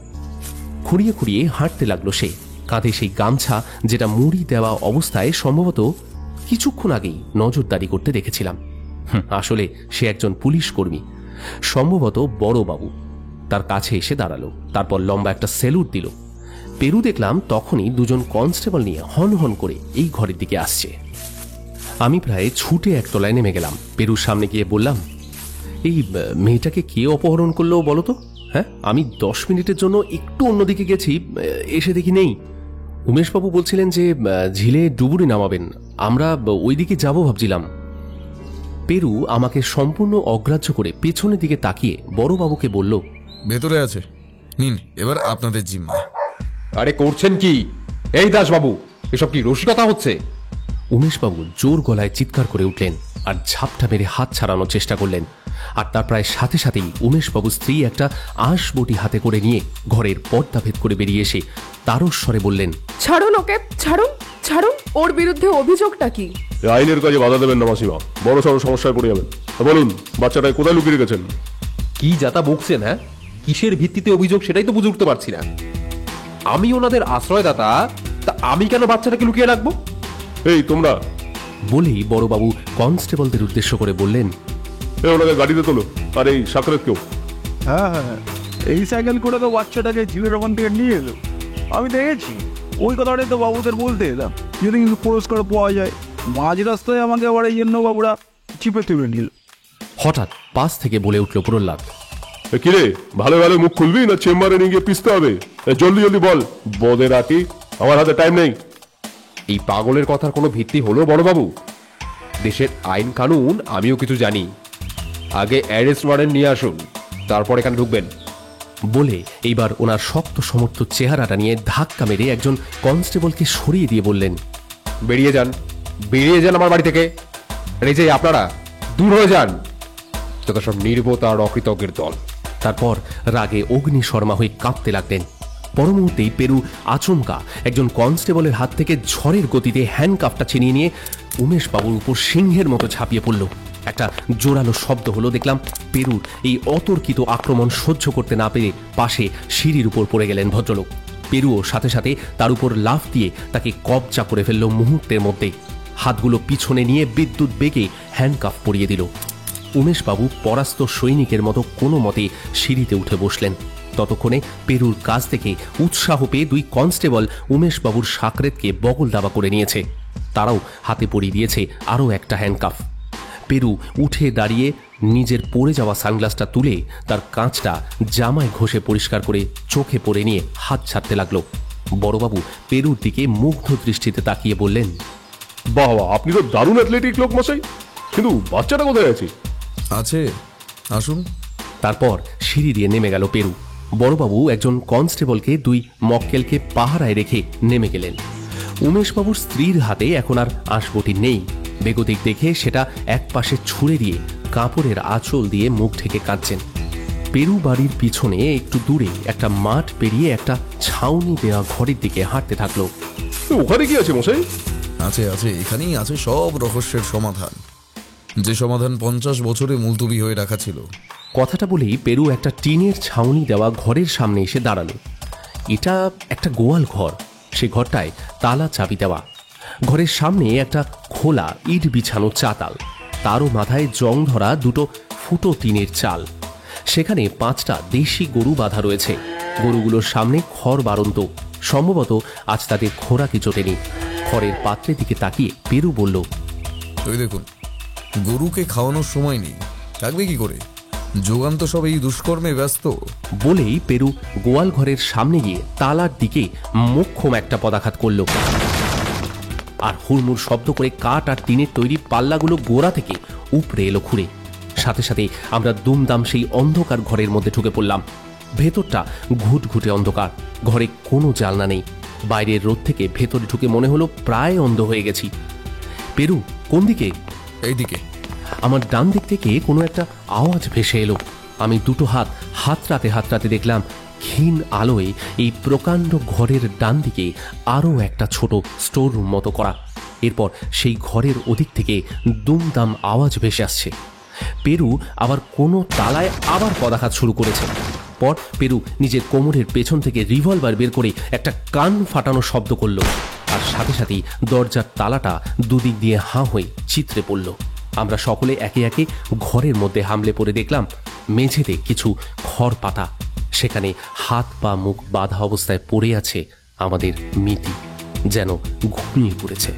খুঁড়িয়ে খুঁড়িয়ে হাঁটতে লাগলো সে, কাঁধে সেই গামছা যেটা মুড়ি দেওয়া অবস্থায় সম্ভবত কিছুক্ষণ আগেই নজরদারি করতে দেখেছিলাম। আসলে সে একজন পুলিশ কর্মী, সম্ভবত বড়বাবু। তার কাছে এসে দাঁড়ালো, তারপর লম্বা একটা স্যালুট দিল। পেরু দেখলাম তখনই দুজন কনস্টেবল নিয়ে হন হন করে এই ঘরের দিকে আসছে। আমি প্রায় ছুটে একতলায় নেমে গেলাম। পেরুর সামনে গিয়ে বললাম, এই মেয়েটাকে কে অপহরণ করলো বলো তো? হ্যাঁ, আমি 10 মিনিটের জন্য একটু অন্যদিকে গেছি, এসে দেখি নেই। উমেশবাবু বলছিলেন যে ঝিলে ডুবুরি নামাবেন, আমরা ওই দিকে যাব ভাবছিলাম। পেরু আমাকে সম্পূর্ণ অগ্রাহ্য করে পেছনের দিকে তাকিয়ে বড়বাবুকে বলল, ভেতরে আছে, নিন এবার আপনাদের জিম্মা। আরে করছেন কি এই দাসবাবু, এসব কি রসিকতা হচ্ছে? উমেশবাবু জোর গলায় চিৎকার করে উঠলেন আর ঝাপটা মেরে হাত ছাড়ানোর চেষ্টা করলেন। আর তার প্রায় সাথে সাথেই উমেশবাবুর স্ত্রী একটা আঁশবটি হাতে করে নিয়ে ঘরের পর্দা ভেদ করে বেরিয়ে এসে তারস্বরে বললেন, ছাড়ুন ওকে, ছাড়ুন ছাড়ুন। ওর বিরুদ্ধে অভিযোগটা কি? আইনের কাজে বাধা দেবেন না মাসিমা, বড় সড় সমস্যায় পড়ে যাবেন। বলুন, বাচ্চাটাকে কোথায় লুকিয়ে রেখেছেন? কি যাতা বকছেন? হ্যাঁ, কিসের ভিত্তিতে অভিযোগ সেটাই তো বুঝে উঠতে পারছি না। আমি ওনাদের আশ্রয়দাতা, তা আমি কেন বাচ্চাটাকে লুকিয়ে রাখবো? এই তোমরা, বলেই বড়বাবু কনস্টেবলদের উদ্দেশ্য করে বললেন, ওনাকে গাড়িতে তোলো। আর এই সাকরেত কেউ? হ্যাঁ হ্যাঁ, এই সাইকেল করে তো বাচ্চাটাকে ঝিলের ওখান থেকে নিয়ে এলো, আমি দেখেছি। ওই কথাটাই তো বাবুদের বলতে এলাম, যদি কিন্তু পুরস্কার পাওয়া যায়। মাঝ রাস্তায় আমাকে আবার এই জন্য বাবুরা চিপে তুলে নিল। হঠাৎ পাশ থেকে বলে উঠল প্রহ্লাদ, কিরে, ভালো ভালো মুখ খুলবি না চেম্বারে নিয়ে গিয়ে পিসতে হবে? জলদি জলদি বল, বদে রাখি, আমার হাতে টাইম নেই। এই পাগলের কথার কোনো ভিত্তি হলো বড়বাবু? দেশের আইন কানুন আমিও কিছু জানি। আগে অ্যারেস্ট ওয়ারেন্ট নিয়ে আসুন, তারপর এখানে ঢুকবেন। বলে এইবার ওনার শক্ত সমর্থ চেহারাটা নিয়ে ধাক্কা মেরে একজন কনস্টেবলকে সরিয়ে দিয়ে বললেন, বেরিয়ে যান, বেরিয়ে যান আমার বাড়ি থেকে। এই যে আপনারা দূর হয়ে যান, যত সব নির্বোধ আর অকৃতজ্ঞের দল। তারপর রাগে অগ্নিশর্মা হয়ে কাঁপতে লাগলেন। পর মুহূর্তেই পেরু আচমকা একজন কনস্টেবলের হাত থেকে ঝড়ের গতিতে হ্যান্ডকাফটা ছিনিয়ে নিয়ে উমেশবাবুর উপর সিংহের মতো ঝাঁপিয়ে পড়ল। একটা জোরালো শব্দ হলো। দেখলাম পেরুর এই অতর্কিত আক্রমণ সহ্য করতে না পেরে পাশে সিঁড়ির উপর পড়ে গেলেন ভদ্রলোক। পেরুও সাথে সাথে তার উপর লাফ দিয়ে তাকে কবজা করে ফেলল মুহূর্তের মধ্যেই। হাতগুলো পিছনে নিয়ে বিদ্যুৎ বেগে হ্যান্ডকাফ পরিয়ে দিল। উমেশবাবু পরাস্ত সৈনিকের মতো কোনো মতে সিঁড়িতে উঠে বসলেন। ততক্ষণে পেরুর কাছ থেকে উৎসাহ পেয়ে দুই কনস্টেবল উমেশবাবুর সাকরেতকে বগল দাবা করে নিয়েছে। তারাও হাতে পরিয়ে দিয়েছে আরও একটা হ্যান্ডকাফ। পেরু উঠে দাঁড়িয়ে নিজের পড়ে যাওয়া সানগ্লাসটা তুলে তার কাঁচটা জামায় ঘষে পরিষ্কার করে চোখে পড়ে নিয়ে হাত ছাড়তে লাগলো। বড়বাবু পেরুর দিকে মুগ্ধ দৃষ্টিতে তাকিয়ে বললেন, বাহ, আপনি তো দারুণ অ্যাথলেটিক লোক মশাই, কিন্তু বাচ্চাটা কোথায় আছে? আছে, আসুন। তারপর সিঁড়ি দিয়ে নেমে গেল পেরু। বড়বাবু একজন কনস্টেবলকে দুই মক্কেলকে পাহারায় রেখে নেমে গেলেন। উমেশবাবুর স্ত্রীর হাতে এখন আর আঁশবটি নেই। বেগতিক দেখে সেটা এক পাশে ছুঁড়ে দিয়ে কাপড়ের আঁচল দিয়ে মুখ ঢেকে কাঁদছেন। পেরু বাড়ির পিছনে একটু দূরে একটা মাঠ পেরিয়ে একটা ছাউনি দেওয়া ঘরের দিকে হাঁটতে থাকলো। ওখানে কি আছে মশাই? আছে আছে, এখানেই আছে সব রহস্যের সমাধান, যে সমাধান 50 বছরে মুলতবি হয়ে রাখা ছিল। কথাটা বলেই পেরু একটা টিনের ছাউনি দেওয়া ঘরের সামনে এসে দাঁড়ালো। এটা একটা গোয়াল ঘর। সে ঘরটায় তালা চাবি দেওয়া। ঘরের সামনে একটা খোলা ইট বিছানো চাতাল, তারও মাথায় জং ধরা দুটো ফুটো টিনের চাল। সেখানে 5টা দেশি গরু বাঁধা রয়েছে। গরুগুলোর সামনে খড় বাড়ন্ত, সম্ভবত আজ তাদের খোরাকি জোটেনি। খড়ের পাত্রের দিকে তাকিয়ে পেরু বলল, ওই দেখুন, গরুকে খাওয়ানোর সময় নেই, থাকবে কি করে? যোগান তো সব এই দুষ্কর্মে ব্যস্ত। বলেই পেরু গোয়াল ঘরের সামনে গিয়ে তালার দিকে মোক্ষম একটা পদাঘাত করল, আর হুড়মুড় শব্দ করে কাঠ আর টিনের তৈরি পাল্লাগুলো গোড়া থেকে উপড়ে এলো খুঁড়ে। সাথে সাথে আমরা দুমদাম সেই অন্ধকার ঘরের মধ্যে ঢুকে পড়লাম। ভেতরটা ঘুটঘুটে অন্ধকার, ঘরে কোনো জানলা নেই। বাইরের রোদ থেকে ভেতরে ঢুকে মনে হলো প্রায় অন্ধ হয়ে গেছি। পেরু, কোন দিকে? এইদিকে। আমার ডান দিক থেকে কোনো একটা আওয়াজ ভেসে এলো। আমি দুটো হাত হাতড়াতে দেখলাম ক্ষীণ আলোয় এই প্রকাণ্ড ঘরের ডান দিকে আরও একটা ছোট স্টোর রুম মতো করা। এরপর সেই ঘরের ওদিক থেকে দুমদাম আওয়াজ ভেসে আসছে। পেরু আবার কোনো তালায় আবার পদাঘাত শুরু করেছে। পর পেরু নিজের কোমরের পেছন থেকে রিভলভার বের করে একটা কান ফাটানো শব্দ করল, আর সাথে সাথেই দরজার তালাটা দুদিক দিয়ে হাঁ হয়ে চিত্রে পড়ল। আমরা সকলে একে একে ঘরের মধ্যে হামলে পড়ে দেখলাম মেঝেতে কিছু খড় পাতা। সেখানে হাত পা মুখ বাঁধা অবস্থায় পড়ে আছে আমাদের মিতি, যেন ঘুমিয়ে পড়েছে।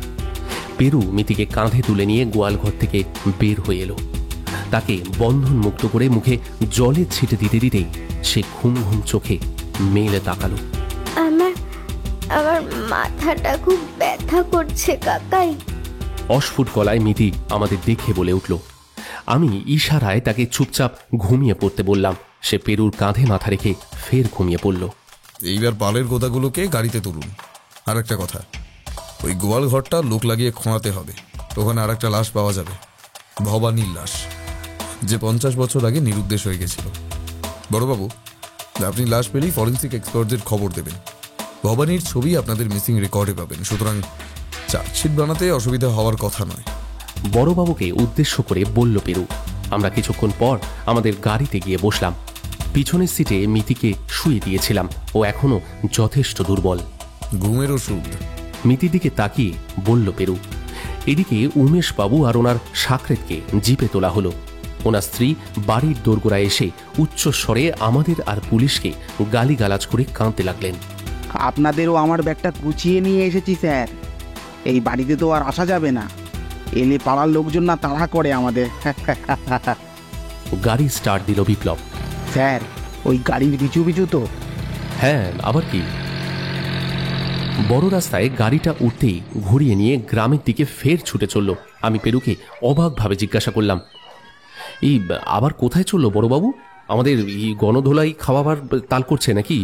পেরু মিতিকে কাঁধে তুলে নিয়ে গোয়ালঘর থেকে বের হয়ে এলো। তাকে বন্ধন মুক্ত করে মুখে জলের ছিটে দিতে দিতেই সে ঘুম ঘুম চোখে মেলে তাকালো। আমার মাথাটা খুব ব্যথা করছে কাকাই। অস্ফুট গলায় মিতি আমাদের দেখে বলে উঠল। আমি ইশারায় তাকে চুপচাপ ঘুমিয়ে পড়তে বললাম। সে পেরুর কাঁধে মাথা রেখে ফের ঘুমিয়ে পড়ল। এইবার পালের গোদাগুলোকে গাড়িতে তুলুন। আর একটা কথা, ওই গোয়াল ঘরটা লোক লাগিয়ে খোঁড়াতে হবে। ওখানে আর একটা লাশ পাওয়া যাবে, ভবানীর লাশ, যে 50 বছর আগে নিরুদ্দেশ হয়ে গেছিল। বড়বাবু, আপনি লাশ পেলেই ফরেন্সিক এক্সপার্টদের খবর দেবেন। ভবানীর ছবি আপনাদের মিসিং রেকর্ডে পাবেন, সুতরাং চার্জশিট বানাতে অসুবিধা হওয়ার কথা নয়। বড়বাবুকে উদ্দেশ্য করে বলল পেরু। আমরা কিছুক্ষণ পর আমাদের গাড়িতে গিয়ে বসলাম। পিছনের সিটে মিতিকে শুয়ে দিয়েছিলাম। ও এখনো যথেষ্ট দুর্বল। ঘুমের ওষুধ। মিতির দিকে তাকিয়ে বলল পেরু। এদিকে উমেশবাবু আর ওনার সাকরেতকে জিপে তোলা হলো। ওনার স্ত্রী বাড়ির দোরগোড়ায় এসে উচ্চস্বরে আমাদের আর পুলিশকে গালিগালাজ করে কাঁদতে লাগলেন। আপনাদেরও আমার ব্যাগটা গুছিয়ে নিয়ে এসেছি স্যার। এই বাড়িতে তো আর আসা যাবে না, এলে পাড়ার লোকজন না তাড়া করে আমাদের। গাড়ি স্টার্ট দিল বিপ্লব। স্যার, ওই গাড়ির পিছু পিছু তো। হ্যাঁ, আবার কি? বড় রাস্তায় গাড়িটা উঠতেই ঘুরিয়ে নিয়ে গ্রামের দিকে ফের ছুটে চলল। আমি পেরুকে অবাকভাবে জিজ্ঞাসা করলাম, এই আবার কোথায় চললো বড়বাবু? আমাদের গণধোলাই খাওয়াবার তাল করছে নাকি?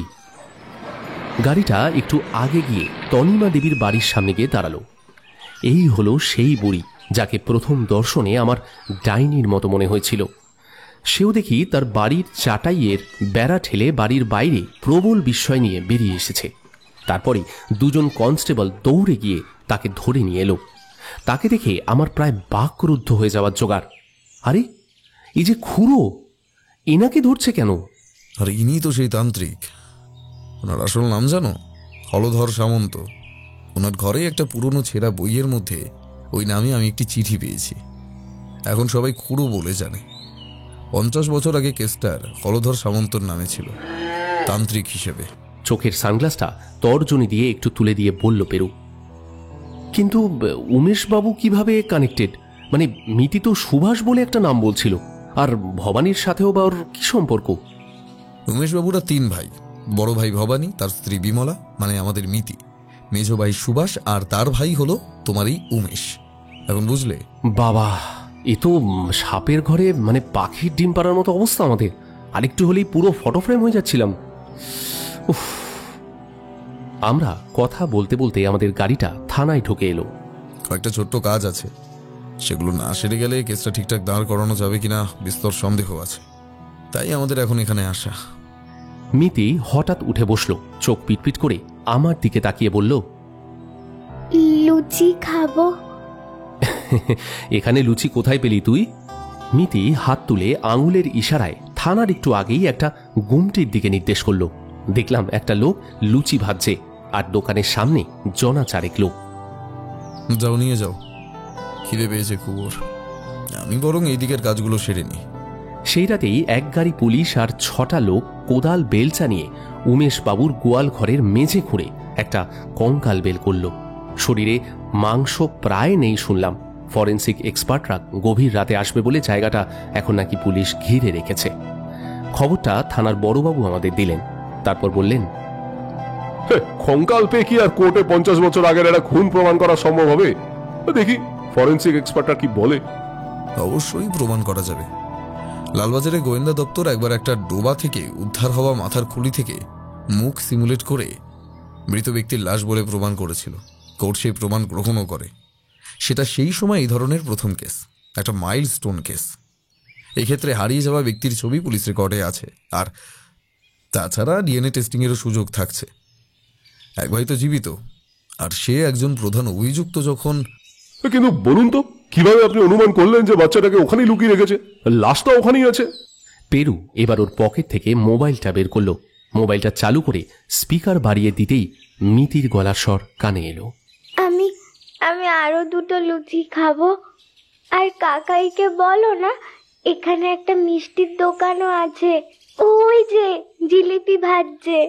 গাড়িটা একটু আগে গিয়ে তনিমা দেবীর বাড়ির সামনে গিয়ে দাঁড়ালো। এই হলো সেই বুড়ি যাকে প্রথম দর্শনে আমার ডাইনির মতো মনে হয়েছিল। সেও দেখি তার বাড়ির চাটাইয়ের বেড়া ঠেলে বাড়ির বাইরে প্রবল বিস্ময় নিয়ে বেরিয়ে এসেছে। তারপরে দুজন কনস্টেবল দৌড়ে গিয়ে তাকে ধরে নিয়ে এলো। তাকে দেখে আমার প্রায় বাকরুদ্ধ হয়ে যাওয়ার জোগাড়। আরে, এই যে খুড়ো, এনাকে ধরছে কেন? আর ইনি তো সেই তান্ত্রিক। ওনার আসল নাম জানো? হলধর সামন্ত। ওনার ঘরে একটা পুরনো ছেঁড়া বইয়ের মধ্যে ওই নামে আমি একটি চিঠি পেয়েছি। এখন সবাই খুড়ো বলে জানে। 50 বছর আগে কেসটার হলধর সামন্তর নামে ছিল, তান্ত্রিক হিসেবে। চোখের সানগ্লাসটা তর্জনী দিয়ে একটু তুলে দিয়ে বলল পেরু। কিন্তু উমেশবাবু কিভাবে কানেক্টেড? মানে মিতি তো সুভাষ বলে একটা নাম বলছিল, আর ভবানীর সাথেও বা ওর কি সম্পর্ক? উমেশবাবুরা 3 ভাই। বড় ভাই ভবানী, তার স্ত্রী বিমলা মানে আমাদের মিতি, মেজো ভাই সুভাষ, আর তার ভাই হলো তোমারই উমেশ। এখন বুঝলে? বাবা, এ তো সাপের ঘরে মানে পাখির ডিম পাড়ার মতো অবস্থা আমাদের। আরেকটু হলেই পুরো ফটো ফ্রেম হয়ে যাচ্ছিলাম। উফ। আমরা কথা বলতে বলতে আমাদের গাড়িটা থানায় ঢুকে এলো। কয়েকটা ছোট্ট কাজ আছে, সেগুলো না সেরে গেলে কেসটা ঠিকঠাক দাঁড় করানো যাবে কিনা বিস্তর সন্দেহ আছে, তাই আমাদের এখন এখানে আসা। মিতি হঠাৎ উঠে বসলো, চোখ পিটপিট করে আমার দিকে তাকিয়ে বলল, লুচি খাবো। এখানে লুচি কোথায় পেলি তুই? মিতি হাত তুলে আঙুলের ইশারায় থানার একটু আগেই একটা গুমটির দিকে নির্দেশ করলো। দেখলাম একটা লোক লুচি ভাজছে, আর দোকানের সামনে জনা চারেক লোক। যাও, নিয়ে যাও, খিদে পেয়েছে খুব। আমি বরং এই দিকের কাজগুলো সেরে নি। সেই রাতেই এক গাড়ি পুলিশ আর 6টা লোক কোদাল বেলচা নিয়ে উমেশ বাবুর গোয়াল ঘরের মেঝে খুঁড়ে একটা কঙ্কাল বেল করল। শরীরে মাংস প্রায় নেই শুনলাম। ফরেন্সিক এক্সপার্টরা গভীর রাতে আসবে বলে জায়গাটা এখন নাকি পুলিশ ঘিরে রেখেছে। খবরটা থানার বড়বাবু আমাদের দিলেন, তারপর বললেন, কঙ্কাল পেয়ে কি আর কোর্টে 50 বছর আগের একটা খুন প্রমাণ করা সম্ভব হবে? দেখি ফরেন্সিক এক্সপার্টরা কি বলে। অবশ্যই প্রমাণ করা যাবে। লালবাজারে গোয়েন্দা দপ্তর একবার একটা ডোবা থেকে উদ্ধার হওয়া মাথার খুলি থেকে মুখ সিমুলেট করে মৃত ব্যক্তির লাশ বলে প্রমাণ করেছিল। কোর্ট সেই প্রমাণ গ্রহণও করে। সেটা সেই সময় এই ধরনের প্রথম কেস, একটা মাইলস্টোন কেস। এক্ষেত্রে হারিয়ে যাওয়া ব্যক্তির ছবি পুলিশ রেকর্ডে আছে, আর তাছাড়া ডিএনএ টেস্টিংয়েরও সুযোগ থাকছে। এক ভাই তো জীবিত, আর সে একজন প্রধান অভিযুক্ত যখন। কিন্তু বলুন তো, কিভাবে আপনি অনুমান করলেন যে বাচ্চাটাকে ওখানেই লুকিয়ে রেখেছে? লাশটা ওখানেই আছে। পেরু এবার ওর পকেট থেকে মোবাইলটা বের করলো। মোবাইলটা চালু করে স্পিকার বাড়িয়ে দিতেই মিতির গলার স্বর কানে এলো। আমি আমি আরো 2টো লুচি খাবো। আর কাকাইকে বলো না, এখানে একটা মিষ্টির দোকানও আছে, ওই যে জিলিপি ভাজছে।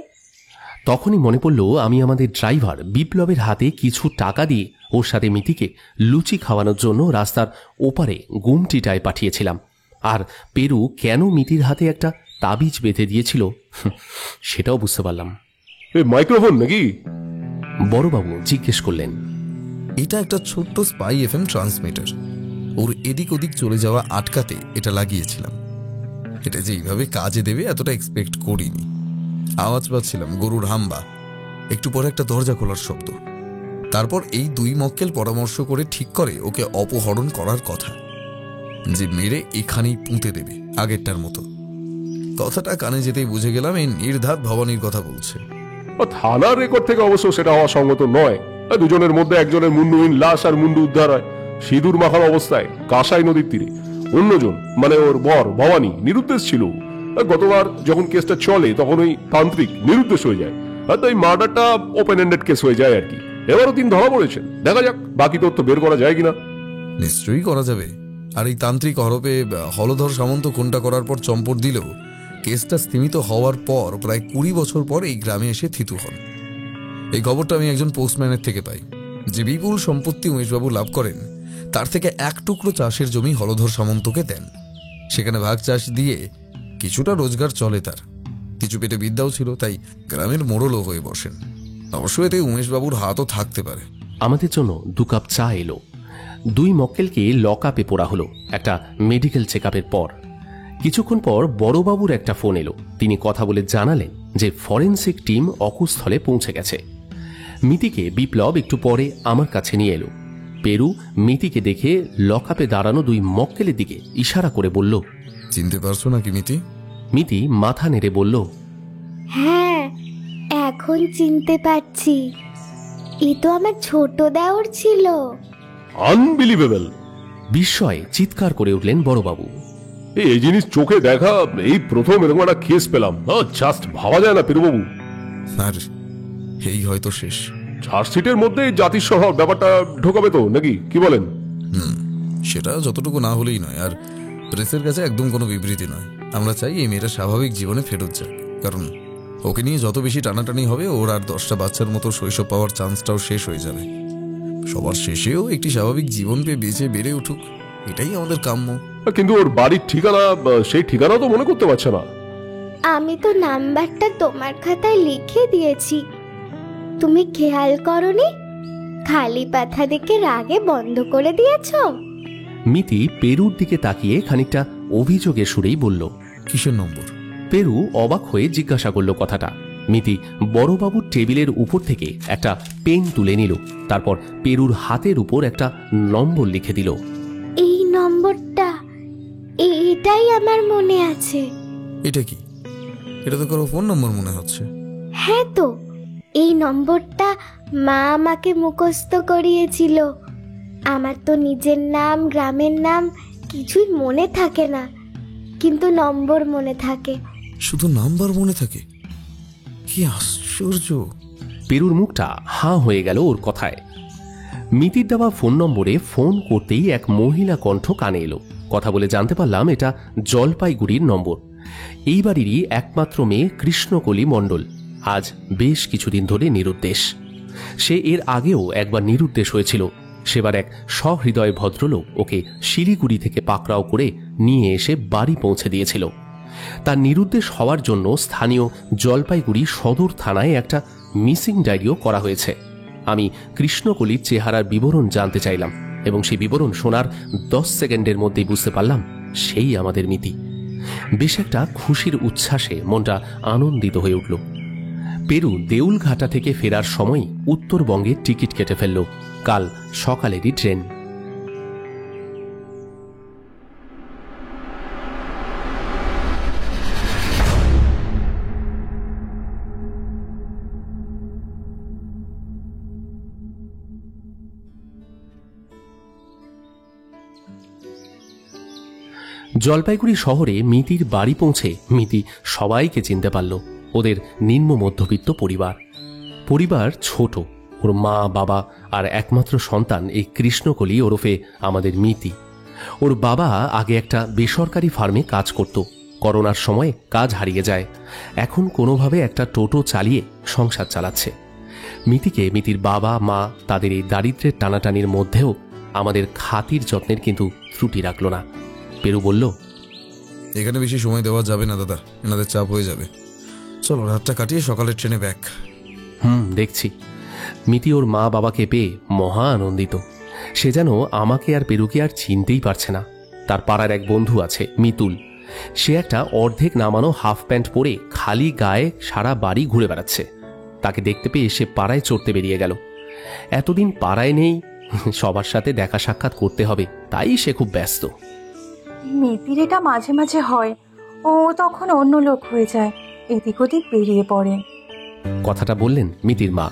তখনই মনে পড়ল আমি আমাদের ড্রাইভার বিপ্লবের হাতে কিছু টাকা দিয়ে ওর সাথে মিতিকে লুচি খাওয়ানোর জন্য রাস্তার ওপারে গুমটিটায় পাঠিয়েছিলাম। আর পেরু কেন মিতির হাতে একটা তাবিজ বেঁধে দিয়েছিল সেটাও বুঝতে পারলাম। মাইক্রোফোন নাকি? বড়বাবু জিজ্ঞেস করলেন। এটা একটা ছোট্ট স্পাই এফএম ট্রান্সমিটার। ওর এদিক ওদিক চলে যাওয়া আটকাতে এটা লাগিয়েছিলাম। এটা যে এইভাবে কাজে দেবে এতটা এক্সপেক্ট করিনি। আওয়াজ পাচ্ছিলাম গরুর হাম্বা, একটু পরে একটা দরজা খোলার শব্দ। তারপর এই 2 মক্কেল পরামর্শ করে ঠিক করে ওকে অপহরণ করার কথা, যে মেরে এখানেই পুঁতে দেবে আগেরটার মতো। কথাটা কানে যেতেই বুঝে গেলাম এই নির্ধাত ভবানীর কথা বলছে। থানার রেকর্ড থেকে অবশ্য সেটা হওয়া সঙ্গত নয়। দুজনের মধ্যে একজনের মুন্ডুহীন লাশ আর মুন্ডু উদ্ধার হয় সিঁদুর মাখানো অবস্থায় কাঁসাই নদীর তীরে। অন্যজন মানে ওর বর ভবানী নিরুদ্দেশ ছিল। গতবার যখন কেসটা চলে তখন ওই তান্ত্রিক নিরুদ্দেশ হয়ে যায়, আর তাই মার্ডারটা ওপেন এন্ডেড কেস হয়ে যায় আর কি। এবারও 3 ধরা পড়েছেন, দেখা যাক বাকি তথ্য বের করা যায় কিনা। নিশ্চয়ই করা যাবে। আর এই তান্ত্রিক হরপে হলধর সামন্ত কোনটা করার পর চম্পট দিলেও কেসটা স্থিমিত হওয়ার পর প্রায় 20 বছর পর এই গ্রামে এসে থিতু হন। এই খবরটা আমি একজন পোস্টম্যানের থেকে পাই। যে বিপুল সম্পত্তি উমেশবাবু লাভ করেন তার থেকে 1 টুকরো চাষের জমি হলধর সামন্তকে দেন। সেখানে ভাগ চাষ দিয়ে কিছুটা রোজগার চলে তার। কিছু পেটে বিদ্যাও ছিল, তাই গ্রামের মোড়লও হয়ে বসেন। অবশ্য এতে উমেশবাবুর হাতও থাকতে পারে। আমাদের জন্য 2 কাপ চা এলো। 2 মক্কেলকে লকআপে পোড়া হলো একটা মেডিকেল চেকআপের পর। কিছুক্ষণ পর বড়বাবুর একটা ফোন এলো। তিনি কথা বলে জানালেন যে ফরেন্সিক টিম অকুস্থলে পৌঁছে গেছে। মিতিকে বিপ্লব একটু পরে আমার কাছে নিয়ে এলো। পেরু মিতিকে দেখে লকআপে দাঁড়ানো 2 মক্কেলের দিকে ইশারা করে বলল, চিনতে পারছো নাকি মিতি? মিতি মাথা নেড়ে বলল, হ্যাঁ, এখন চিনতে পারছি। এ তো আমার ছোট দেওর ছিল। আনবিলিভেবল! বিস্ময়ে চিৎকার করে উঠলেন বড়বাবু। এই জিনিস চোখে দেখা এই প্রথম এরকম একটা কেস পেলাম। জাস্ট ভাবা যায় না পেরুবাবু। আর এই হয়তো শেষ। চার্জশিটের মধ্যে জাতিস্বর ব্যাপারটা ঢোকাবে তো নাকি, কি বলেন? সেটা যতটুকু না হলেই নয়। আর প্রেসের কাছে একদম কোনো বিবৃতি নয়। আমরা চাই এই মেয়েটা স্বাভাবিক জীবনে ফেরত যাক, কারণ ওকে নিয়ে যত বেশি টানাটানি হবে ওর আর 10টা বাচ্চার মতো শৈশব পাওয়ার চান্সটাও শেষ হয়ে যাবে। সবার শেষেও একটি স্বাভাবিক জীবন পেয়ে বেঁচে বেড়ে উঠুক, এটাই আমাদের কাম্য। কিন্তু ওর বাড়ির ঠিকানা, সেই ঠিকানা তো মনে করতে পারছে না। আমি তো নাম্বারটা তোমার খাতায় লিখে দিয়েছি, তুমি খেয়াল করনি? খালি পাথা দেখে রাগে বন্ধ করে দিয়েছ। মিতি পেরুর দিকে তাকিয়ে খানিকটা অভিযোগের সুরেই বলল, কিসের নম্বর? পেরু অবাক হয়ে জিজ্ঞাসা করলো কথাটা। মিতি বড়বাবুর টেবিলের উপর থেকে একটা পেন তুলে নিল, তারপর পেরুর হাতের উপর একটা নম্বর লিখে দিল। এই নম্বরটা, এটাই আমার মনে আছে। এটা কি? এটা তো কারো ফোন নম্বর মনে হচ্ছে। হ্যাঁ তো, এই নম্বরটা মা আমাকে মুখস্থ করিয়েছিল। আমার তো নিজের নাম, গ্রামের নাম কিছুই মনে থাকে না, কিন্তু নম্বর মনে থাকে। শুধু নাম্বার মনে থাকে? কি আশ্চর্য! পেরুর মুখটা হাঁ হয়ে গেল ওর কথায়। মিতির দেওয়া ফোন নম্বরে ফোন করতেই এক মহিলা কণ্ঠ কানে এলো। কথা বলে জানতে পারলাম এটা জলপাইগুড়ির নম্বর। এই বাড়িরই একমাত্র মেয়ে কৃষ্ণকলি মণ্ডল আজ বেশ কিছুদিন ধরে নিরুদ্দেশ। সে এর আগেও একবার নিরুদ্দেশ হয়েছিল। সেবার এক সহৃদয় ভদ্রলোক ওকে শিলিগুড়ি থেকে পাকড়াও করে নিয়ে এসে বাড়ি পৌঁছে দিয়েছিল। তার নিরুদ্দেশ হওয়ার জন্য স্থানীয় জলপাইগুড়ি সদর থানায় একটা মিসিং ডায়েরিও করা হয়েছে। আমি কৃষ্ণকলির চেহারার বিবরণ জানতে চাইলাম এবং সেই বিবরণ শোনার 10 সেকেন্ডের মধ্যেই বুঝতে পারলাম সেই আমাদের মিতি। বেশ একটা খুশির উচ্ছ্বাসে মনটা আনন্দিত হয়ে উঠল। পেরু দেউলঘাটা থেকে ফেরার সময় উত্তরবঙ্গের টিকিট কেটে ফেলল। কাল সকালেরই ট্রেন। জলপাইগুড়ি শহরে মিতির বাড়ি পৌঁছে মিতি সবাইকে চিনতে পারল। ওদের নিম্ন মধ্যবিত্ত পরিবার ছোট। ওর মা, বাবা আর একমাত্র সন্তান এই কৃষ্ণকলি ওরফে আমাদের মিতি। ওর বাবা আগে একটা বেসরকারি ফার্মে কাজ করত। করোনার সময় কাজ হারিয়ে যায়। এখন কোনোভাবে একটা টোটো চালিয়ে সংসার চালাচ্ছে। মিতিকে মিতির বাবা মা তাদের এই দারিদ্র্যের টানাটানির মধ্যেও আমাদের খাতির যত্নের কিন্তু ত্রুটি রাখল না। পেরু বলল, এখানে বেশি সময় দেওয়া যাবে না দাদা, এনাদের চাপ হয়ে যাবে। চলো রাতটা কাটিয়ে সকালের ট্রেনে ব্যাক। দেখছি। মিতি ওর মা বাবাকে পেয়ে মহা আনন্দিত। সে যেন আমাকে আর পেরুকে আর চিনতেই পারছে না। তার পাড়ার এক বন্ধু আছে মিতুল। সে একটা অর্ধেক নামানো হাফ প্যান্ট পরে খালি গায়ে সারা বাড়ি ঘুরে বেড়াচ্ছে। তাকে দেখতে পেয়ে সে পাড়ায় চড়তে বেরিয়ে গেল। এতদিন পাড়ায় নেই, সবার সাথে দেখা সাক্ষাৎ করতে হবে, তাই সে খুব ব্যস্ত। মিতির এটা মাঝে মাঝে হয়, ও তখন অন্য লোক হয়ে যায়, এদিক ওদিক বেরিয়ে পড়ে। কথাটা বললেন মিতির মা।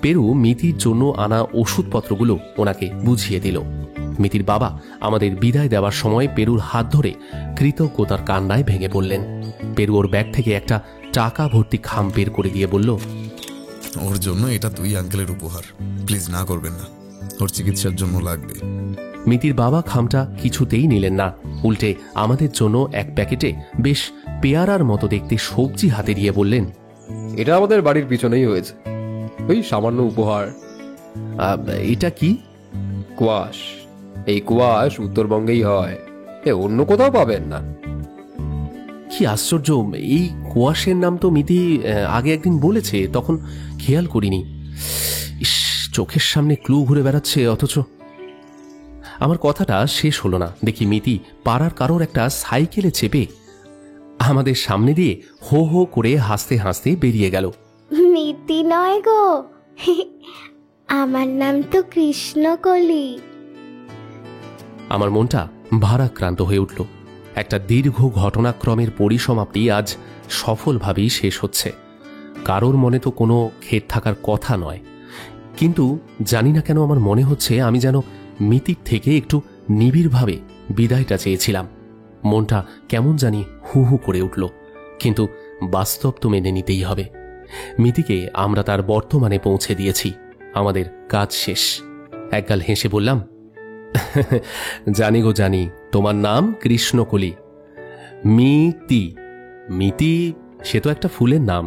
পেরু মিতির জন্য আনা ওষুধপত্রগুলো ওনাকে বুঝিয়ে দিল। মিতির বাবা আমাদের বিদায় দেওয়ার সময় পেরুর হাত ধরে কৃতজ্ঞতার কান্নায় ভেঙে পড়লেন। পেরু ওর ব্যাগ থেকে একটা টাকা ভর্তি খাম বের করে দিয়ে বলল, ওর জন্য এটা 2 আঙ্কেলের উপহার, প্লিজ না করবেন না, ওর চিকিৎসার জন্য লাগবে। মিতির বাবা খামটা কিছুতেই নিলেন না, উল্টে আমাদের জন্য এক প্যাকেটে বেশ পেয়ারার মতো দেখতে সবজি হাতে দিয়ে বললেন, এটা আমাদের বাড়ির পিছনেই হয়েছে, ওই সামান্য উপহার। এটা কি? কোয়াশ। এই কোয়াশ উত্তরবঙ্গেই হয়, অন্য কোথাও পাবেন না। কি আশ্চর্য! এই কোয়াশের নাম তো মিতি আগে একদিন বলেছে, তখন খেয়াল করিনি। ইস, চোখের সামনে ক্লু ঘুরে বেড়াচ্ছে, অথচ আমার কথাটা শেষ হলো না। দেখি মিতি পাড়ার কারোর একটা সাইকেলে চেপে আমাদের সামনে দিয়ে হো হো করে হাসতে হাসতে বেরিয়ে গেল। মিতি নয় গো, আমার নাম তো কৃষ্ণকলি। আমার মনটা ভারাক্রান্ত হয়ে উঠল। একটা দীর্ঘ ঘটনাক্রমের পরিসমাপ্তি আজ সফলভাবেই শেষ হচ্ছে। কারোর মনে তো কোনো খেদ থাকার কথা নয়, কিন্তু জানি না কেন আমার মনে হচ্ছে আমি যেন মিতির থেকে একটু নিবিড়ভাবে বিদায়টা চেয়েছিলাম। মনটা কেমন জানি হু হু করে উঠল, কিন্তু বাস্তব তো মেনে নিতেই হবে। মিতিকে আমরা তার বর্তমানে পৌঁছে দিয়েছি, আমাদের কাজ শেষ। একগাল হেসে বললাম, জানি গো জানি, তোমার নাম কৃষ্ণকলি। মিতি, মিতি সে তো একটা ফুলের নাম।